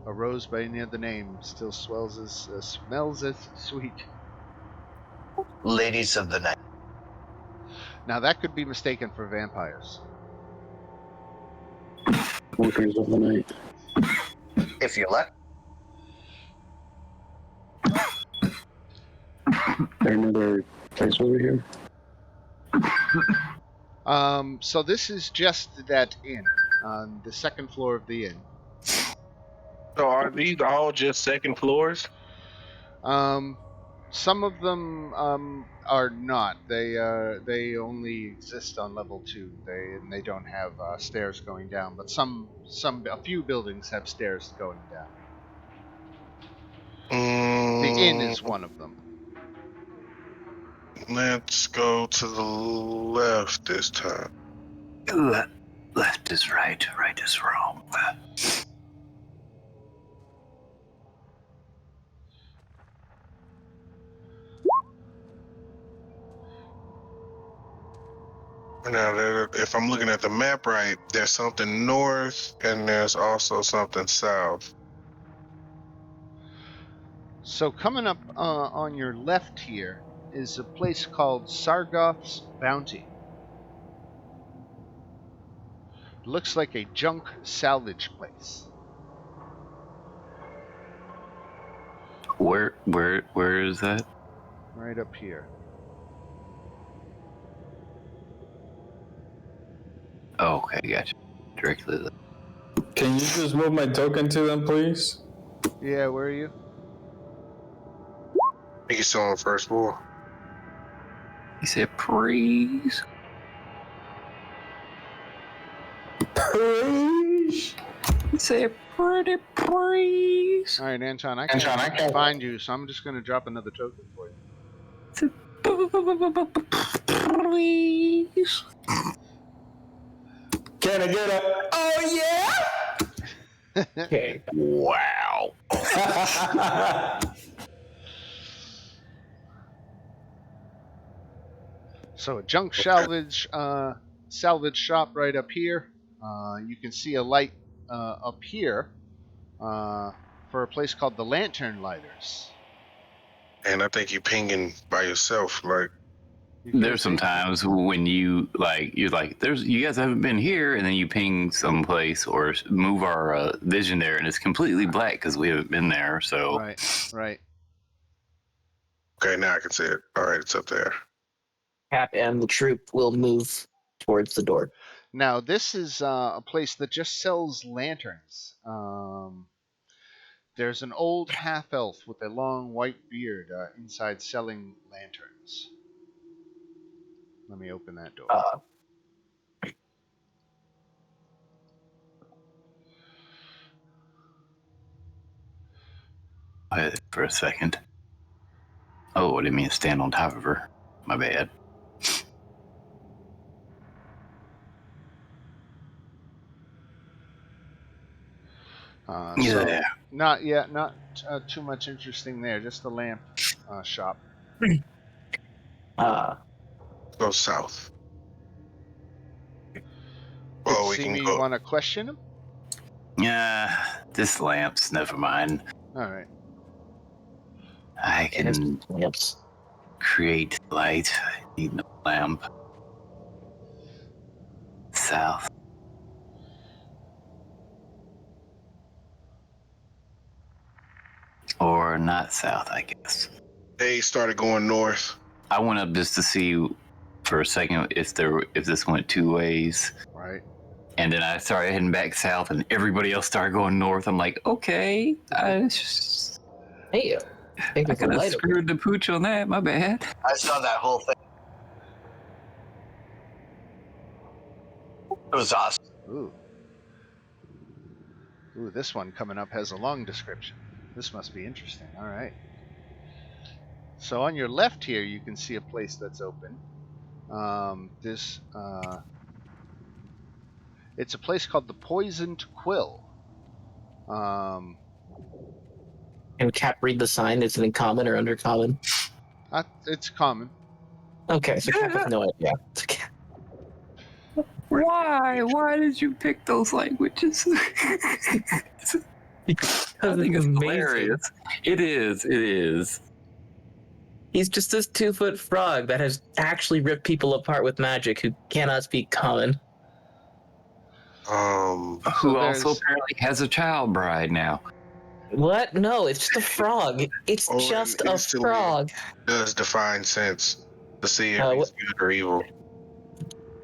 A rose by any other name still smells as sweet. Ladies of the night. Now that could be mistaken for vampires. Workers of the night. If you're lucky. There another place over here? So this is just that inn on the second floor of the inn. So are these all just second floors? Some of them are not. They only exist on level 2. They don't have stairs going down. But a few buildings have stairs going down. The inn is one of them. Let's go to the left this time. Left is right, right is wrong. Now, if I'm looking at the map right, there's something north and there's also something south. So coming up on your left here is a place called Sargoth's Bounty. looks like a junk salvage place. Where is that? Right up here. Oh, okay, gotcha. Directly there. Can you just move my token to them, please? Yeah, where are you? I think he's still on first floor. He said, "Please." Please. He said, "Pretty please." All right, Anton, I can't find you, so I'm just going to drop another token for you. Please. Can I get a? Oh Okay. Wow. yeah! So a junk salvage shop right up here. You can see a light up here for a place called the Lantern Lighters. And I think you pinging by yourself, like. You can't There's some see? times when you're like, you guys haven't been here, and then you ping someplace or move our vision there, and it's completely black because we haven't been there. So Right. Okay, now I can see it. All right, it's up there. Cap and the troop will move towards the door. Now this is a place that just sells lanterns. There's an old half elf with a long white beard inside selling lanterns. Let me open that door. wait for a second. Oh, I didn't mean to stand on top of her. My bad. So Yeah. not too much interesting there. Just the lamp shop. Go south. Did Well, we see can me go. want to question him? Yeah. This lamp's never mind. All right. I And his can lamps. create light. I need no lamp. South. Or not south, I guess. They started going north. I went up just to see for a second if this went two ways. Right. And then I started heading back south, and everybody else started going north. I'm like, okay, I Hey, could have screwed the pooch on that. My bad. I saw that whole thing. It was awesome. Ooh, this one coming up has a long description. This must be interesting. All right. So on your left here, you can see a place that's open. It's a place called the Poisoned Quill. Can Cap read the sign? Is it in common or undercommon? It's common. Okay, so Cap has no idea. Why? Why did you pick those languages? I think it's hilarious. It is. It is. He's just this 2-foot frog that has actually ripped people apart with magic who cannot speak common. Who also apparently has a child bride now. What? No, it's just a frog. It's just a frog. Does define sense to see if What- he's good or evil.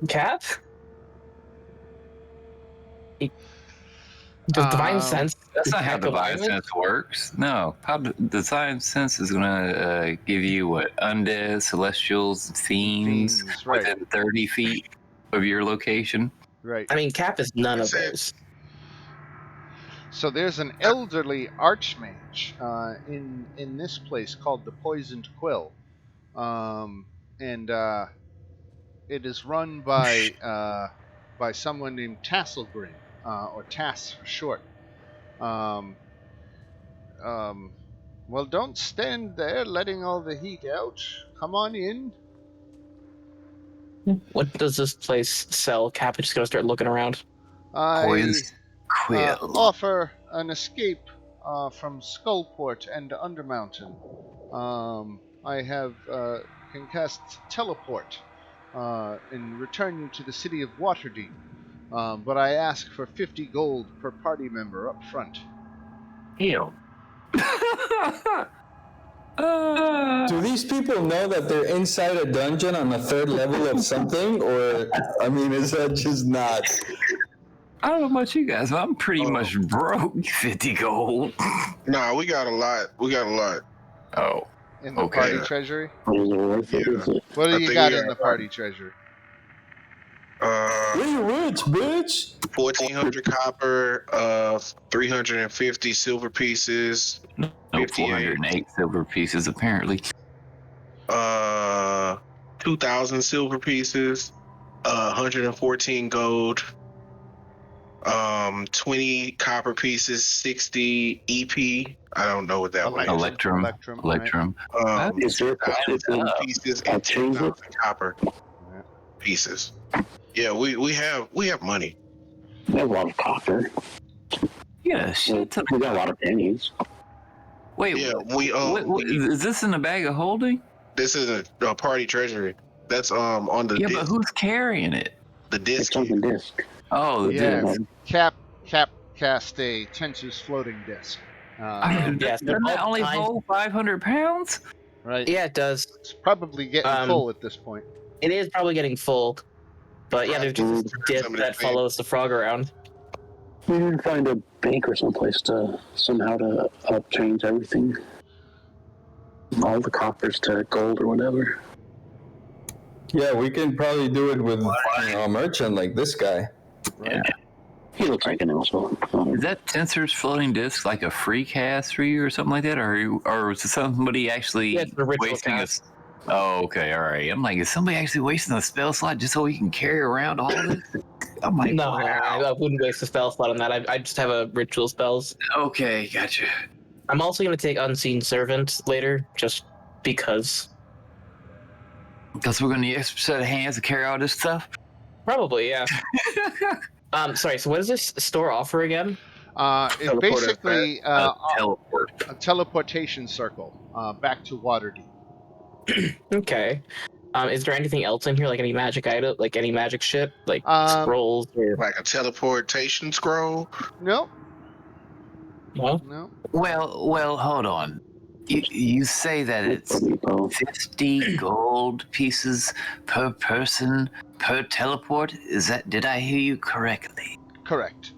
Cap? Does divine sense? That's not how Heck of divine alignment? sense works. No, how divine sense is going to give you what undead, celestials, fiends right. within 30 feet of your location. Right. I mean, Cap is none of those. So there's an elderly archmage in this place called the Poisoned Quill, and it is run by someone named Tasselgrin, or Tass for short. Well, don't stand there letting all the heat out. Come on in. What does this place sell? Cap is just gonna start looking around. I Quill. offer an escape from Skullport and Undermountain. I have can cast teleport and return you to the city of Waterdeep. but I ask for 50 gold per party member up front. Damn. Do these people know that they're inside a dungeon on the 3rd level of something, or I mean, is that just not? I don't know about you guys, but I'm pretty much broke. 50 gold. Nah, we got a lot. Oh, In the Okay. party treasury? What is it worth? It? Yeah. Is it? What do I you think got we in got the party treasury? We rich, bitch. 1,400 copper, 350 silver pieces, no, 58. 408 silver pieces apparently. 2,000 silver pieces, 114 gold, 20 copper pieces, 60 EP. I don't know what that one is. Electrum. Right. Is there a 2,000 silver up. pieces I'll and change 10,000 it. copper Yeah. pieces. Yeah, we have money. We have a lot of copper. Yeah, We shit. ton we of- got a lot of pennies. Wait, Yeah, what, is this in a bag of holding? this is a party treasury. That's on the Yeah, but disc, who's carrying it? the disc. It's on the disc. Oh, the Yeah. disc. Cap cast a Tensu's floating disc. Yes, Doesn't that all only kinds- hold 500 pounds? Right? Yeah, it does. It's probably getting full at this point. It is probably getting full. But yeah, there's just this disc that follows the frog around. We didn't find a bank or someplace to somehow to change everything. All the coppers to gold or whatever. Yeah, we can probably do it with a merchant like this guy. Right? He looks like an asshole. Is that Tensor's floating disc like a free cast for you or something like that? Or is somebody actually Yeah, it's a ritual wasting cast. Oh, okay, all right. I'm like, is somebody actually wasting a spell slot just so he can carry around all of this? I'm like, No, wow. I wouldn't waste a spell slot on that. I just have a ritual spells. Okay, gotcha. I'm also going to take Unseen Servant later, just because. Because we're going to need extra set of hands to carry all this stuff? Probably, yeah. Sorry, so what does this store offer again? It's basically Teleport. a teleportation circle back to Waterdeep. Okay. Is there anything else in here, like any magic item, like any magic shit, like scrolls or Like a teleportation scroll. Nope. no? No. Well, hold on. You say that it's 50 gold pieces per person per teleport? Did I hear you correctly? Correct.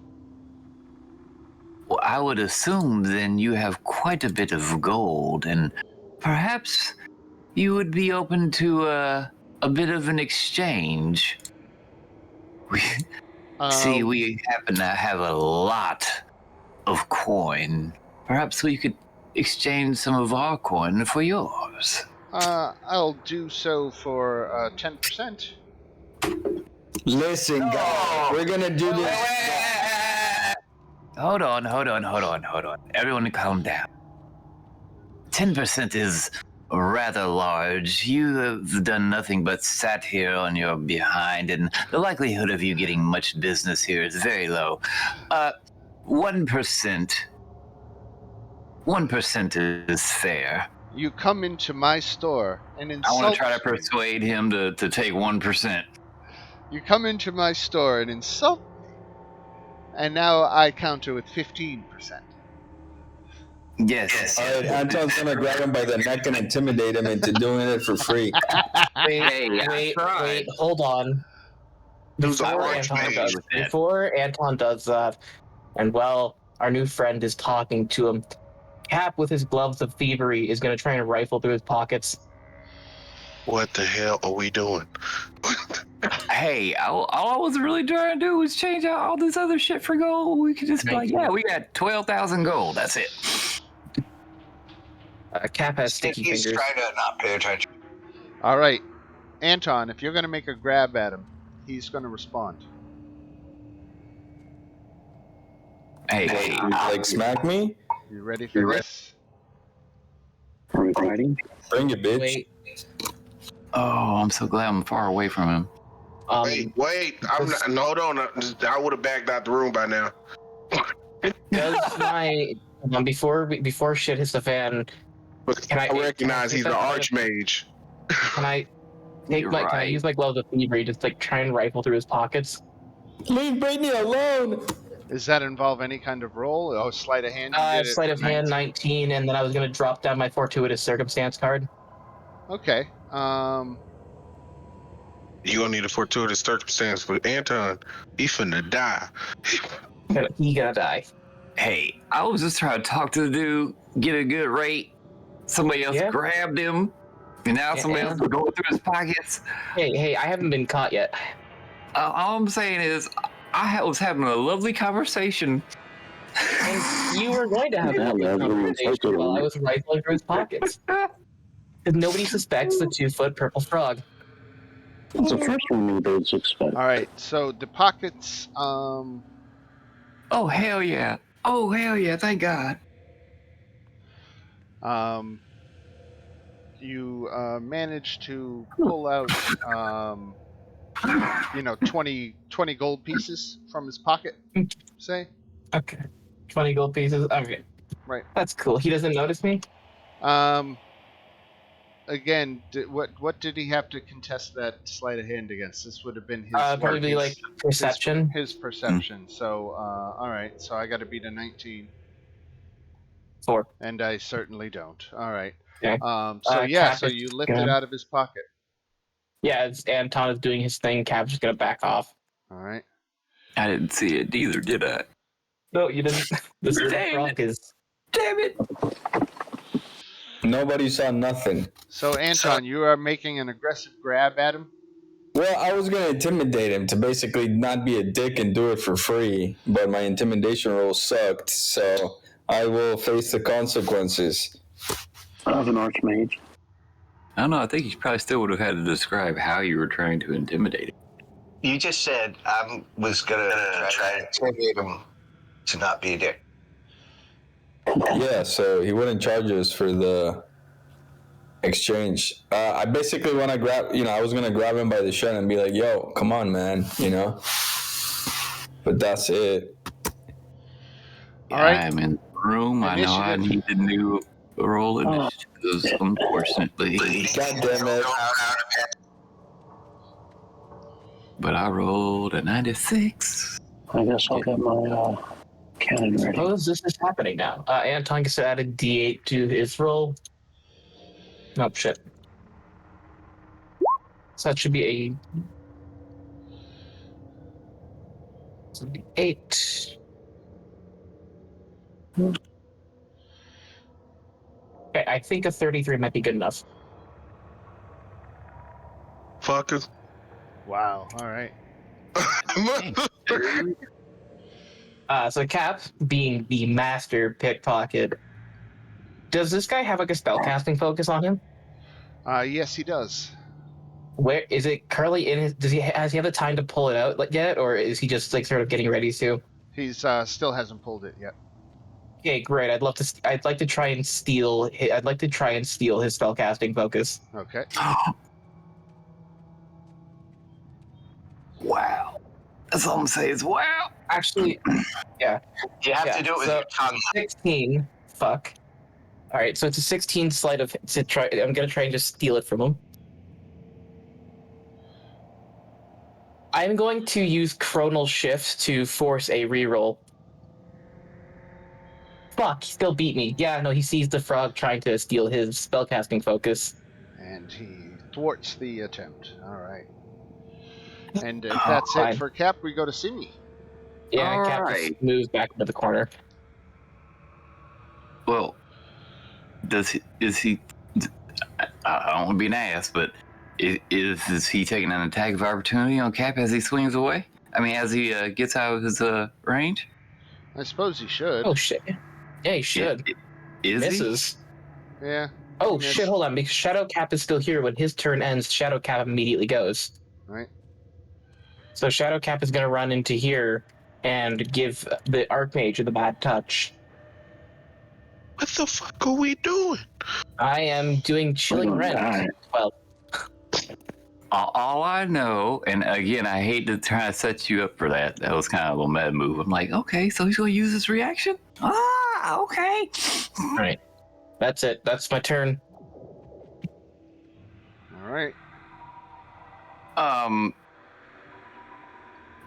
Well, I would assume then you have quite a bit of gold, and perhaps you would be open to a bit of an exchange. See, we happen to have a lot of coin. Perhaps we could exchange some of our coin for yours. I'll do so for 10%. Listen, guys, we're gonna do this. Hold on. Everyone calm down. 10% is rather large. You have done nothing but sat here on your behind, and the likelihood of you getting much business here is very low. 1%. 1% is fair. You come into my store and I insult want to try to me. persuade him to take 1%. You come into my store and insult me. And now I counter with 15%. Yes. All right, Anton's gonna grab him by the neck and intimidate him into doing it for free. Wait, hold on. Who's a Before Anton does that, and while our new friend is talking to him, Cap with his gloves of thievery is going to try and rifle through his pockets. What the hell are we doing? Hey, all I was really trying to do was change out all this other shit for gold. We could just be like, yeah, we got 12,000 gold. That's it. Cap has sticky He's fingers. trying to not pay attention. All right. Anton, if you're going to make a grab at him, he's going to respond. Hey, Like, smack me? You ready for this? Are we fighting? Bring it, bitch. Wait. oh, I'm so glad I'm far away from him. Wait. I'm not, no, hold on. I would have backed out the room by now. Does my before shit hits the fan? Can I recognize he's an archmage. Can I take You're can I right. use my gloves of thievery just like try and rifle through his pockets? Leave Brittany alone. Does that involve any kind of roll? Oh, sleight of hand. You did it. Sleight for of hand 19, and then I was going to drop down my fortuitous circumstance card. Okay. You gonna need a fortuitous circumstance for Anton. He finna die. He gonna die. Hey, I was just trying to talk to the dude, get a good rate. Somebody else Yeah. grabbed him, and now somebody else is going through his pockets. Hey, I haven't been caught yet. All I'm saying is, was having a lovely conversation. And you were going to have Yeah, a man, conversation while I was rifling through his pockets. Because nobody suspects the 2-foot purple frog. It's the first one you did expect. all right. So the pockets. Oh hell yeah! Oh hell yeah! Thank God. You manage to pull out 20 gold pieces from his pocket, say. Okay. 20 gold pieces. Okay. Right. That's cool. He doesn't notice me? Again, what did he have to contest that sleight of hand against? This would have been his Probably like perception. his perception. So all right, so I got to beat a 19. 4. And I certainly don't. All right. Okay. So Cap so is you lift it good. out of his pocket. Yeah, it's Anton is doing his thing. Cap's just gonna back off. All right. I didn't see it either, did I? No, you didn't. This frog is. Damn it! Nobody saw nothing. So Anton, you are making an aggressive grab at him. Well, I was gonna intimidate him to basically not be a dick and do it for free, but my intimidation roll sucked, so I will face the consequences. I have an archmage. I don't know. I think you probably still would have had to describe how you were trying to intimidate him. You just said I was gonna try to intimidate him to not be a dick. Yeah, so he wouldn't charge us for the exchange. I basically want to grab, I was gonna grab him by the shirt and be like, "Yo, come on, man," But that's it. All right. I'm in the room. Initiative. I know I need a new roll initiatives, unfortunately. God damn it. But I rolled a 96. I guess I'll get my cannon ready. Suppose this is happening now. Anton gets to add a D8 to his roll. Oh shit. So that should be a 8. Okay, I think a 33 might be good enough. Fuckers. Wow. All right. So Cap, being the master pickpocket, does this guy have like a spellcasting focus on him? Yes, he does. Where is it currently in his? Has he have the time to pull it out yet, or is he just like sort of getting ready to? He's still hasn't pulled it yet. Okay, great. I'd like to try and steal his spellcasting focus. Okay. Wow. That's all I'm gonna say is wow. Actually, yeah. You have to do it with your tongue. 16. Fuck. All right, so it's a 16 sleight of to try. I'm gonna try and just steal it from him. I'm going to use Chronal Shift to force a reroll. Fuck, he still beat me. Yeah, no, he sees the frog trying to steal his spellcasting focus. And he thwarts the attempt. All right. And if Oh, that's fine. it for Cap, we go to Simi. Yeah, All Cap right. just moves back into the corner. Well, is he? I don't want to be an ass, but is he taking an attack of opportunity on Cap as he swings away? I mean, as he gets out of his range? I suppose he should. Oh shit. Yeah, he should. Is Misses. Yeah. Oh Miss. shit, hold on, because Shadow Cap is still here. When his turn ends, Shadow Cap immediately goes. Right. So Shadow Cap is gonna run into here and give the Archmage the bad touch. What the fuck are we doing? I am doing Chilling don't Rend. die. Well, All I know, and again, I hate to try to set you up for that. That was kind of a little mad move. I'm like, okay, so he's going to use his reaction? Ah, okay. all right. That's it. That's my turn. All right.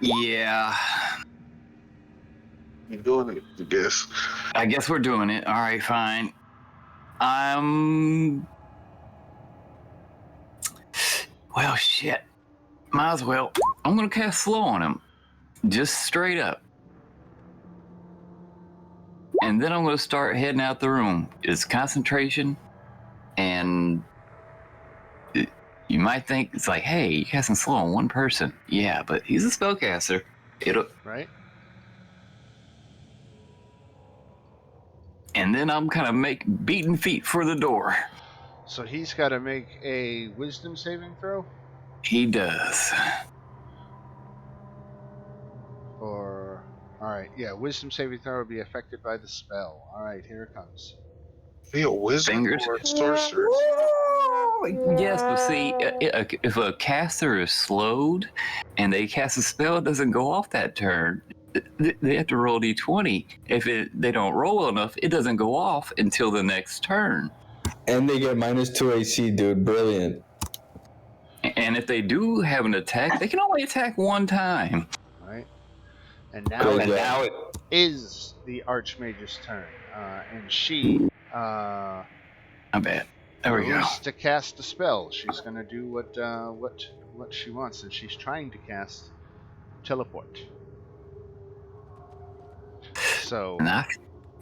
Yeah, You doing it, I guess. I guess we're doing it. All right, fine. Well, shit. Might as well. I'm gonna cast slow on him, just straight up, and then I'm gonna start heading out the room. It's concentration, and you might think it's like, hey, you casting slow on one person. Yeah, but he's a spellcaster. It'll. Right? And then I'm kind of beating feet for the door. So he's got to make a wisdom saving throw? He does. Or, alright, yeah, wisdom saving throw will be affected by the spell. Alright, here it comes. Be a wizard Fingers. or a sorcerer. Yes, but see, if a caster is slowed and they cast a spell, it doesn't go off that turn. They have to roll d20. If they don't roll enough, it doesn't go off until the next turn. And they get -2 AC, dude. Brilliant. And if they do have an attack, they can only attack one time. Right? And now, Good it job. is the Archmage's turn. And she My bad. There we go. goes to cast a spell. She's going to do what she wants, and she's trying to cast teleport. So, And I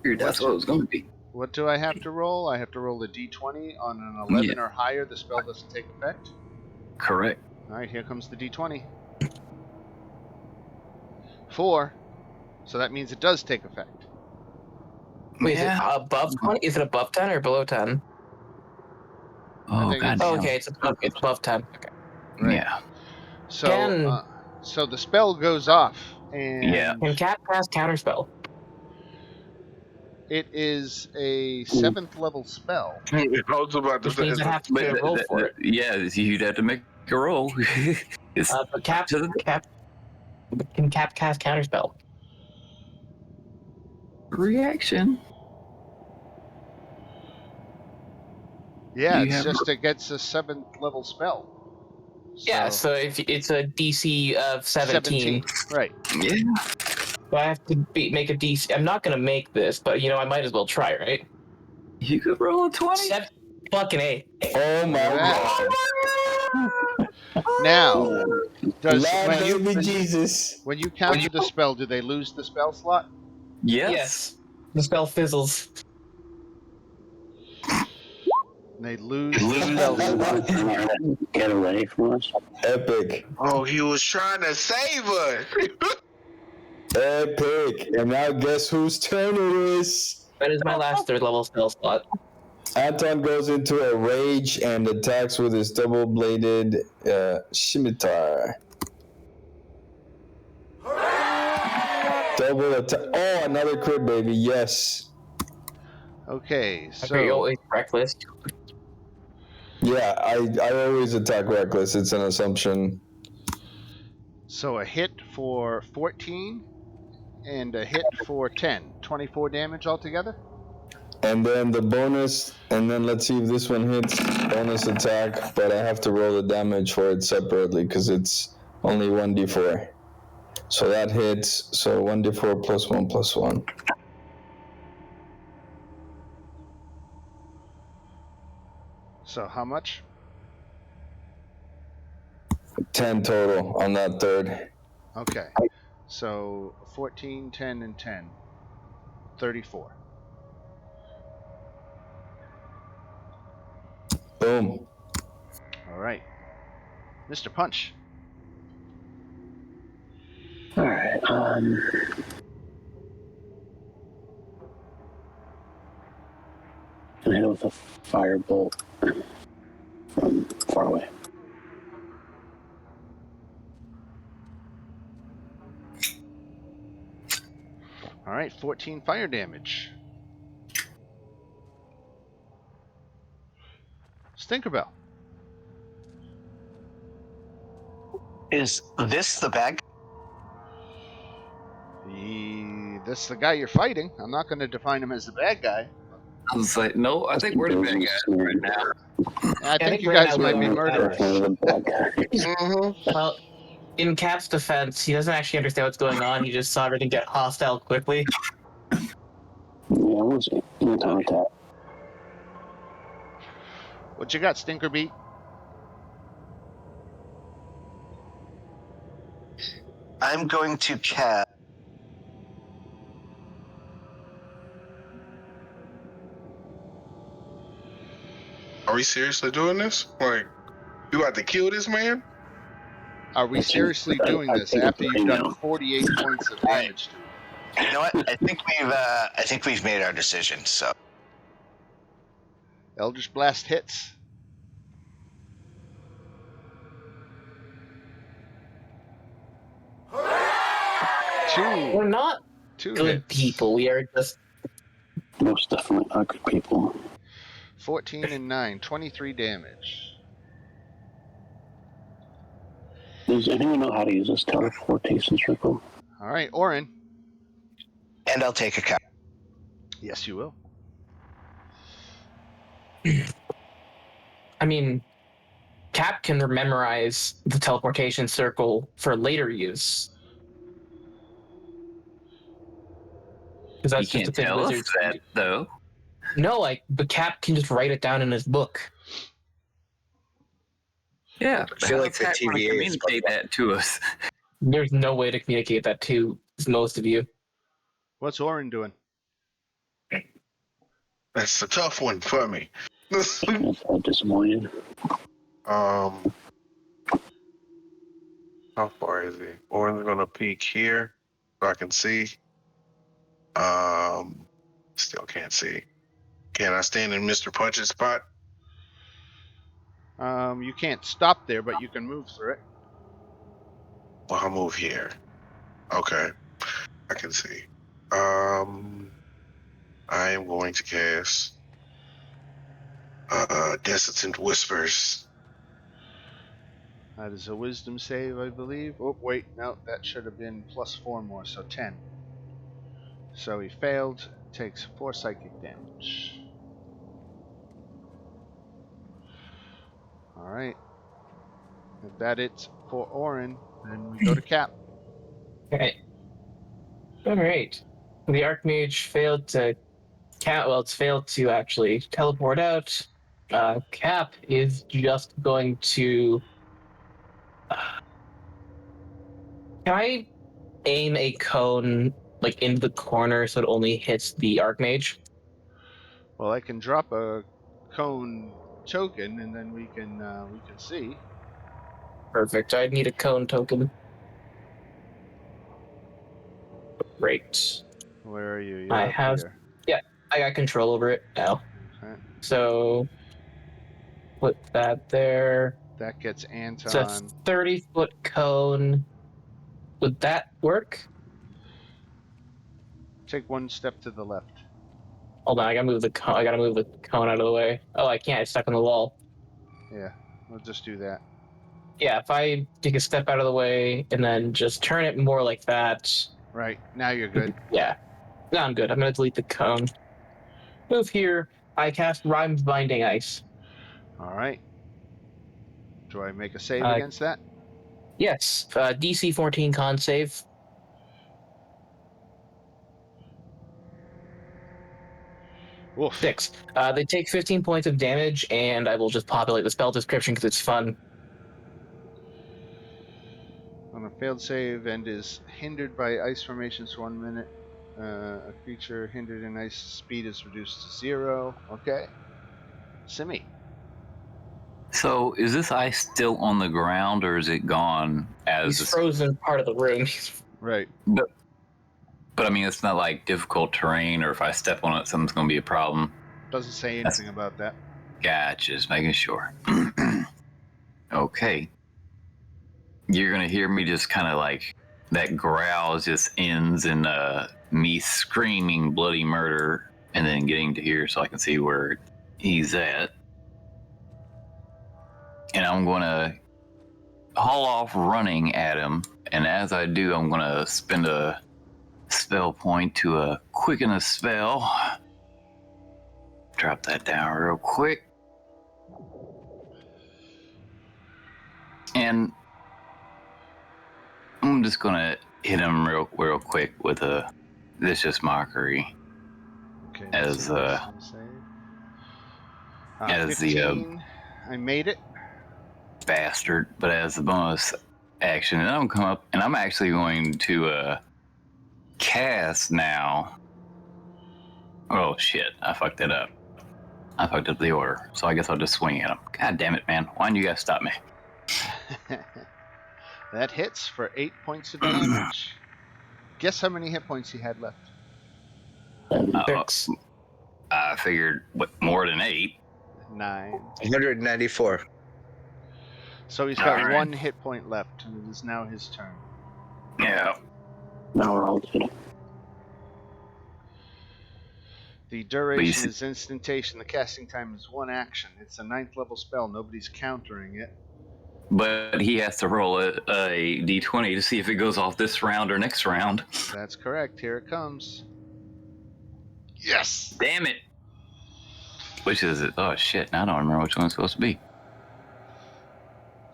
figured that's what it was going to be. what do I have to roll? I have to roll a d20. On an 11 or higher, the spell doesn't take effect. Correct. Alright, here comes the d20. 4. So that means it does take effect. Wait, Yeah. is it above 20? Is it above 10 or below 10? Oh, think God. it's- Oh, okay, it's above 10. Okay. Right. Yeah. So, so the spell goes off, and Yeah. Can Cat cast counterspell? it is a 7th level spell. I was about to Which say, means I have to get a roll for it. Yeah, you'd have to make a roll. It's But Cap to the can Cap cast counterspell? reaction. Yeah, You it's have- just it gets a 7th level spell. Yeah, so if it's a DC of 17, Right. Yeah. so I have to make a DC. I'm not gonna make this, but I might as well try, right? You could roll a 20. Fucking A. Oh my Right. god. Now, does Lord baby Jesus. when you counter the spell, do they lose the spell slot? Yes. The spell fizzles. They lose the spell slot. Get away from us. Epic. oh, he was trying to save us. Epic. And now guess whose turn it is? That is my last 3rd level spell slot. Anton goes into a rage and attacks with his double-bladed scimitar. Double attack. Oh, another crit, baby. Yes. Okay, Okay, so always reckless. Yeah, I always attack reckless. It's an assumption. a hit for 14 and a hit for 10. 24 damage altogether? And then the bonus, and then let's see if this one hits. Bonus attack, but I have to roll the damage for it separately because it's only 1d4. So that hits, so 1d4 plus 1 plus 1. So how much? 10 total on that third. Okay. So 14, 10, and 10. 34. Boom. All right. Mr. Punch. Alright, can I hit it with a firebolt from far away? All right, 14 fire damage. Stinkerbell. Is this the bag? That's the guy you're fighting. I'm not going to define him as the bad guy. I was like, no, I think we're the bad guys right now. I think you right guys now might we're be the murderers. Definitely the bad guy. Mm-hmm. Well, in Cap's defense, he doesn't actually understand what's going on. He just saw everything get hostile quickly. Yeah, it was anti-attack. What you got, Stinker Beat? I'm going to cast. Are we seriously doing this? Like, you got to kill this man? Are we seriously doing this after you've done 48 points of damage to him? You know what? I think we've made our decision. So Eldritch Blast hits. We're not Two good hits. people. We are just Most definitely not good people. 14 and 9, 23 damage. Does anyone know how to use this teleportation circle? All right, Orin. and I'll take a cap. Yes, you will. I mean, Cap can memorize the teleportation circle for later use. Because You that's just can't a thing tell us wizards can that, do. though. No, but Cap can just write it down in his book. Yeah, I feel like the how's Pat gonna TVA is communicate that to us. There's no way to communicate that to most of you. What's Orin doing? That's a tough one for me. That's disappointed. How far is he? Orin's gonna peek here so I can see. Still can't see. Can I stand in Mr. Punch's spot? You can't stop there, but you can move through it. Well, I'll move here. Okay. I can see. I am going to cast Desiccant Whispers. That is a wisdom save, I believe. Oh, wait, no, that should have been plus 4 more, so 10. So he failed, takes 4 psychic damage. Alright. If that it's for Orin, then we go to Cap. Okay. All right. The Archmage failed to it's failed to actually teleport out. Cap is just going to. Can I aim a cone like into the corner so it only hits the Archmage? Well, I can drop a cone token, and then we can see. Perfect. I need a cone token. Great. Where are you? You're I up have. here. Yeah, I got control over it now. Okay. So put that there. That gets It's a Anton. 30-foot cone. Would that work? Take 1 step to the left. Hold on, I gotta move the cone. I gotta move the cone out of the way. Oh, I can't. It's stuck on the wall. Yeah, we'll just do that. Yeah, if I take a step out of the way and then just turn it more like that. Right, now you're good. Yeah. No, I'm good. I'm gonna delete the cone. Move here. I cast Rhymes Binding Ice. Alright. Do I make a save against that? Yes. DC 14 con save. Oof. 6. They take 15 points of damage, and I will just populate the spell description because it's fun. On a failed save and is hindered by ice formations for 1 minute. A creature hindered in ice speed is reduced to 0. Okay. Simi. So, is this ice still on the ground, or is it gone as He's frozen part of the room. Right. But I mean, it's not like difficult terrain, or if I step on it, something's going to be a problem. Doesn't say anything about that. Gotcha, just making sure. Okay. You're going to hear me just kind of like, that growl just ends in me screaming bloody murder, and then getting to here so I can see where he's at. And I'm going to haul off running at him, and as I do, I'm going to spend a spell point to quicken a spell. Drop that down real quick. And I'm just gonna hit him real quick with a vicious mockery. Okay. As, so wisdom save. as the 15. I made it. bastard, but as the bonus action, and I'm gonna come up and I'm actually going to cast now. Oh shit! I fucked it up. I fucked up the order, so I guess I'll just swing at him. God damn it, man! Why didn't you guys stop me? That hits for 8 points of damage. Guess how many hit points he had left? 6. I figured what more than 8. 9. 194. So he's got Alright. 1 hit point left, and it is now his turn. Yeah. Now we're all dead. The duration Please. is instantation. The casting time is 1 action. It's a 9th level spell. Nobody's countering it. But he has to roll a d20 to see if it goes off this round or next round. That's correct. Here it comes. Yes! Damn it! Which is it? Oh shit! Now I don't remember which one's supposed to be.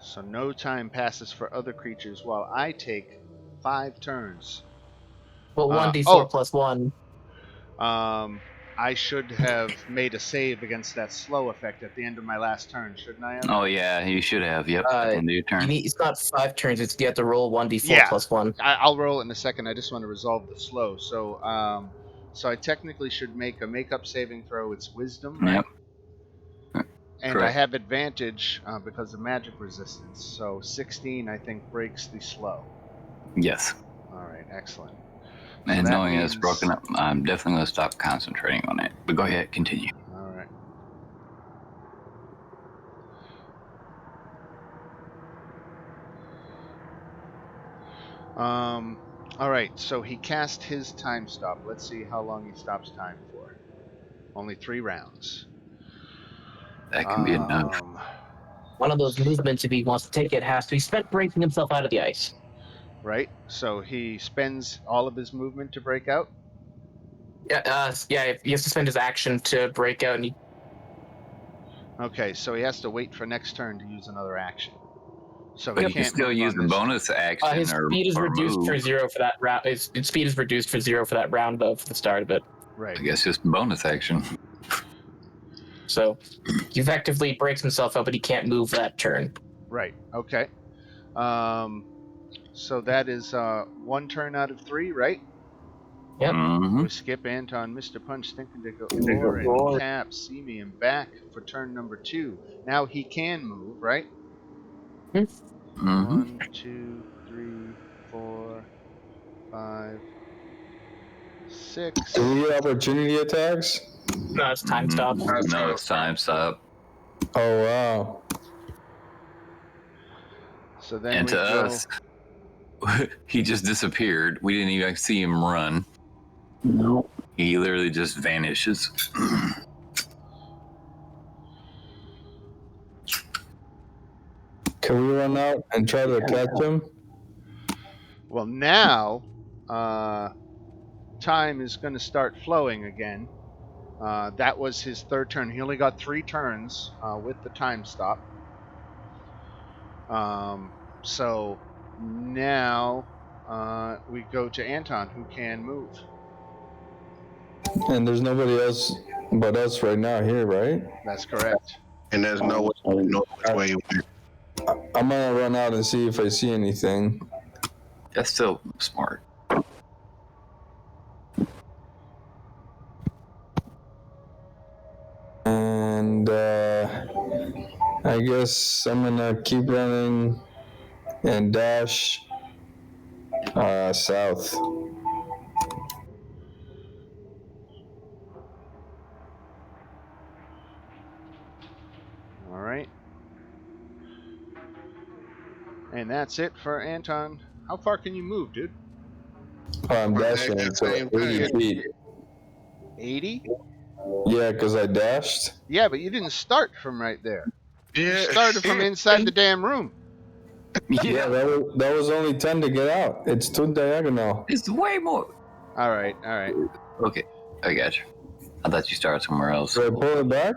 So no time passes for other creatures while I take 5 turns. Well, 1d4 oh. plus 1. I should have made a save against that slow effect at the end of my last turn, shouldn't I have? Oh yeah, you should have. Yep. End of your turn. It's not 5 turns. It's you have to roll 1d4 Yeah. plus 1. I'll roll it in a second. I just want to resolve the slow. So I technically should make a makeup saving throw. It's wisdom, right? Yep. And Correct. I have advantage because of magic resistance. So 16, I think, breaks the slow. Yes. All right, excellent. And that knowing it's means- broken up, I'm definitely going to stop concentrating on it. But go ahead, continue. All right. All right, so he cast his time stop. Let's see how long he stops time for. Only 3 rounds. That can be enough. One of those movements, if he wants to take it, has to be spent breaking himself out of the ice. Right? So he spends all of his movement to break out? Yeah, he has to spend his action to break out, and he Okay, so he has to wait for next turn to use another action. So But he you can can't still move use on the this bonus action his or speed is or reduced move. for 0 for that round. His speed is reduced for 0 for that round of the start of it. Right. I guess just bonus action. So he effectively breaks himself out, but he can't move that turn. Right. Okay. So that is 1 turn out of 3, right? Yep. Mm-hmm. We skip Anton, Mr. Punch, Thinking to go and Cap, see me, and back for turn number 2. Now he can move, right? Mm-hmm. 1, 2, 3, 4, 5, 6. Do we get opportunity attacks? No, it's time stop. No, it's time stop. Oh, wow. So then And we to go. us, he just disappeared. We didn't even see him run. No. He literally just vanishes. Can we run out and try to catch him? Well, now time is going to start flowing again. That was his 3rd turn. He only got 3 turns with the time stop. So now we go to Anton, who can move. And there's nobody else but us right now here, right? That's correct. And there's no which way you went. I'm gonna run out and see if I see anything. That's still smart. And I guess I'm gonna keep running and dash south. All right. And that's it for Anton. How far can you move, dude? I'm dashing That's so same 80 thing. feet. 80? Yeah, because I dashed. Yeah, but you didn't start from right there. You Yeah. started from inside the damn room. Yeah, that was only 10 to get out. It's 2 diagonal. It's way more. All right, all right. Okay, I got you. I thought you started somewhere else. Do I pull it back?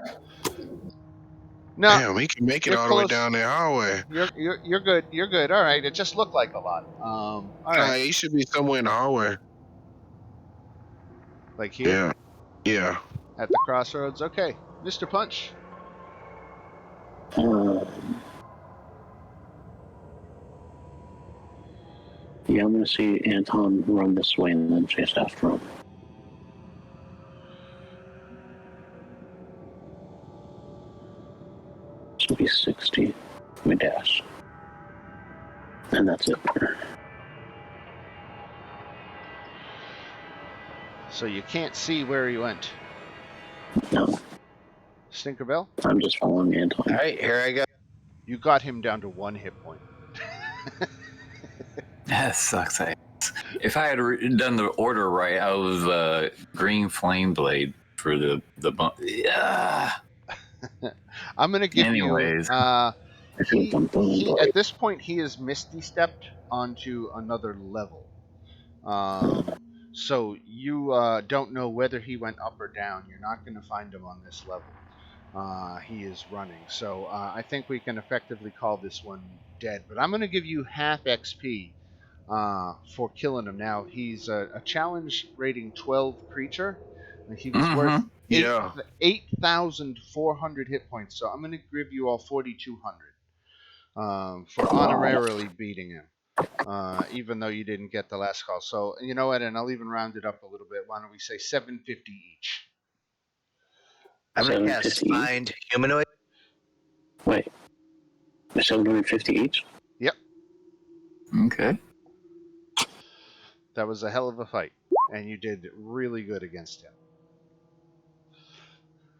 No, Damn, he can make it you're all the way close. down that hallway. You're good. You're good. All right. It just looked like a lot. All right. He should be somewhere in the hallway. Like here Yeah. at the crossroads. Okay, Mr. Punch. Yeah, I'm gonna see Anton run this way and then chase after him. This will be 60. My dash. And that's it. So you can't see where he went. No, Stinkerbell, I'm just following Anton. All right, here I go. you got him down to 1 hit point. That sucks. If I had done the order right, I was green flame blade for the bump. Yeah. I'm gonna give Anyways. you. I should have done boom He blade. at this point he is misty stepped onto another level. So you don't know whether he went up or down. You're not going to find him on this level. He is running. So I think we can effectively call this one dead. But I'm going to give you half XP for killing him. Now, he's a challenge rating 12 creature. He was worth Yeah. 8,400 hit points. So I'm going to give you all 4,200 for honorarily beating him. Even though you didn't get the last call. So, you know what, and I'll even round it up a little bit. Why don't we say 750 each? I'm going to cast 750 Find Humanoid. Wait. 750 each? Yep. Okay. That was a hell of a fight. And you did really good against him.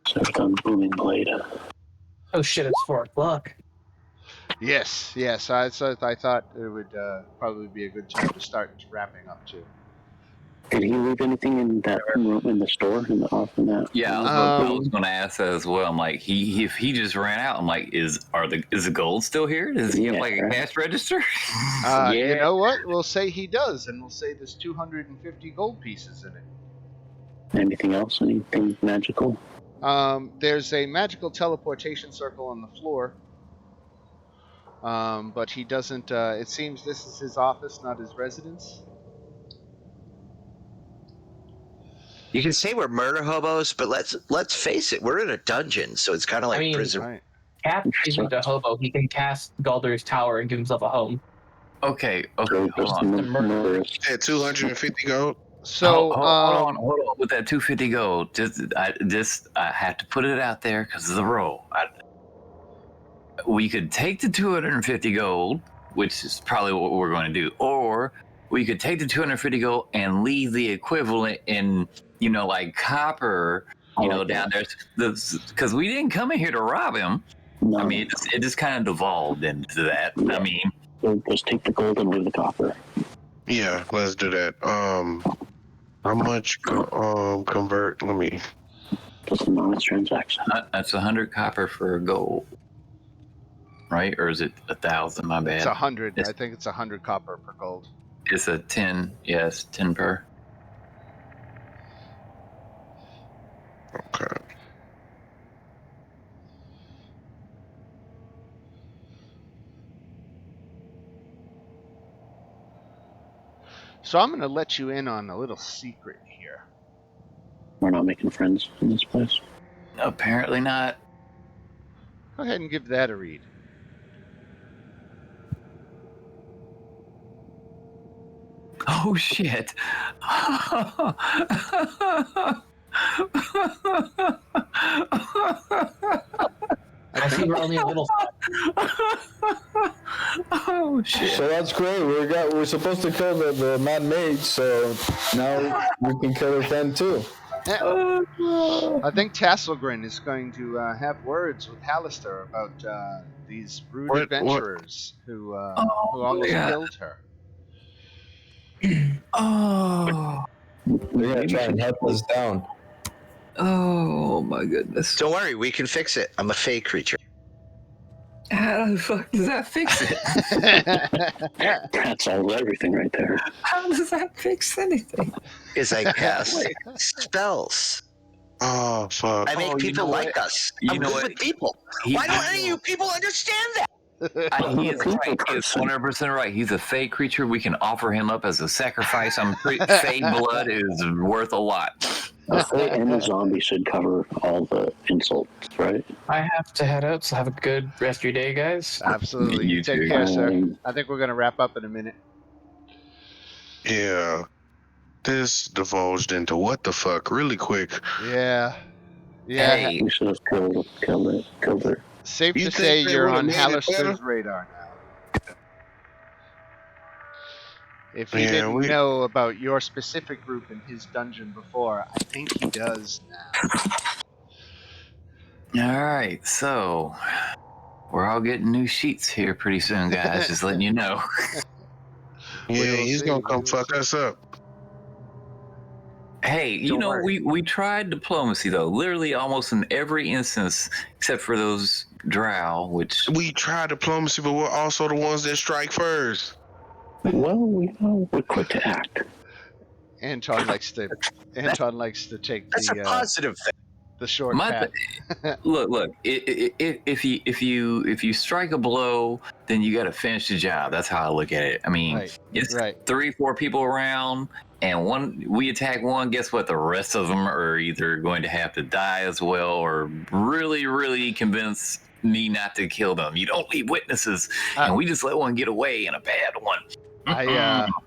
So I've done booming blade. Oh shit! It's 4 o'clock. Yes. I thought it would probably be a good time to start wrapping up, too. Did he leave anything in that room in the store in the off in that? Yeah, I was going to ask that as well. I'm like, if he just ran out, I'm like, is the gold still here? Does he have like a cash register? You know what? We'll say he does, and we'll say there's 250 gold pieces in it. Anything else? Anything magical? There's a magical teleportation circle on the floor. But he doesn't. It seems this is his office, not his residence. You can say we're murder hobos, but let's face it, we're in a dungeon, so it's kind of like prison. Right. Cap isn't a hobo. He can cast Galdur's Tower and give himself a home. Okay, hold on. At 250 gold. So hold on. With that 250 gold, I have to put it out there because of the roll. We could take the 250 gold, which is probably what we're going to do, or we could take the 250 gold and leave the equivalent in, like copper, down there, because we didn't come in here to rob him. No. I mean, it just kind of devolved into that. Yeah. I mean, We'll just take the gold and leave the copper. Yeah, let's do that. How much convert? Let me. Just an honest transaction. that's 100 copper for a gold, right? Or is it 1,000? My bad. It's 100. I think it's 100 copper per gold. It's a 10. Yes, 10 per. Okay. So I'm going to let you in on a little secret here. We're not making friends in this place. Apparently not. Go ahead and give that a read. Oh shit. I see we're only a little. Oh shit. So that's great. We're supposed to kill the Mad Mage, so now we can kill her friend too. Yeah. I think Tasselgrin is going to have words with Hallister about these rude adventurers who almost killed her. Oh. They're gonna try and help us down. Oh my goodness. Don't worry, we can fix it. I'm a fey creature. How the fuck does that fix it? That solves everything right there. How does that fix anything? Is I cast spells. Oh fuck! I make you people know like what? us. You I'm know good what? with people. Why don't any of you people understand that? He I'm a is people right. He is person. 100% right. He's a fey creature. We can offer him up as a sacrifice. Fey blood is worth a lot. A Fey and a zombie should cover all the insults, right? I have to head out, so have a good rest of your day, guys. Absolutely. You Take too. care, sir. I think we're going to wrap up in a minute. Yeah, this divulged into what the fuck really quick. Yeah. Yeah. Hey, We should have killed her. Safe You to think say they you're would have on made it better? Hallister's radar now. If he Yeah, didn't know about your specific group in his dungeon before, I think he does now. all right. So we're all getting new sheets here pretty soon, guys. Just letting you know. We Yeah, will he's see, gonna we come will fuck see. us up. Hey, you Don't know, worry. we tried diplomacy though. Literally almost in every instance, except for those drow, which We try diplomacy, but we're also the ones that strike first. Well, we're quick to act. Anton likes to take That's a positive thing. the short My path. look. If you strike a blow, then you got to finish the job. That's how I look at it. I mean, Right, it's right. 3-4 people around, and we attack one. Guess what? The rest of them are either going to have to die as well, or really convince me not to kill them. You don't leave witnesses, and we just let one get away, and a bad one.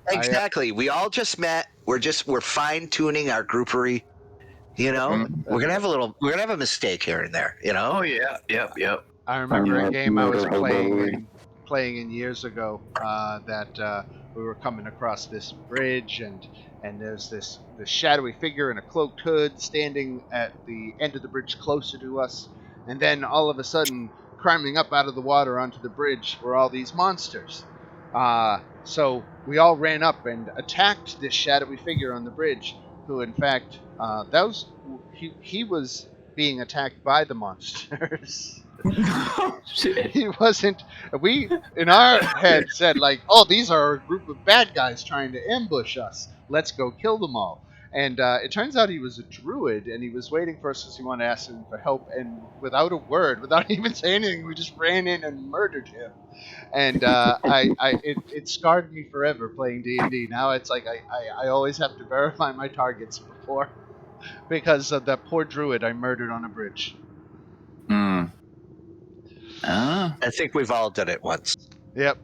Exactly. We all just met. We're fine tuning our groupery. You know, we're gonna have a mistake here and there. You know. Oh yeah, yep. I remember a game I was Murder playing in years ago that we were coming across this bridge and there's this shadowy figure in a cloaked hood standing at the end of the bridge closer to us, and then all of a sudden climbing up out of the water onto the bridge were all these monsters. So we all ran up and attacked this shadowy figure on the bridge, who in fact he was being attacked by the monsters. Shit. He wasn't. We in our head said like, "Oh, these are a group of bad guys trying to ambush us. Let's go kill them all." And it turns out he was a druid, and he was waiting for us because he wanted to ask him for help. And without a word, without even saying anything, we just ran in and murdered him. And it scarred me forever playing D&D. Now it's like I always have to verify my targets before, because of that poor druid I murdered on a bridge. I think we've all done it once. Yep.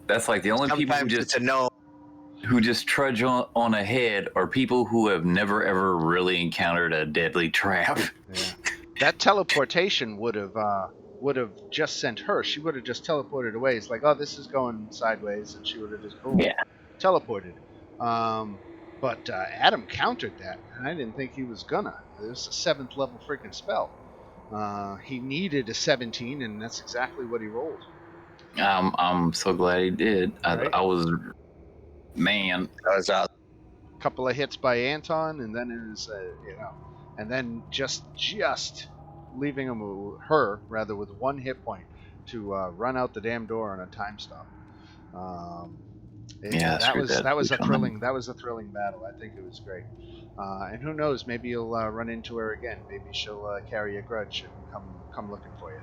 That's like the only people Sometimes it's a no. who just trudge on ahead are people who have never ever really encountered a deadly trap. Yeah. That teleportation would have just sent her. She would have just teleported away. It's like, oh, this is going sideways, and she would have just boom, teleported. But Adam countered that, and I didn't think he was gonna. It was a 7th level freaking spell. He needed a 17, and that's exactly what he rolled. I'm so glad he did. Right? I was, man. That was out. Couple of hits by Anton, and then it was, and then just leaving her with 1 hit point to run out the damn door on a time stop. That was a thrilling battle. I think it was great. And who knows? Maybe you'll run into her again. Maybe she'll carry a grudge and come looking for you.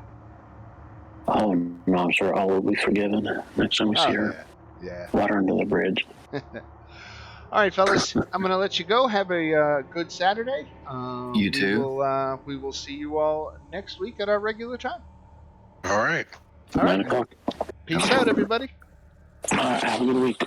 Oh no, I'm sure all will be forgiven next time we see her. Yeah. Water under the bridge. All right, fellas, I'm going to let you go. Have a good Saturday. You too. We will see you all next week at our regular time. All right. 9 o'clock. Peace out, everybody. Have a good week.